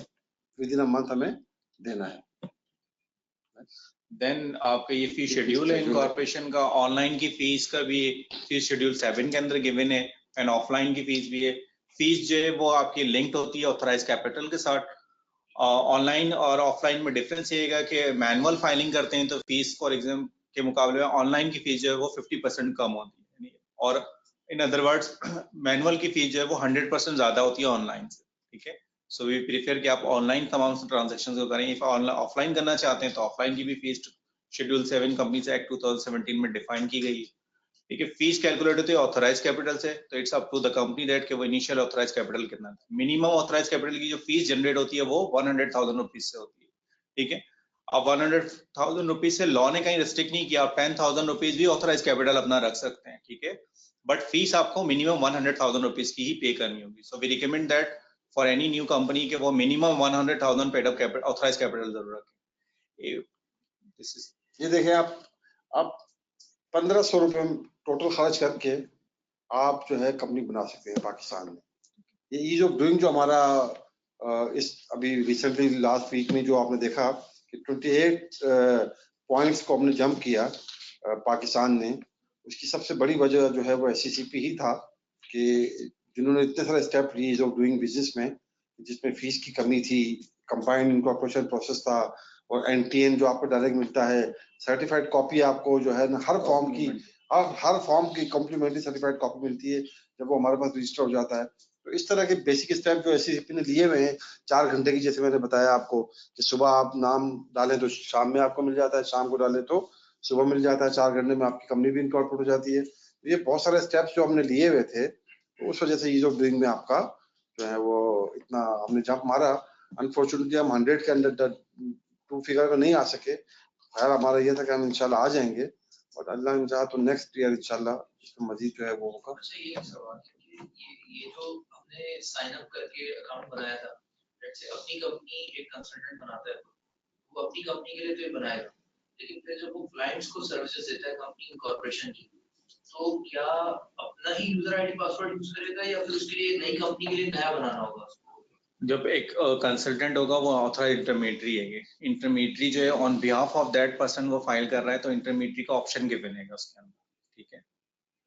विद इन अ मंथ हमें देना है। देन आपका ये फी शेड्यूल है इनकॉर्पोरेशन का, ऑनलाइन की फीस का भी फीस शेड्यूल 7 के अंदर गिवन है एंड ऑफलाइन की फीस भी है। फीस जो है वो आपकी लिंक्ड होती है ऑथराइज कैपिटल के साथ। ऑनलाइन और ऑफलाइन में डिफरेंस ये है कि मैनुअल फाइलिंग करते हैं तो फीस फॉर एग्जाम्पल के मुकाबले में ऑनलाइन की फीस जो है वो 50% कम होती है, और इन अदर वर्ड्स मैनुअल की फीस जो है वो 100% ज्यादा होती है ऑनलाइन से। ठीक है, सो वी प्रीफर कि आप ऑनलाइन तमाम ट्रांजेक्शन को करें। इफ ऑफलाइन करना चाहते हैं तो ऑफलाइन की भी फीस शेड्यूल 7 कंपनीज एक्ट 2017 में डिफाइन की गई है। ठीक है, फीस कैलकुलेट होती है ऑथराइज कैपिटल से, तो it's up to the company that कि वो इनिशियल ऑथराइज कैपिटल कितना था। मिनिमम ऑथराइज कैपिटल की जो फीस जनरेट होती है वो 100,000 रुपीज से होती है। ठीक है, अब 100,000 रुपीज से लॉ ने कहीं रिस्ट्रिक्ट नहीं किया, आप 10,000 रुपीज भी ऑथराइज कैपिटल अपना रख सकते हैं। ठीक है, बट फीस आपको मिनिमम 100,000 रुपीज की ही पे करनी होगी। So we recommend that for any new company के वो minimum 100,000 paid up capital authorise capital जरूर रखें। दिस इज ये देखिए, आप 1500 रुपए टोटल खर्च करके आप जो है कंपनी बना सकते हैं पाकिस्तान में। ये ईज ऑफ डूइंग जो हमारा इस अभी रिसेंटली लास्ट वीक में जो आपने देखा कि 28 पॉइंट्स को हमने जंप किया पाकिस्तान ने, उसकी सबसे बड़ी वजह जो है वो SCCP ही था कि जिन्होंने इतने सारे स्टेप लिए ईज ऑफ डूइंग बिजनेस में, जिसमें फीस की कमी थी, कंबाइंड इनकॉर्पोरेशन प्रोसेस था और NTN जो आपको डायरेक्ट मिलता है, सर्टिफाइड कॉपी आपको जो है ना हर फॉर्म की कॉम्प्लीमेंट्री सर्टिफाइड कॉपी मिलती है जब वो हमारे पास रजिस्टर हो जाता है। तो इस तरह के बेसिक स्टेप जो SCCP ने लिए हुए हैं 4 घंटे की, जैसे मैंने बताया आपको कि सुबह आप नाम डालें तो शाम में आपको मिल जाता है, शाम को डालें तो सुबह मिल जाता है, 4 घंटे में आपकी कंपनी भी इनकॉर्पोरेट हो जाती है। तो ये बहुत सारे स्टेप्स जो हमने लिए हुए थे, तो उस वजह से ईज ऑफ डूइंग में आपका जो है वो इतना हमने जंप मारा। अनफॉर्चुनेटली हम 100 के अंदर 2 फिगर में नहीं आ सके। खैर हमारा ये था कि हम इंशाल्लाह आ जाएंगे और अल्लाह ने चाहा तो नेक्स्ट ईयर इंशाल्लाह इसमें मजीद जो है वो होगा। अच्छा, ये सवाल है कि ये जो हमने साइन अप करके अकाउंट बनाया था, लेट्स से अपनी कंपनी एक कंसल्टेंट बनाता है, वो अपनी कंपनी के लिए तो ये बनाएगा, लेकिन फिर जब वो क्लाइंट्स को सर्विसेज देता है कंपनी इनकॉर्पोरेशन की, तो क्या अपना ही यूजर आईडी पासवर्ड यूज करेगा या फिर उसके लिए नई कंपनी के लिए नया बनाना होगा उसको? जब एक कंसल्टेंट होगा वो ऑथराइज्ड इंटरमीडियरी है, ये इंटरमीडियरी जो है on behalf of that person वो फाइल कर रहा है, तो इंटरमीडियरी का ऑप्शन गिवन है उसके अंदर। ठीक है,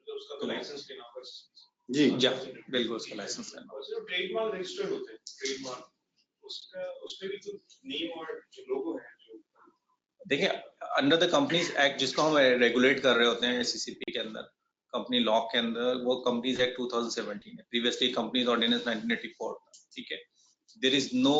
तो उसका तो लाइसेंस लेना होगा जी बिल्कुल उसका लाइसेंस लेना होगा। जो ट्रेडमार्क रजिस्टर्ड होते हैं, ट्रेडमार्क उसका उसमें भी तो नेम और जो लोगो है जो, देखिए अंडर द कंपनीज एक्ट जिसको हम रेगुलेट कर रहे होते हैं SCCP के अंदर, कंपनी लॉ के अंदर, वो कंपनीज एक्ट 2017 है, प्रीवियसली कंपनीज ऑर्डिनेंस 1984 था। ठीक है, there is no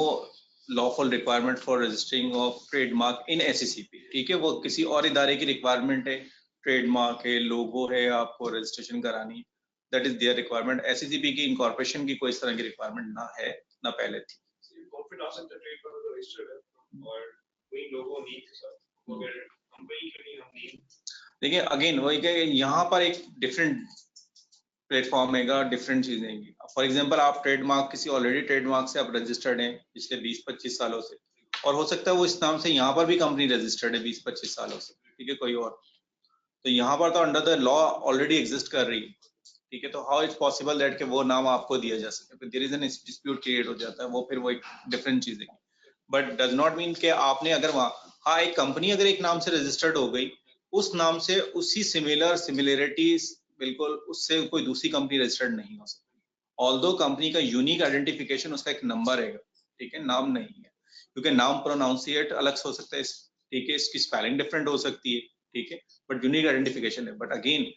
lawful requirement for registering of trademark in SCCP, ठीक है, वो किसी और इदारे की रिक्वायरमेंट है, ट्रेडमार्क है, लोगो है, आपको रजिस्ट्रेशन करानी, that is their requirement. SCCP की इनकॉर्पोरेशन की कोई इस तरह की रिक्वायरमेंट ना है, ना पहले थी। कॉर्पोरेट आसन द ट्रेड पर रजिस्टर्ड है और कोई लोगो नहीं थे सर, अगर कंपनी के लिए हम नहीं। देखिए अगेन वही कि यहाँ पर एक डिफरेंट प्लेटफॉर्म है, डिफरेंट चीजें हैं। फॉर एग्जांपल आप ट्रेडमार्क किसी ऑलरेडी ट्रेडमार्क से आप रजिस्टर्ड हैं पिछले 20-25 सालों से, और हो सकता है वो इस नाम से यहाँ पर भी कंपनी रजिस्टर्ड है 20-25 सालों से, ठीक है, कोई और, तो यहाँ पर तो under the law already exist कर रही है, ठीक है, तो हाउ इट्स पॉसिबल दैट कि वो नाम आपको दिया जा सके, there is an dispute create हो जाता है, वो फिर वो एक डिफरेंट चीज है, बट डज नॉट मीन कि आपने अगर वहाँ, हाँ एक कंपनी अगर एक नाम से रजिस्टर्ड हो गई, उस नाम से उसी सिमिलरिटीज बिल्कुल उससे कोई दूसरी कंपनी रजिस्टर्ड नहीं हो सकती, ऑल्दो कंपनी का यूनिक आइडेंटिफिकेशन उसका एक नंबर है, ठीक है, नाम नहीं है, क्योंकि नाम प्रोनाउंसिएट अलग से हो सकता है, ठीक है, इसकी स्पेलिंग डिफरेंट हो सकती है, ठीक है, बट यूनिक आइडेंटिफिकेशन है। बट अगेन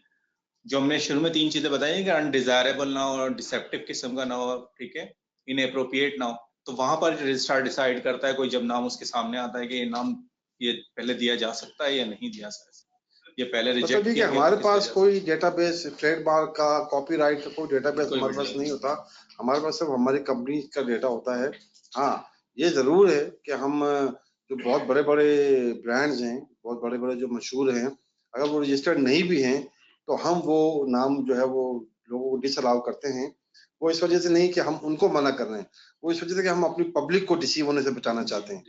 जो हमने शुरू में 3 चीजें बताई हैं कि अनडिजायरेबल ना हो, डिसेप्टिव किस्म का ना हो, ठीक है, इनएप्रोप्रिएट ना हो, तो वहां पर रजिस्ट्रार डिसाइड करता है कोई जब नाम उसके सामने आता है कि ये नाम ये पहले दिया जा सकता है या नहीं दिया जा सकता, ये पहले मतलब रिजेक्ट देखिए किया गया हमारे तो किस पास वजह से? कोई डेटाबेस ट्रेडमार्क का, कॉपीराइट का कोई डेटाबेस कोई हमारे भी पास नहीं। नहीं होता, हमारे पास सिर्फ हमारी कंपनी का डेटा होता है। हाँ ये जरूर है कि हम जो बहुत बड़े बड़े ब्रांड्स हैं, बहुत बड़े बड़े जो मशहूर हैं, अगर वो रजिस्टर्ड नहीं भी हैं तो हम वो नाम जो है वो लोगों को डिसअलाउ करते हैं। वो इस वजह से नहीं कि हम उनको मना कर रहे हैं, वो इस वजह से कि हम अपनी पब्लिक को डिसीव होने से बचाना चाहते हैं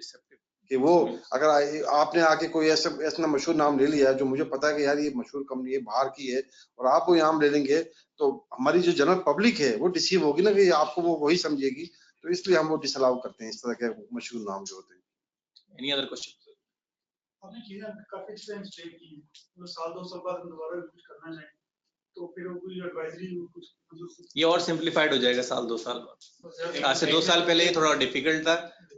कि वो अगर आपने आके कोई ऐसा मशहूर नाम ले लिया जो मुझे पता है कि यार ये मशहूर कंपनी है, बाहर की है, और आप वो नाम ले लेंगे तो हमारी जो जनरल पब्लिक है वो डिसीव होगी ना कि आपको वो वही समझेगी, तो इसलिए हम वो डिसअलाउ करते हैं इस तरह के मशहूर नाम जो होते हैं। Any other question? आपने चीजें काफी टाइम स्टे की, तो साल 2 साल बाद दोबारा कुछ करना चाहिए, तो फिर वो कोई एडवाइजरी कुछ ये और सिंप्लीफाइड हो जाएगा साल 2 साल बाद। आज से 2 साल पहले ये थोड़ा डिफिकल्ट था,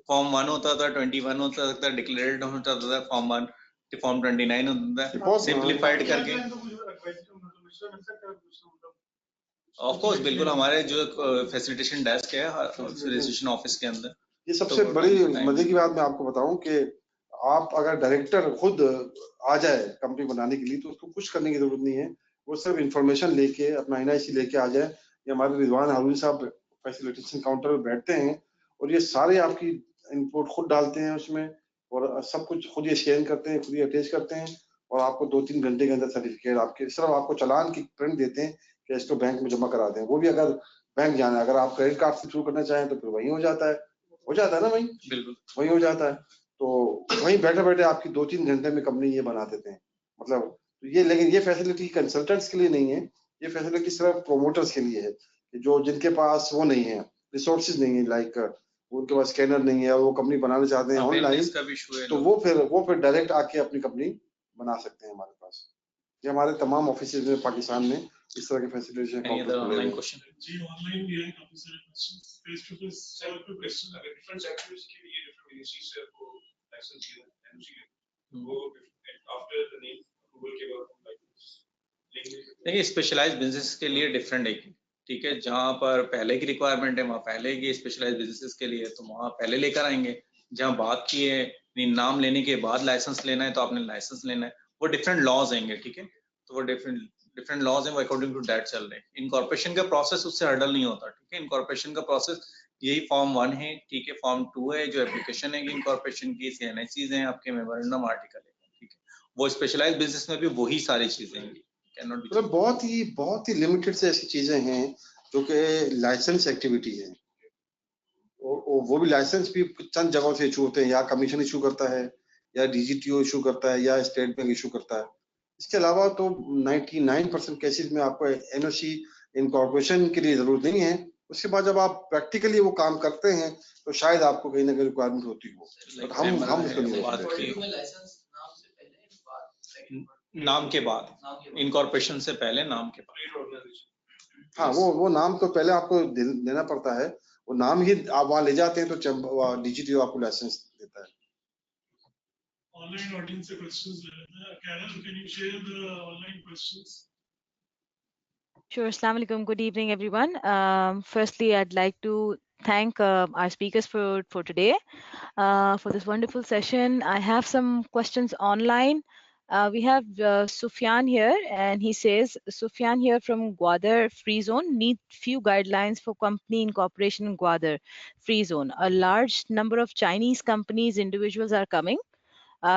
फॉर्म 1 होता था, 21 होता था, डिक्लेरेड होता था, फॉर्म 1 फॉर्म 29 होता था, सिंप्लीफाइड करके। ऑफ कोर्स बिल्कुल, हमारे जो फैसिलिटेशन डेस्क है रजिस्ट्रेशन ऑफिस के अंदर। ये सबसे बड़ी मजे की बात मैं आपको बताऊं कि आप अगर डायरेक्टर खुद आ जाए कंपनी बनाने के लिए तो उसको कुछ करने की जरूरत नहीं है, वो सिर्फ इंफॉर्मेशन लेके अपना NIC लेके आ जाए, ये हमारे रिजवान हारून साहब फैसिलिटेशन काउंटर पे बैठते हैं और ये सारे आपकी इनपुट खुद डालते हैं उसमें, और सब कुछ खुद ये स्कैन करते हैं, खुद ये अटैच करते हैं, और आपको 2-3 घंटे के अंदर सर्टिफिकेट आपके सिर्फ आपको चालान की प्रिंट देते हैं कि इसको बैंक में जमा करा दें। वो भी अगर बैंक जाना है, अगर आप क्रेडिट कार्ड से थ्रू करना चाहें तो फिर वही हो जाता है ना भाई, बिल्कुल वही हो जाता है। तो वहीं बैठे बैठे आपकी 2-3 घंटे में कंपनी ये बना देते हैं, मतलब ये, लेकिन ये फैसिलिटी कंसल्टेंट्स के लिए नहीं है, ये फैसिलिटी सिर्फ प्रोमोटर्स के लिए है कि जो जिनके पास वो नहीं है, रिसोर्सेज नहीं है, लाइक उनके पास स्कैनर नहीं है और वो कंपनी बनाना चाहते हैं ऑनलाइन, तो वो फिर डायरेक्ट आके अपनी कंपनी बना सकते हैं हमारे पास। ये हमारे तमाम ऑफिसेज में पाकिस्तान में इस तरह के फैसिलिटेशन काउंटर खुले हुए हैं। जी ऑनलाइन भी है काफी सारे question, face to face sir पे क्वेश्चन अगर डिफरेंट सेक्टर्स के लिए डिफरेंट मिनिस्ट्री से आपको लाइसेंस चाहिए एनओसी वो आफ्टर द नेम अप्रूवल के बाद लाइसेंस। देखिए स्पेशलाइज्ड बिजनेस के लिए डिफरेंट है, ठीक है, जहाँ पर पहले की रिक्वायरमेंट है वहाँ पहले की, स्पेशलाइज्ड बिजनेसेस के लिए तो वहाँ पहले लेकर आएंगे। जहाँ बात की है नाम लेने के बाद लाइसेंस लेना है तो आपने लाइसेंस लेना है, वो डिफरेंट लॉज आएंगे, ठीक है, तो वो डिफरेंट लॉज हैं, वो अकॉर्डिंग टू दैट चल रहे हैं। इनकॉर्पोरेशन का प्रोसेस उससे हर्डल नहीं होता, ठीक है, इनकॉर्पोरेशन का प्रोसेस यही फॉर्म 1 है, ठीक है, फॉर्म 2 है जो एप्लीकेशन है इनकॉर्पोरेशन की, CNICs हैं आपके, मेमोरेंडम आर्टिकल है, ठीक है, वो स्पेशलाइज्ड बिजनेस में भी वही सारी चीजें हैं, मतलब बहुत ही लिमिटेड से ऐसी चीजें हैं जो कि लाइसेंस एक्टिविटी है, वो भी लाइसेंस भी चंद जगहों से इशू होते हैं, या कमीशन इशू करता है, या DGTO इशू करता है, या स्टेट बैंक इशू करता है। इसके अलावा तो 99% केसेस में आपको NOC इनकॉर्पोरेशन के लिए जरूरत नहीं है। उसके बाद जब आप प्रैक्टिकली वो काम करते हैं तो शायद आपको कहीं ना कहीं रिक्वायरमेंट होती हो, बट हम उसको नहीं रोकते। नाम के बाद, इनकॉर्पोरेशन से पहले नाम के बाद। हाँ वो नाम तो पहले आपको देना पड़ता है, वो नाम ही आप वहाँ ले जाते हैं तो DGTO आपको लाइसेंस देता है। Online audience से questions ले लेते हैं। Carol, can you share the online questions? Sure. Assalamu alaikum. Good evening, everyone. Firstly, I'd like to thank our speakers for today, for this wonderful session. I have some questions online. We have Sufyan here, and he says, Sufyan here from Gwadar Free Zone, need few guidelines for company incorporation in Gwadar Free Zone. A large number of Chinese companies, individuals are coming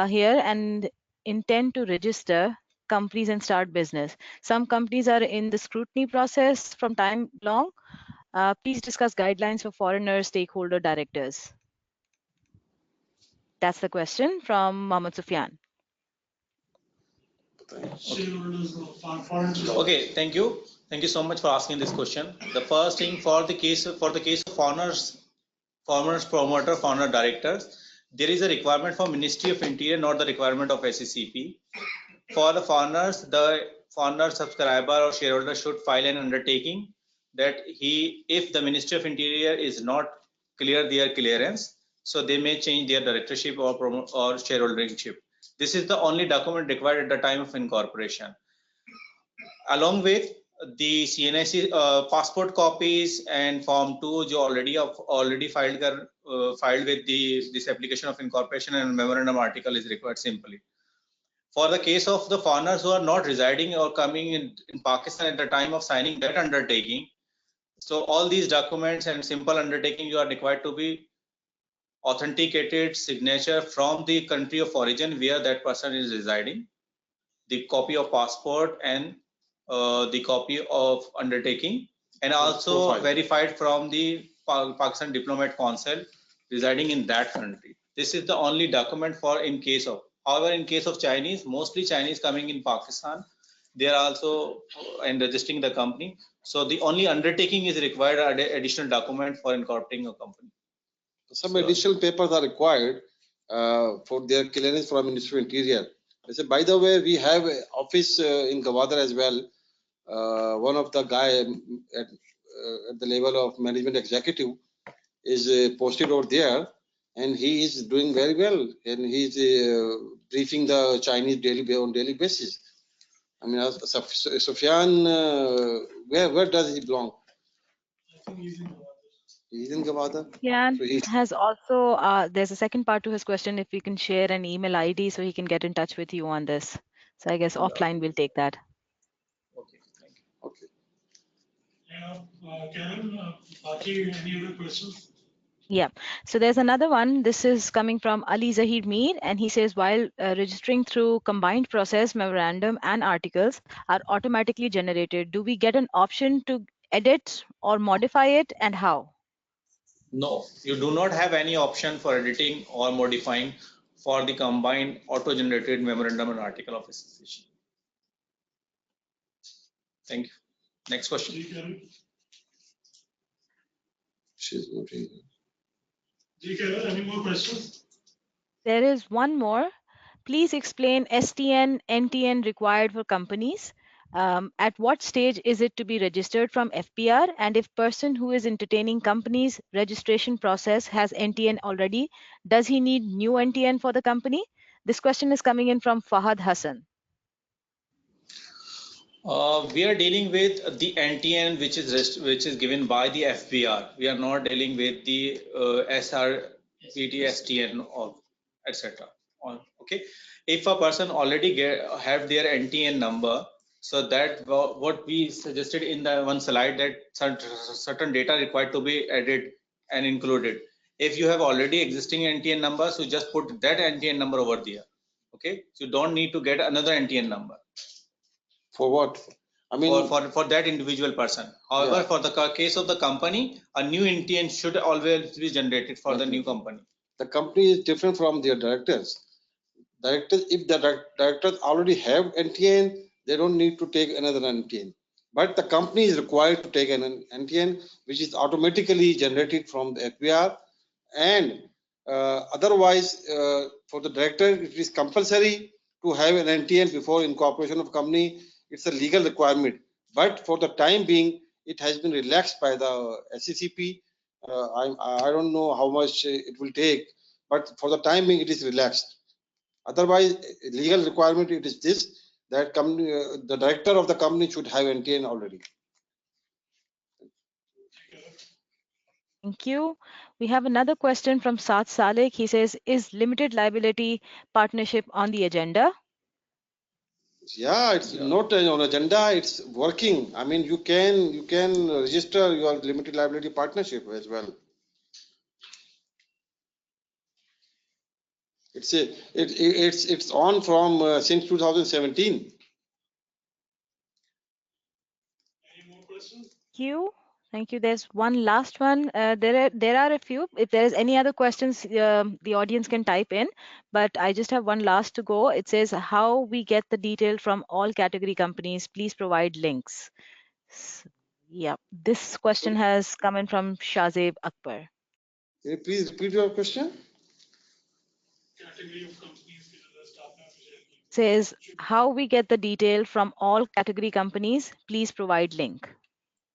here and intend to register companies and start business. Some companies are in the scrutiny process from time long. Please discuss guidelines for foreigner stakeholder directors. That's the question from Mohammed Sufyan. Shareholders of foreign Okay, thank you. Thank you so much for asking this question. The first thing for the case of foreigners, promoter, foreigner directors, there is a requirement for Ministry of Interior, not the requirement of SCCP. For the foreigners, the foreigner subscriber or shareholder should file an undertaking that if the Ministry of Interior is not clear their clearance, so they may change their directorship or shareholdership. This is the only document required at the time of incorporation. Along with the CNIC passport copies and Form 2, जो already filed with this application of incorporation, and memorandum article is required simply. For the case of the foreigners who are not residing or coming in Pakistan at the time of signing that undertaking, so all these documents and simple undertaking you are required to be authenticated signature from the country of origin where that person is residing, the copy of passport and the copy of undertaking, and also verified from the Pakistan Diplomat Council residing in that country. This is the only document for in case of. However, in case of Chinese, mostly Chinese coming in Pakistan, they are also and registering the company. So the only undertaking is required, additional document for incorporating a company. Some additional papers are required for their clearance from Ministry of Interior. I said, by the way, we have an office in Gwadar as well. One of the guy at the level of management executive is posted over there, and he is doing very well, and he is briefing the Chinese on daily basis. I mean, Sufyan, where does he belong? I think he's in He's in Gwadar. Yeah, So he has also, there's a second part to his question, if we can share an email ID so he can get in touch with you on this. So I guess offline we'll take that. Okay, thank you. okay. Karen, Baki, any other questions? Yeah, so there's another one. This is coming from Ali Zahid Mir, and he says, while registering through combined process, memorandum and articles are automatically generated, do we get an option to edit or modify it, and how? No, you do not have any option for editing or modifying for the combined auto-generated memorandum and article of association. Thank you. Next question. Ji, Karen. She's not here. Ji, Karen, any more questions? There is one more. Please explain STN, NTN required for companies. At what stage is it to be registered from FPR? And if person who is entertaining companies registration process has NTN already, does he need new NTN for the company? This question is coming in from Fahad Hassan. We are dealing with the NTN which is given by the FPR. We are not dealing with the SRPT, STN or etc. Okay, if a person already have their NTN number, so that what we suggested in the one slide, that certain data required to be added and included. If you have already existing NTN number, so just put that NTN number over there. Okay, so you don't need to get another NTN number. For what? I mean, for that individual person. However, yeah, for the case of the company, a new NTN should always be generated for the new company. the company is different from their directors. Directors, if the directors already have NTN, they don't need to take another NTN. But the company is required to take an NTN, which is automatically generated from the FPR. And otherwise, for the director, it is compulsory to have an NTN before incorporation of company. It's a legal requirement. But for the time being, it has been relaxed by the SCCP. I don't know how much it will take, but for the time being, it is relaxed. Otherwise, legal requirement it is this, that company, the director of the company should have NTN already. Thank you. We have another question from Saad Salik. He says, is limited liability partnership on the agenda? Yeah, it's not on agenda. It's working. I mean, you can register your limited liability partnership as well. It's on from since 2017. Any more questions? Thank you. There's one last one. There are a few. If there is any other questions, the audience can type in. But I just have one last to go. It says, how we get the detail from all category companies. Please provide links. Yeah, this question has come in from Shazeb Akbar. Can you please repeat your question? Category of companies के जो list आपने अभी share की. Says, how we get the detail from all category companies. Please provide link.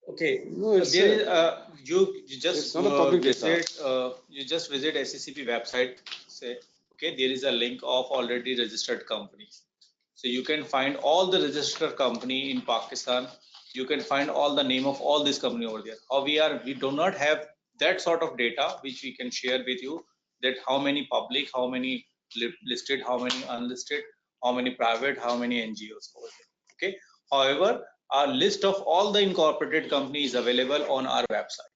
Okay, No, it's there is you just it's not a public data. visit you just visit SCCP website. Say, okay, there is a link of already registered companies. So you can find all the registered company in Pakistan. You can find all the name of all this company over there. Or we do not have that sort of data which we can share with you, that how many public, how many listed, how many unlisted, how many private, how many NGOs over there. Okay. However, our list of all the incorporated companies is available on our website.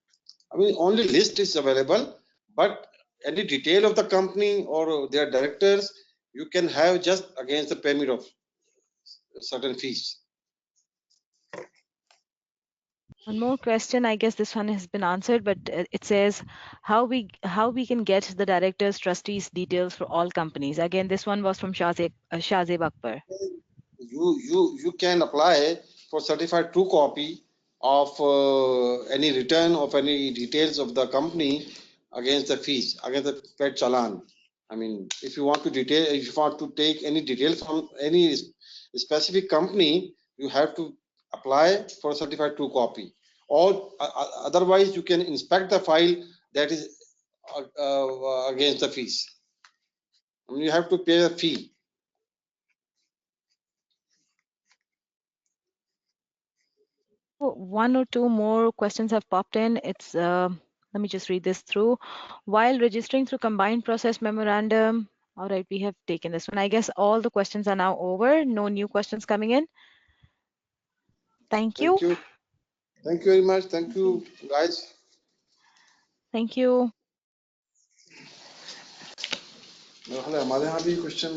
I mean, only list is available, but any detail of the company or their directors, you can have just against the payment of certain fees. One more question. I guess this one has been answered, but it says how we can get the directors, trustees details for all companies. Again, this one was from Shazeb Akbar. You can apply for certified true copy of any return of any details of the company against the fees, against the paid challan. I mean, if you want to take any details from any specific company, you have to apply for certified true copy. Or otherwise, you can inspect the file that is against the fees. I mean, you have to pay a fee. One or two more questions have popped in. It's let me just read this through. While registering through combined process memorandum, all right, we have taken this one. I guess all the questions are now over. No new questions coming in. Thank you. Thank you very much. Thank you, guys. Thank you. हमारे यहाँ भी question